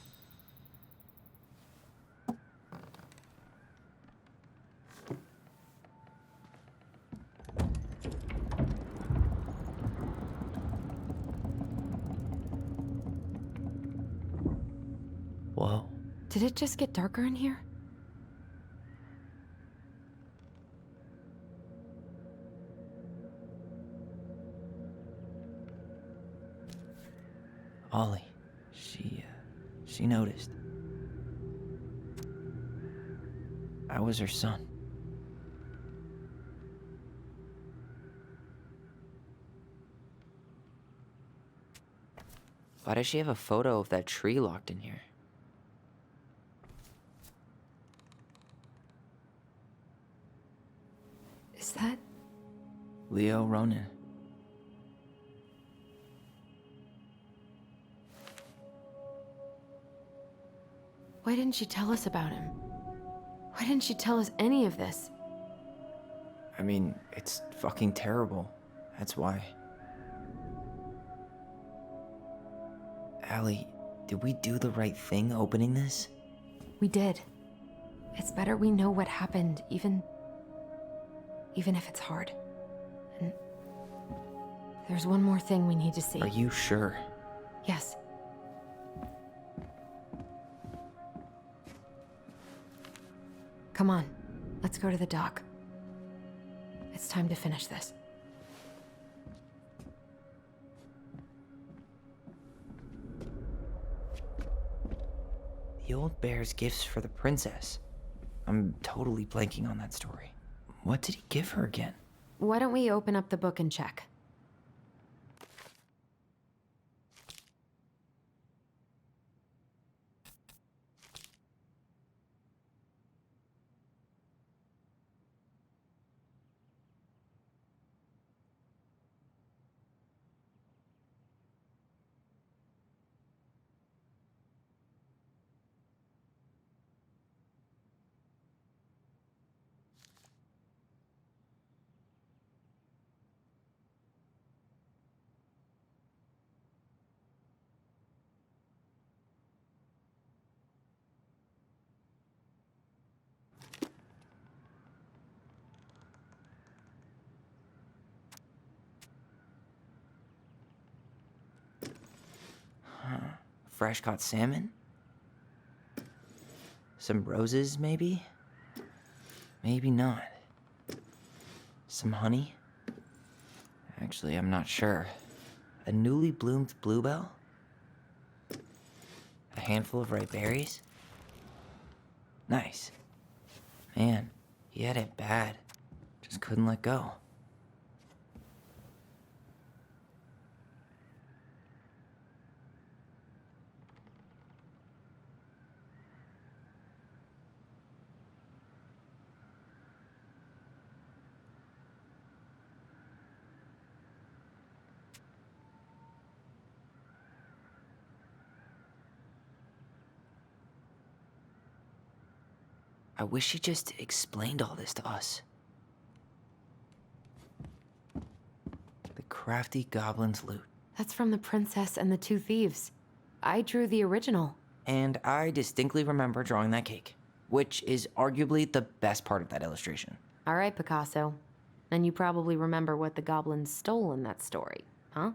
Whoa. Did it just get darker in here? Ollie, she noticed. I was her son. Why does she have a photo of that tree locked in here? Is that... Leo Ronan. Why didn't she tell us about him? Why didn't she tell us any of this? I mean, it's fucking terrible. That's why. Allie, did we do the right thing opening this? We did. It's better we know what happened, even if it's hard. And there's one more thing we need to see. Are you sure? Yes. Come on, let's go to the dock. It's time to finish this. The old bear's gifts for the princess. I'm totally blanking on that story. What did he give her again? Why don't we open up the book and check? Fresh caught salmon? Some roses, maybe? Maybe not. Some honey? Actually, I'm not sure. A newly bloomed bluebell? A handful of ripe berries? Nice. Man, he had it bad. Just couldn't let go. I wish she just explained all this to us. The Crafty Goblins loot. That's from the princess and the two thieves. I drew the original. And I distinctly remember drawing that cake, which is arguably the best part of that illustration. All right, Picasso. Then you probably remember what the goblins stole in that story, huh?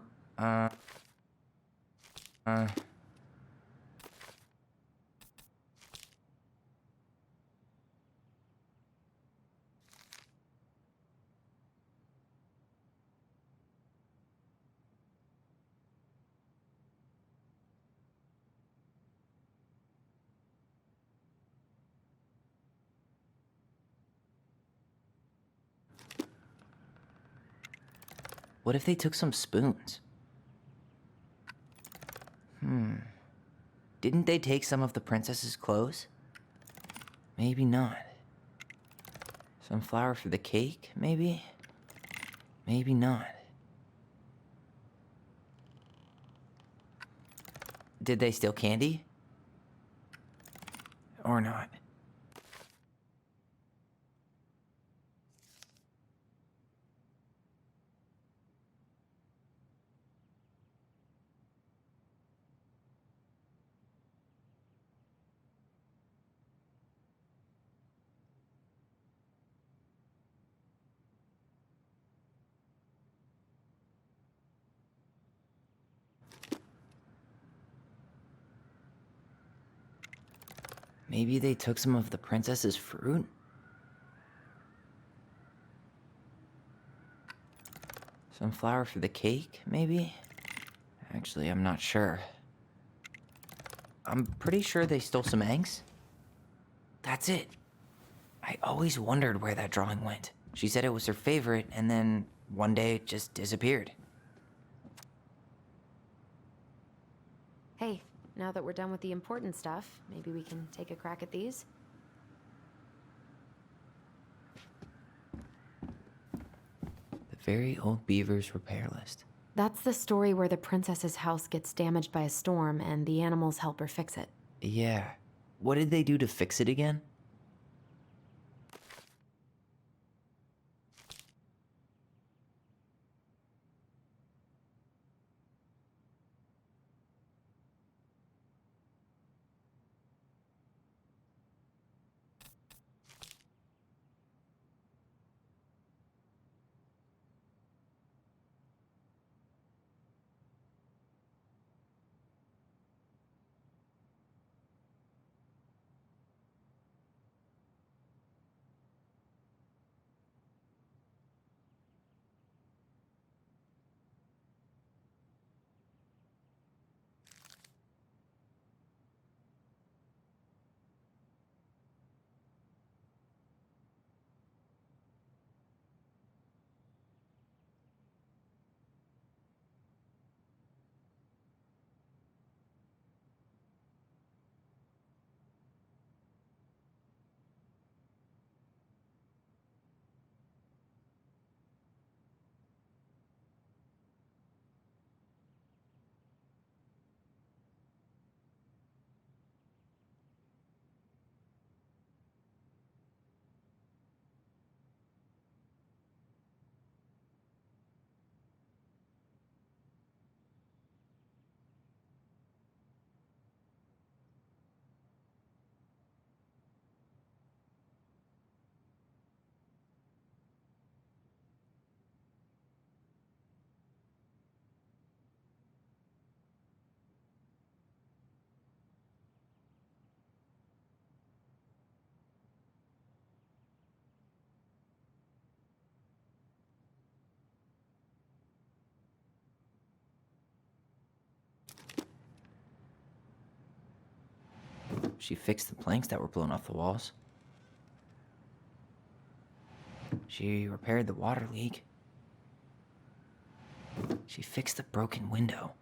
What if they took some spoons? Didn't they take some of the princess's clothes? Maybe not. Some flour for the cake, maybe? Maybe not. Did they steal candy? Or not? Maybe they took some of the princess's fruit? Some flour for the cake, maybe? Actually, I'm not sure. I'm pretty sure they stole some eggs. That's it. I always wondered where that drawing went. She said it was her favorite, and then one day it just disappeared. Hey, now that we're done with the important stuff, maybe we can take a crack at these? The Very Old Beaver's Repair List. That's the story where the princess's house gets damaged by a storm and the animals help her fix it. Yeah. What did they do to fix it again? She fixed the planks that were blown off the walls. She repaired the water leak. She fixed the broken window.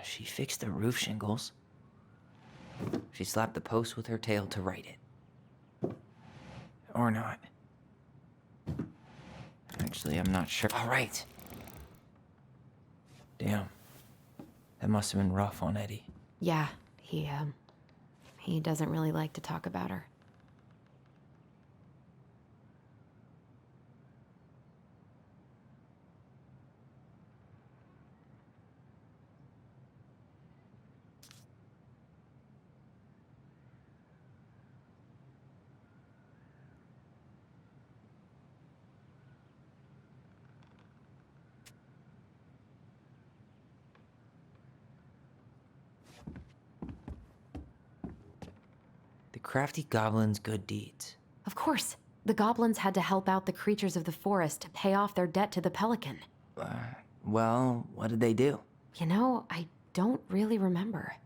She fixed the roof shingles. She slapped the post with her tail to right it. Or not. Actually, I'm not sure. All right. Damn. That must have been rough on Eddie. Yeah, he doesn't really like to talk about her. The Crafty Goblins' good deeds. Of course, the goblins had to help out the creatures of the forest to pay off their debt to the pelican. Well, what did they do? You know, I don't really remember.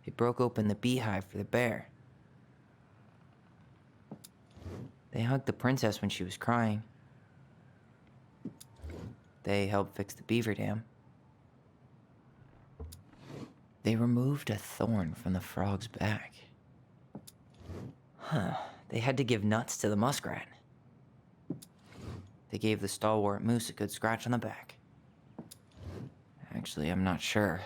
They broke open the beehive for the bear. They hugged the princess when she was crying. They helped fix the beaver dam. They removed a thorn from the frog's back. They had to give nuts to the muskrat. They gave the stalwart moose a good scratch on the back. Actually, I'm not sure.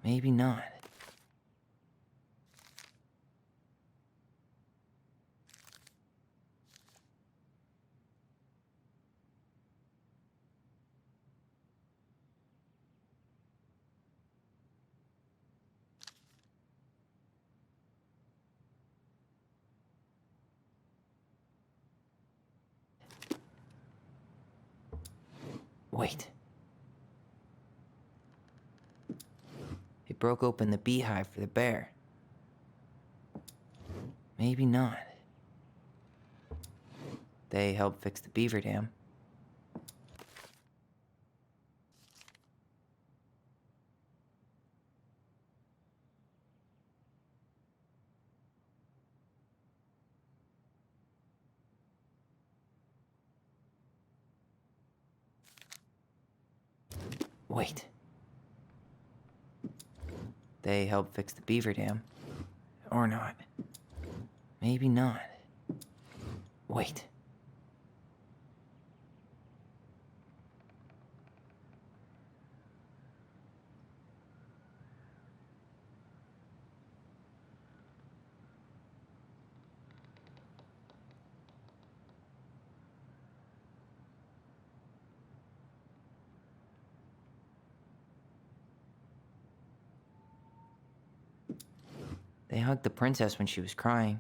Maybe not. Wait. It broke open the beehive for the bear. Maybe not. They helped fix the beaver dam. Wait. They helped fix the beaver dam. Or not. Maybe not. Wait. They hugged the princess when she was crying.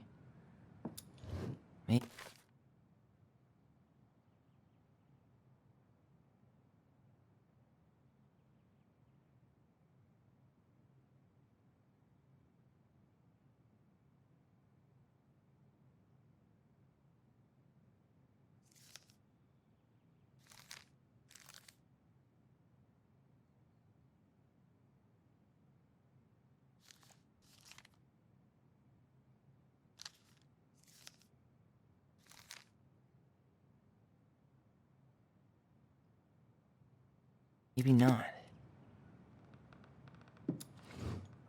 Maybe not.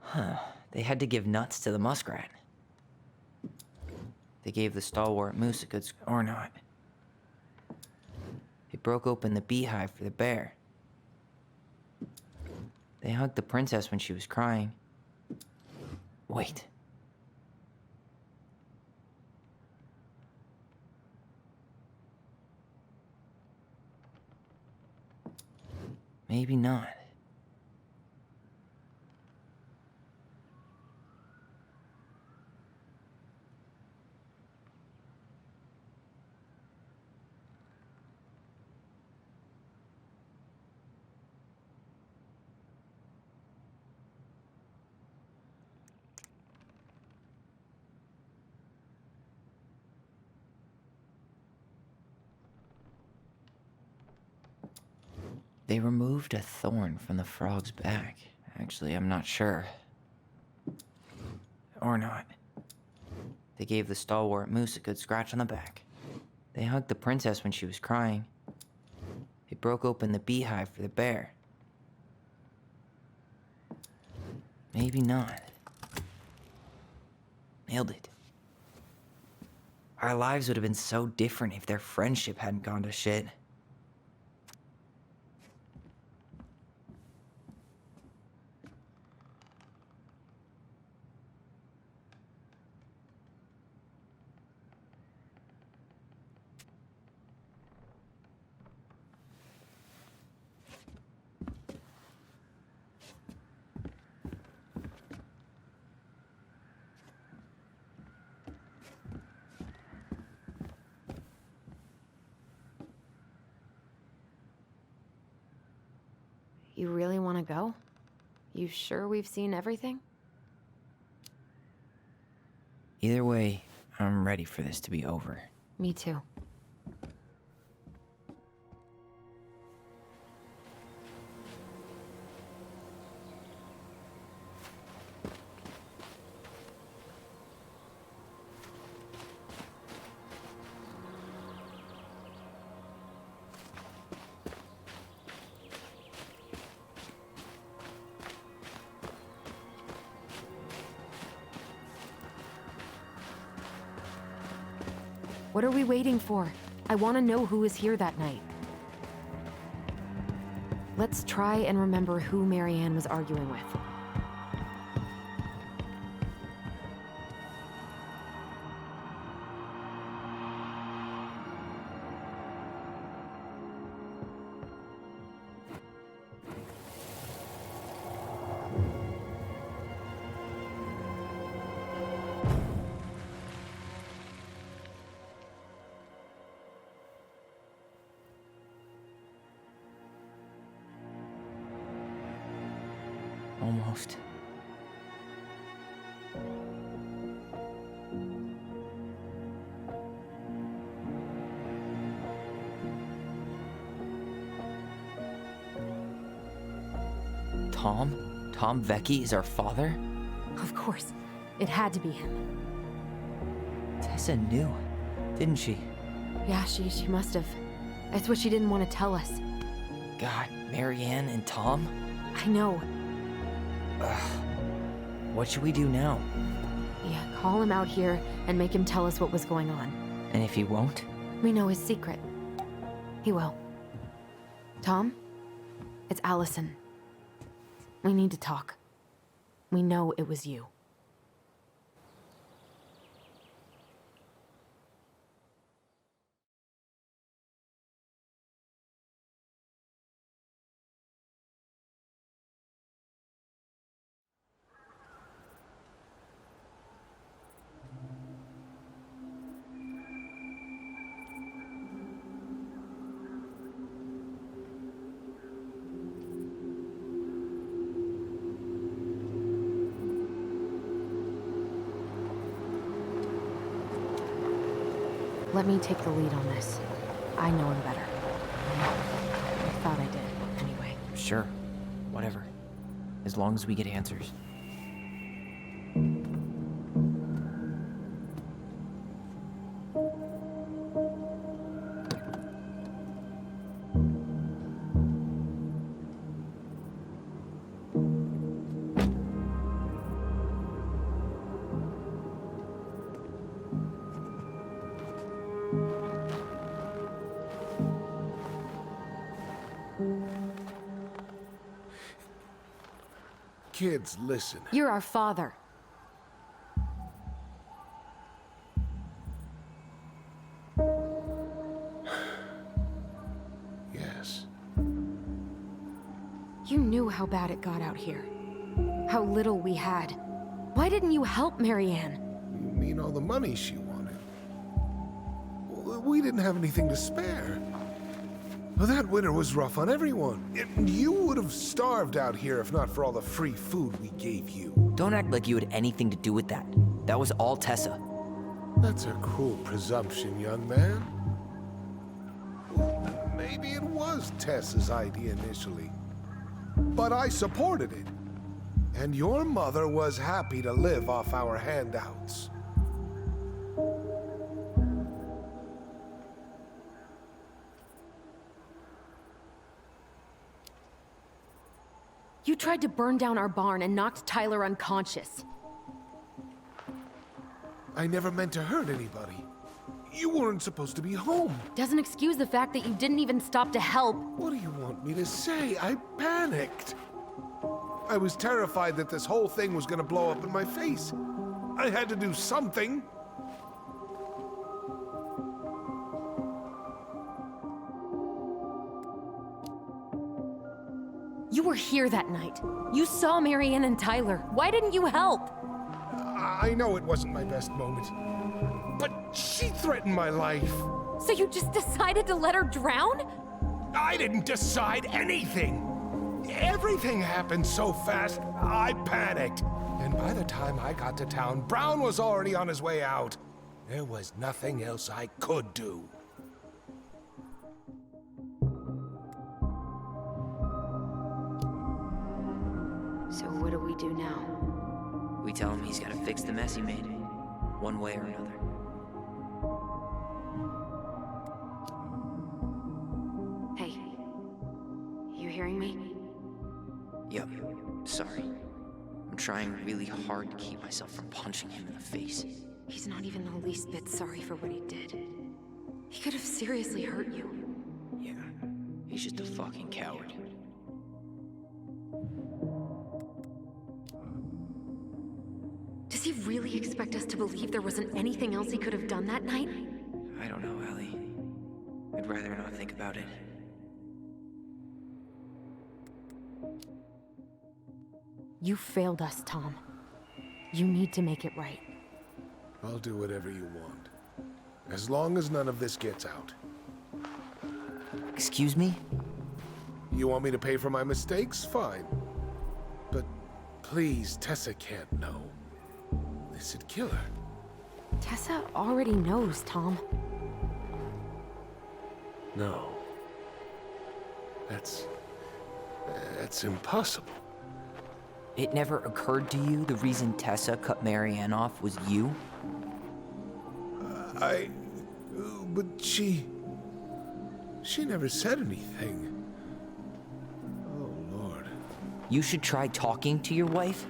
Huh. They had to give nuts to the muskrat. They gave the stalwart moose a good or not. It broke open the beehive for the bear. They hugged the princess when she was crying. Wait. Maybe not. They removed a thorn from the frog's back. Actually, I'm not sure. Or not. They gave the stalwart moose a good scratch on the back. They hugged the princess when she was crying. It broke open the beehive for the bear. Maybe not. Nailed it. Our lives would have been so different if their friendship hadn't gone to shit. You really want to go? You sure we've seen everything? Either way, I'm ready for this to be over. Me too. What are we waiting for? I want to know who was here that night. Let's try and remember who Marianne was arguing with. Almost. Tom? Tom Vecchi is our father? Of course. It had to be him. Tessa knew, didn't she? Yeah, she must have. That's what she didn't want to tell us. God, Marianne and Tom? I know. What should we do now? Yeah, call him out here and make him tell us what was going on. And if he won't? We know his secret. He will. Tom? It's Alyson. We need to talk. We know it was you. Let me take the lead on this. I know him better. I thought I did, anyway. Sure. Whatever. As long as we get answers. Kids, listen. You're our father. Yes. You knew how bad it got out here. How little we had. Why didn't you help Marianne? You mean all the money she wanted? We didn't have anything to spare. Well, that winter was rough on everyone. You would have starved out here if not for all the free food we gave you. Don't act like you had anything to do with that. That was all Tessa. That's a cruel presumption, young man. Well, maybe it was Tessa's idea initially. But I supported it. And your mother was happy to live off our handouts. You tried to burn down our barn and knocked Tyler unconscious. I never meant to hurt anybody. You weren't supposed to be home. Doesn't excuse the fact that you didn't even stop to help. What do you want me to say? I panicked. I was terrified that this whole thing was gonna blow up in my face. I had to do something. You were here that night. You saw Marianne and Tyler. Why didn't you help? I know it wasn't my best moment, but she threatened my life. So you just decided to let her drown? I didn't decide anything. Everything happened so fast, I panicked. And by the time I got to town, Brown was already on his way out. There was nothing else I could do. So what do we do now? We tell him he's gotta fix the mess he made. One way or another. Hey, you hearing me? Yep. Sorry. I'm trying really hard to keep myself from punching him in the face. He's not even the least bit sorry for what he did. He could have seriously hurt you. Yeah. He's just a fucking coward. Does he really expect us to believe there wasn't anything else he could have done that night? I don't know, Ellie. I'd rather not think about it. You failed us, Tom. You need to make it right. I'll do whatever you want. As long as none of this gets out. Excuse me? You want me to pay for my mistakes? Fine. But Please, Tessa can't know. This'd kill her. Tessa already knows, Tom. No. That's impossible. It never occurred to you the reason Tessa cut Marianne off was you? But she never said anything. Oh, Lord. You should try talking to your wife.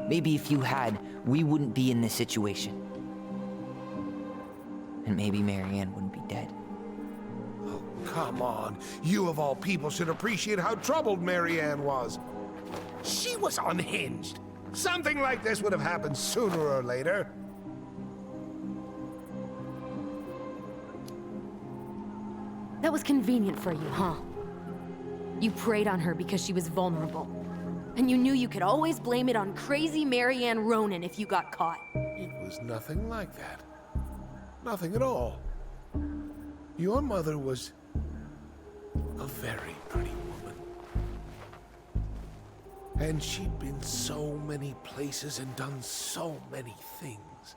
Maybe if you had, we wouldn't be in this situation. And maybe Marianne wouldn't be dead. Oh, come on. You of all people should appreciate how troubled Marianne was. She was unhinged. Something like this would have happened sooner or later. That was convenient for you, huh? You preyed on her because she was vulnerable. And you knew you could always blame it on crazy Marianne Ronan if you got caught. It was nothing like that. Nothing at all. Your mother was a very pretty woman. And she'd been so many places and done so many things.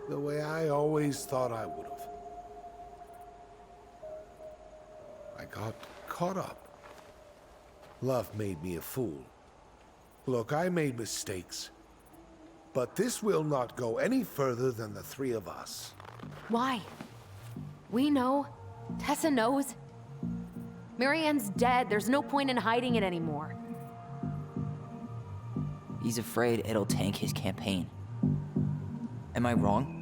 The way I always thought I would have. I got caught up. Love made me a fool. Look, I made mistakes. But this will not go any further than the three of us. Why? We know. Tessa knows. Marianne's dead. There's no point in hiding it anymore. He's afraid it'll tank his campaign. Am I wrong?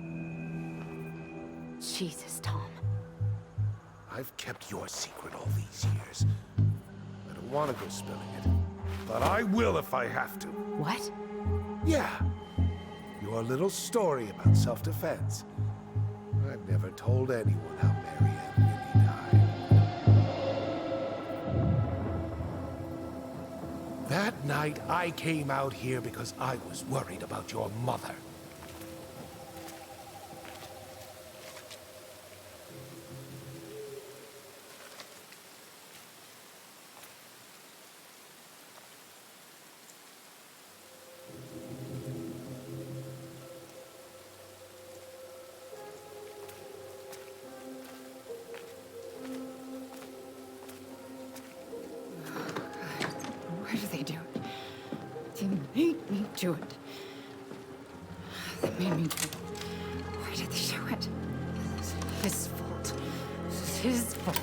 Jesus, Tom. I've kept your secret all these years. I don't want to go spilling it. But I will if I have to. What? Yeah. Your little story about self-defense. I've never told anyone how Marianne really died. That night, I came out here because I was worried about your mother. Why do they do it? They made me do it. They made me do it. Why did they do it? This is his fault. This is his fault.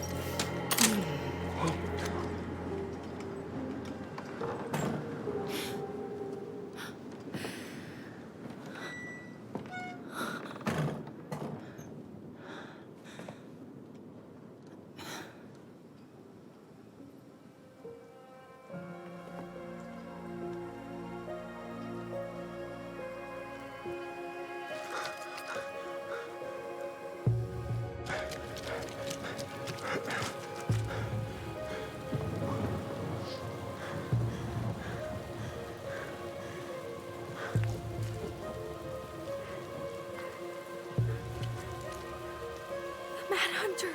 Hunter.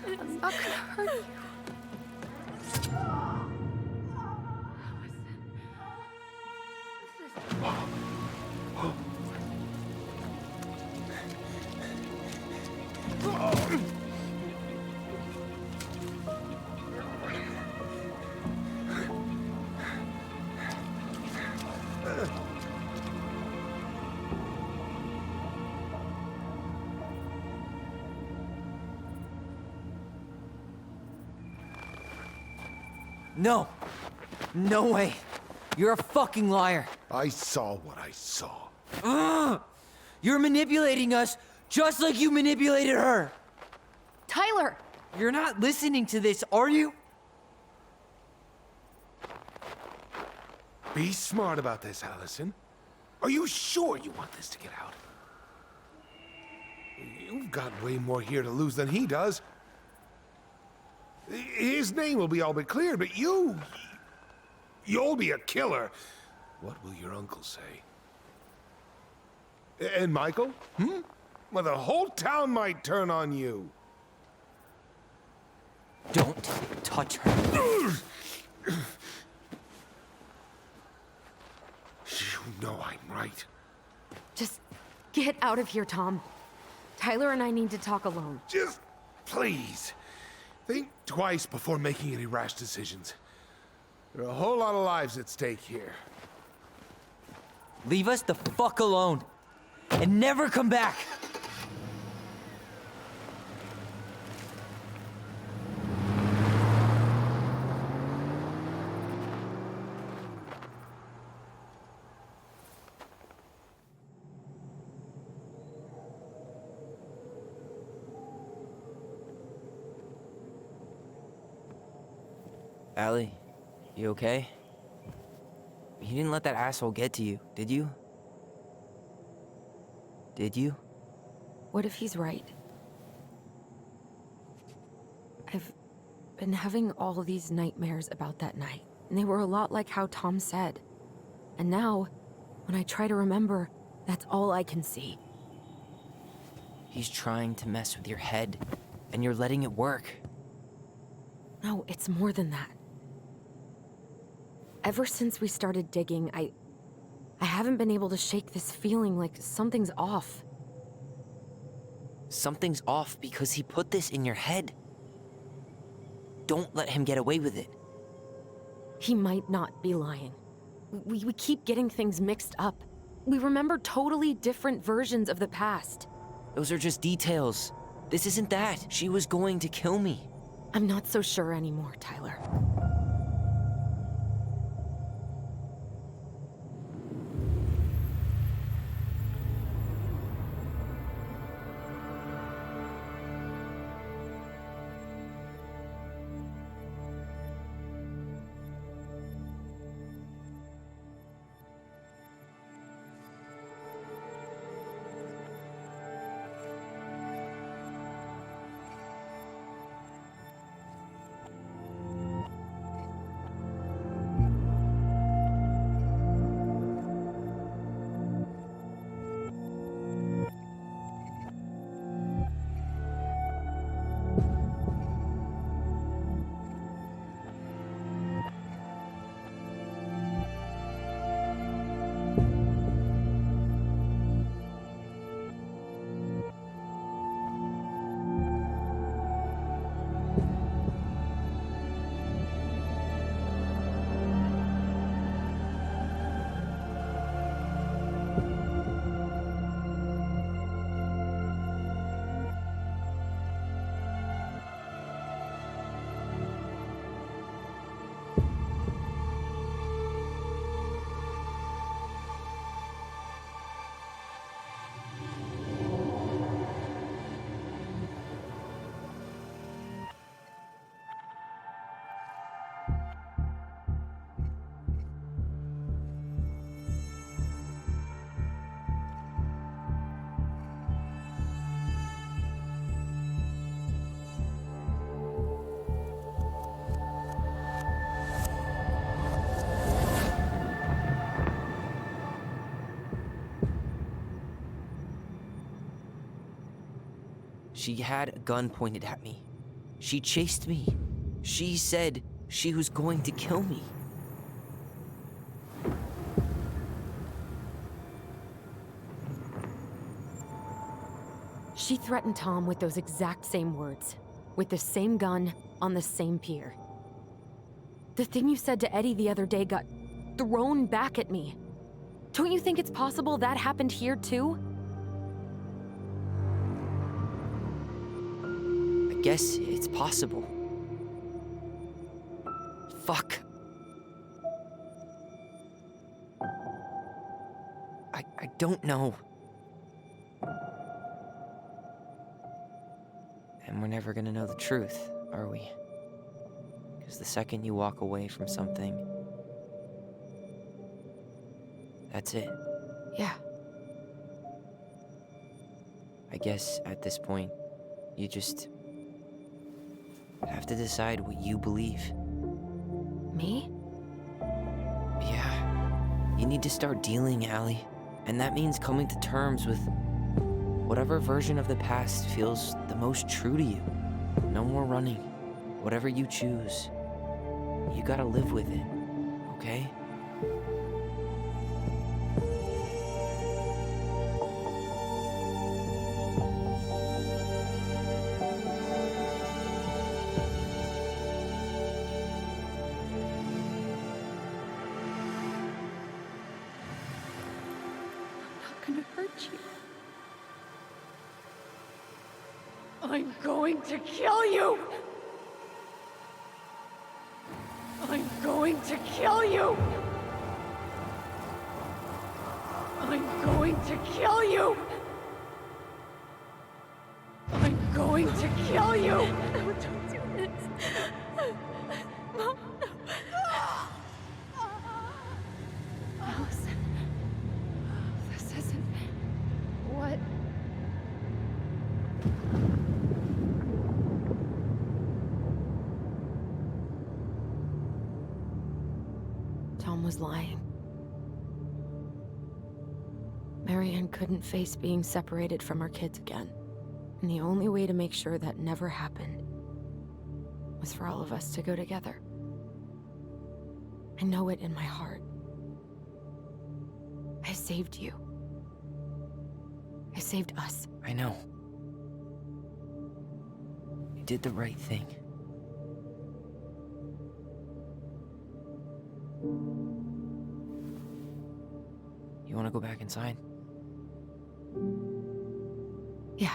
I'm not gonna hurt you. No. No way. You're a fucking liar. I saw what I saw. You're manipulating us just like you manipulated her. Tyler! You're not listening to this, are you? Be smart about this, Alyson. Are you sure you want this to get out? You've got way more here to lose than he does. His name will be all but cleared, but you'll be a killer. What will your uncle say? And Michael? Well, the whole town might turn on you. Don't touch her. You know I'm right. Just get out of here, Tom. Tyler and I need to talk alone. Just please. Think twice before making any rash decisions. There are a whole lot of lives at stake here. Leave us the fuck alone. And never come back. Allie, you okay? You didn't let that asshole get to you, did you? Did you? What if he's right? I've been having all these nightmares about that night, and they were a lot like how Tom said. And now, when I try to remember, that's all I can see. He's trying to mess with your head, and you're letting it work. No, it's more than that. Ever since we started digging, I haven't been able to shake this feeling like something's off. Something's off because he put this in your head. Don't let him get away with it. He might not be lying. We keep getting things mixed up. We remember totally different versions of the past. Those are just details. This isn't that. She was going to kill me. I'm not so sure anymore, Tyler. She had a gun pointed at me. She chased me. She said she was going to kill me. She threatened Tom with those exact same words, with the same gun on the same pier. The thing you said to Eddie the other day got thrown back at me. Don't you think it's possible that happened here too? I guess it's possible. Fuck. I don't know. And we're never gonna know the truth, are we? Because the second you walk away from something, That's it. Yeah. I guess at this point, you just have to decide what you believe. Me? Yeah. You need to start dealing, Allie. And that means coming to terms with whatever version of the past feels the most true to you. No more running. Whatever you choose, you gotta live with it, okay? I'm going to kill you! I'm going to kill you! I'm going to kill you! I'm going to kill you! No, don't do this. Mom, Alyson. This isn't... What? Tom was lying. Marianne couldn't face being separated from her kids again. And the only way to make sure that never happened was for all of us to go together. I know it in my heart. I saved you. I saved us. I know. You did the right thing. You want to go back inside? Yeah.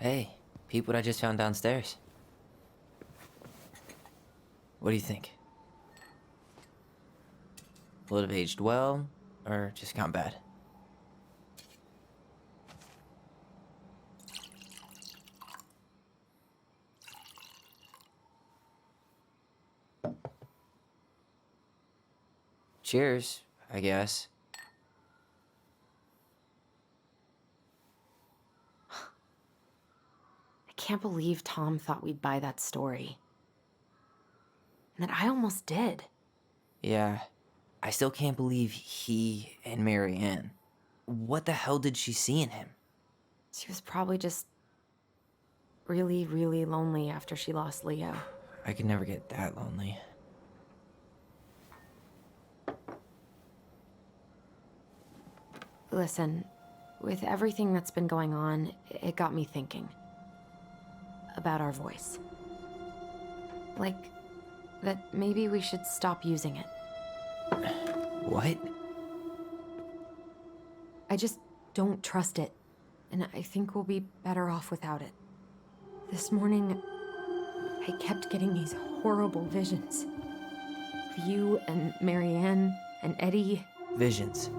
Hey, peep what I just found downstairs. What do you think? Will it have aged well, or just gone bad? Cheers, I guess. I can't believe Tom thought we'd buy that story. And that I almost did. Yeah, I still can't believe he and Marianne. What the hell did she see in him? She was probably just really, really lonely after she lost Leo. I could never get that lonely. Listen, with everything that's been going on, it got me thinking about our voice. Like, that maybe we should stop using it. What? I just don't trust it, and I think we'll be better off without it. This morning, I kept getting these horrible visions. Of you and Marianne and Eddie. Visions?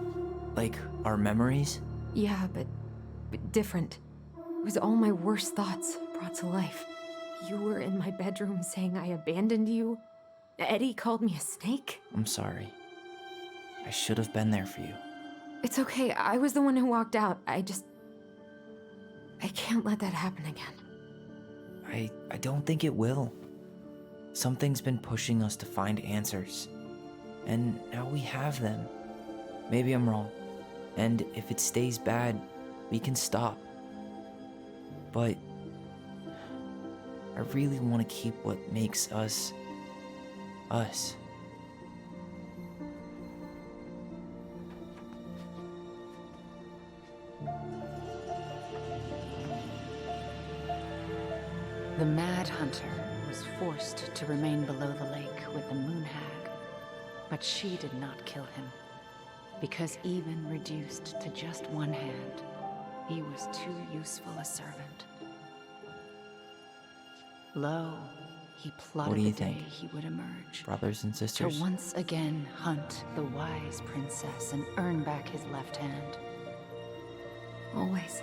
Like our memories? Yeah, but different. It was all my worst thoughts brought to life. You were in my bedroom saying I abandoned you. Eddie called me a snake. I'm sorry. I should have been there for you. It's okay, I was the one who walked out. I can't let that happen again. I don't think it will. Something's been pushing us to find answers. And now we have them. Maybe I'm wrong. And if it stays bad, we can stop. But I really want to keep what makes us, us. The Mad Hunter was forced to remain below the lake with the Moon Hag. But she did not kill him, because even reduced to just one hand, he was too useful a servant. Lo, he plotted do you the day think? he would emerge. Brothers and To sisters? once again hunt the wise princess and earn back his left hand. Always.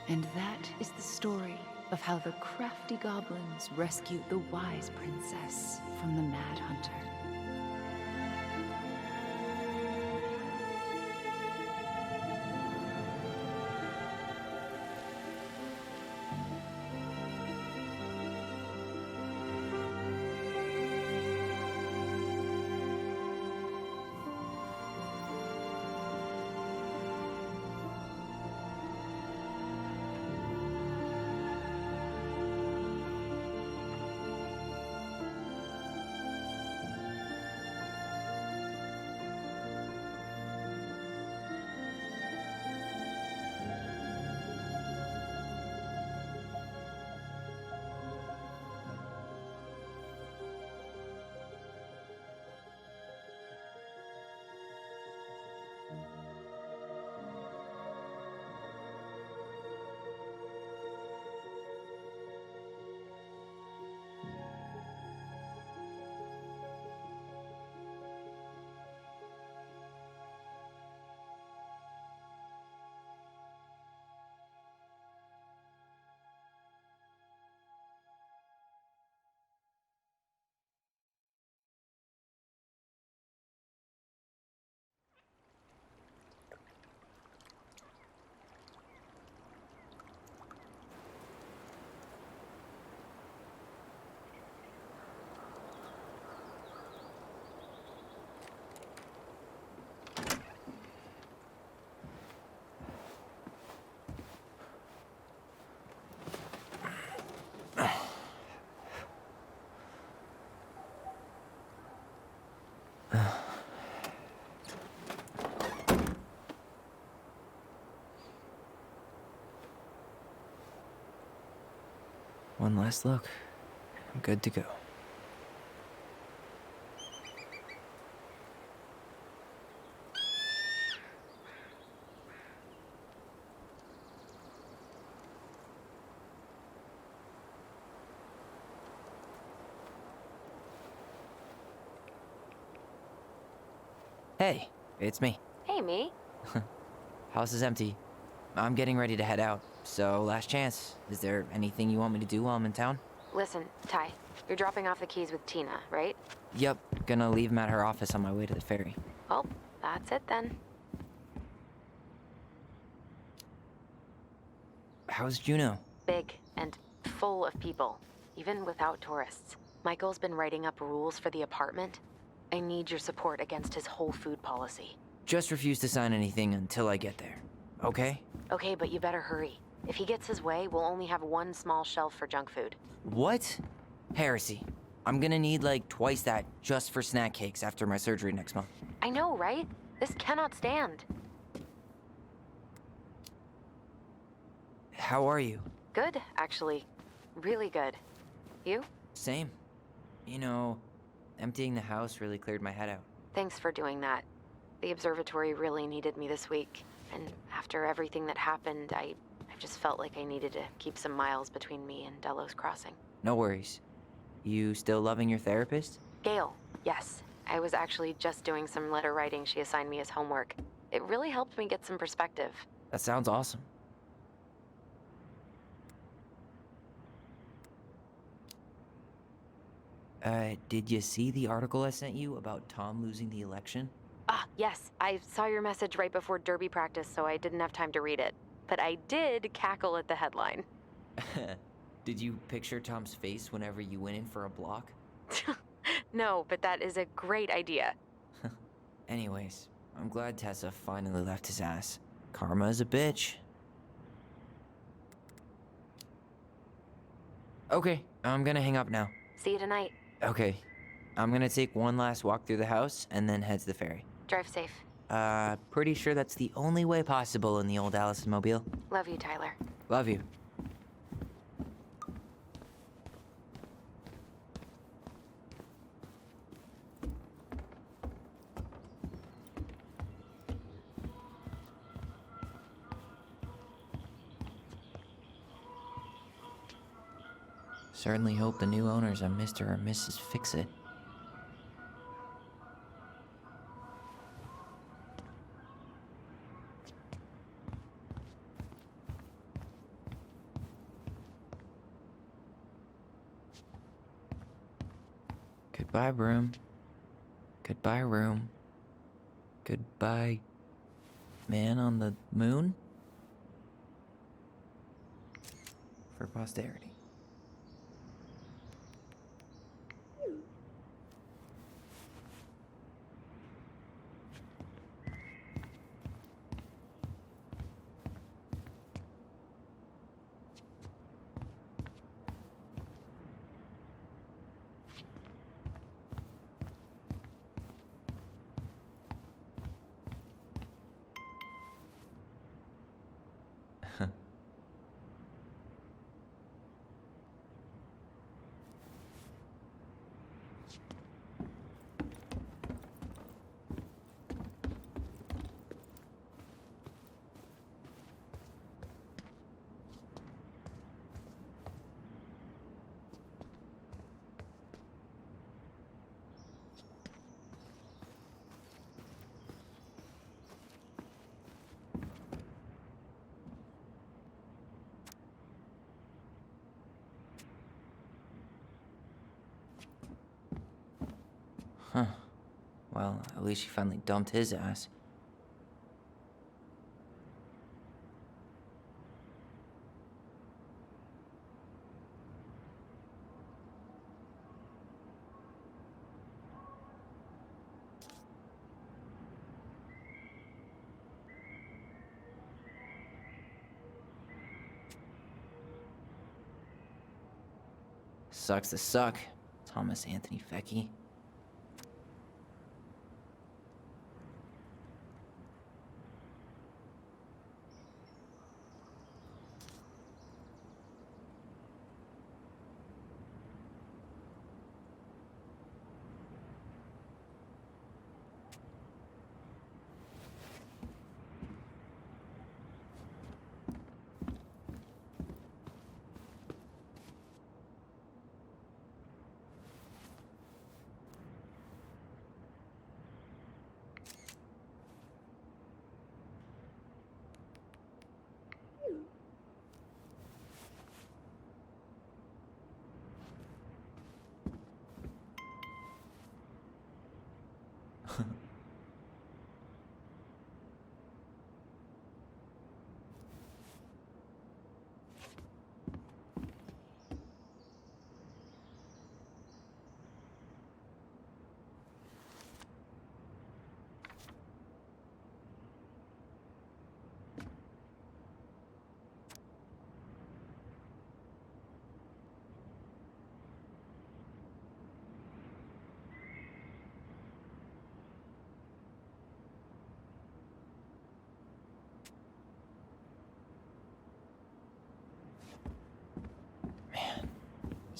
And that is the story of how the crafty goblins rescued the wise princess from the mad hunter. One last look. I'm good to go. Hey, it's me. Hey, me. House is empty. I'm getting ready to head out, so last chance. Is there anything you want me to do while I'm in town? Listen, Ty, you're dropping off the keys with Tina, right? Yep, gonna leave them at her office on my way to the ferry. Well, that's it then. How's Juno? Big and full of people, even without tourists. Michael's been writing up rules for the apartment. I need your support against his whole food policy. Just refuse to sign anything until I get there, okay? Okay, but you better hurry. If he gets his way, we'll only have one small shelf for junk food. What? Heresy. I'm gonna need like twice that just for snack cakes after my surgery next month. I know, right? This cannot stand. How are you? Good, actually. Really good. You? Same. You know, emptying the house really cleared my head out. Thanks for doing that. The observatory really needed me this week. And after everything that happened, I just felt like I needed to keep some miles between me and Delos Crossing. No worries. You still loving your therapist? Gail, yes. I was actually just doing some letter writing she assigned me as homework. It really helped me get some perspective. That sounds awesome. Did you see the article I sent you about Tom losing the election? Ah, yes. I saw your message right before derby practice, so I didn't have time to read it. But I did cackle at the headline. Did you picture Tom's face whenever you went in for a block? No, but that is a great idea. Anyways, I'm glad Tessa finally left his ass. Karma is a bitch. Okay, I'm gonna hang up now. See you tonight. Okay, I'm gonna take one last walk through the house and then head to the ferry. Drive safe. Pretty sure that's the only way possible in the old Alyson mobile. Love you, Tyler. Love you. Certainly hope the new owners are Mr. or Mrs. Fix-It. Goodbye, broom. Goodbye, room. Goodbye, man on the moon? For posterity. Huh. Well, at least she finally dumped his ass. Sucks to suck, Thomas Anthony Fecky.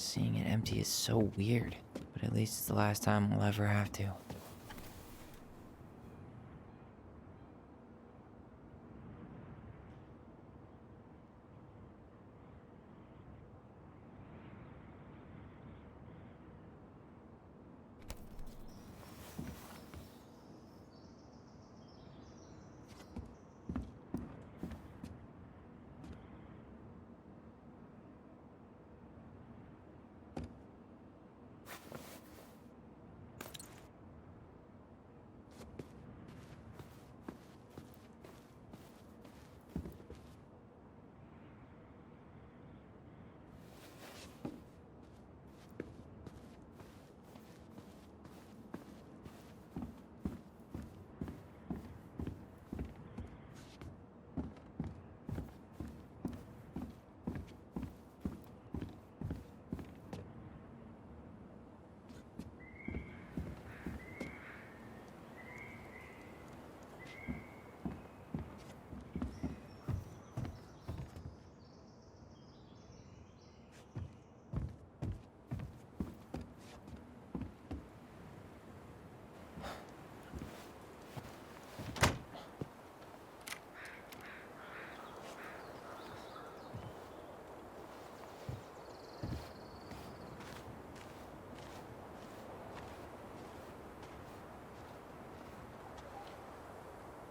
Seeing it empty is so weird, but at least it's the last time we'll ever have to.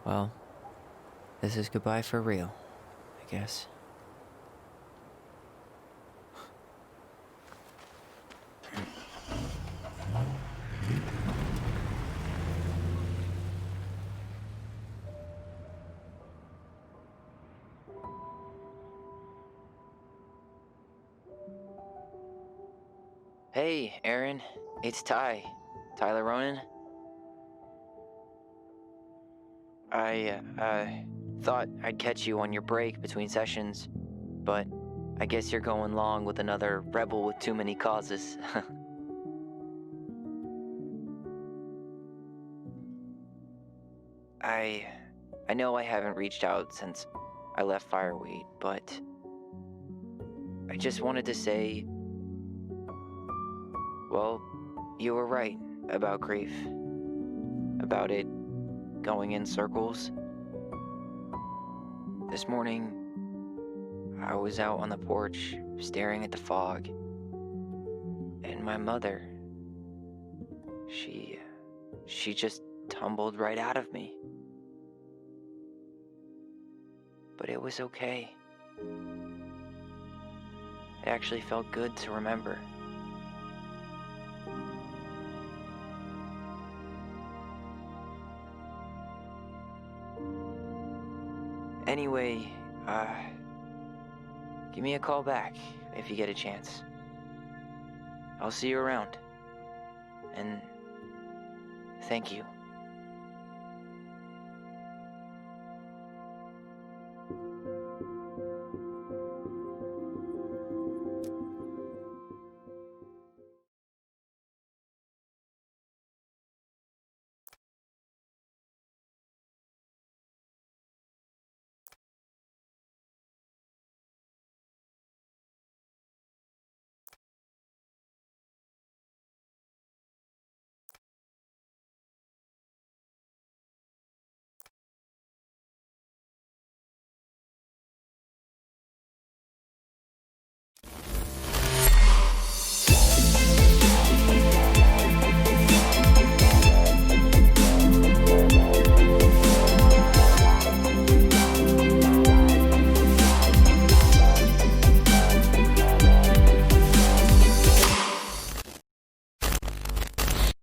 Well, this is goodbye for real, I guess. Hey, Aaron. It's Tyler Ronan. I thought I'd catch you on your break between sessions, but I guess you're going long with another rebel with too many causes. I know I haven't reached out since I left Fireweed, but I just wanted to say, well, you were right about grief. About it going in circles. This morning, I was out on the porch staring at the fog, and my mother, she just tumbled right out of me. But it was okay. It actually felt good to remember. Anyway, give me a call back if you get a chance. I'll see you around. And thank you.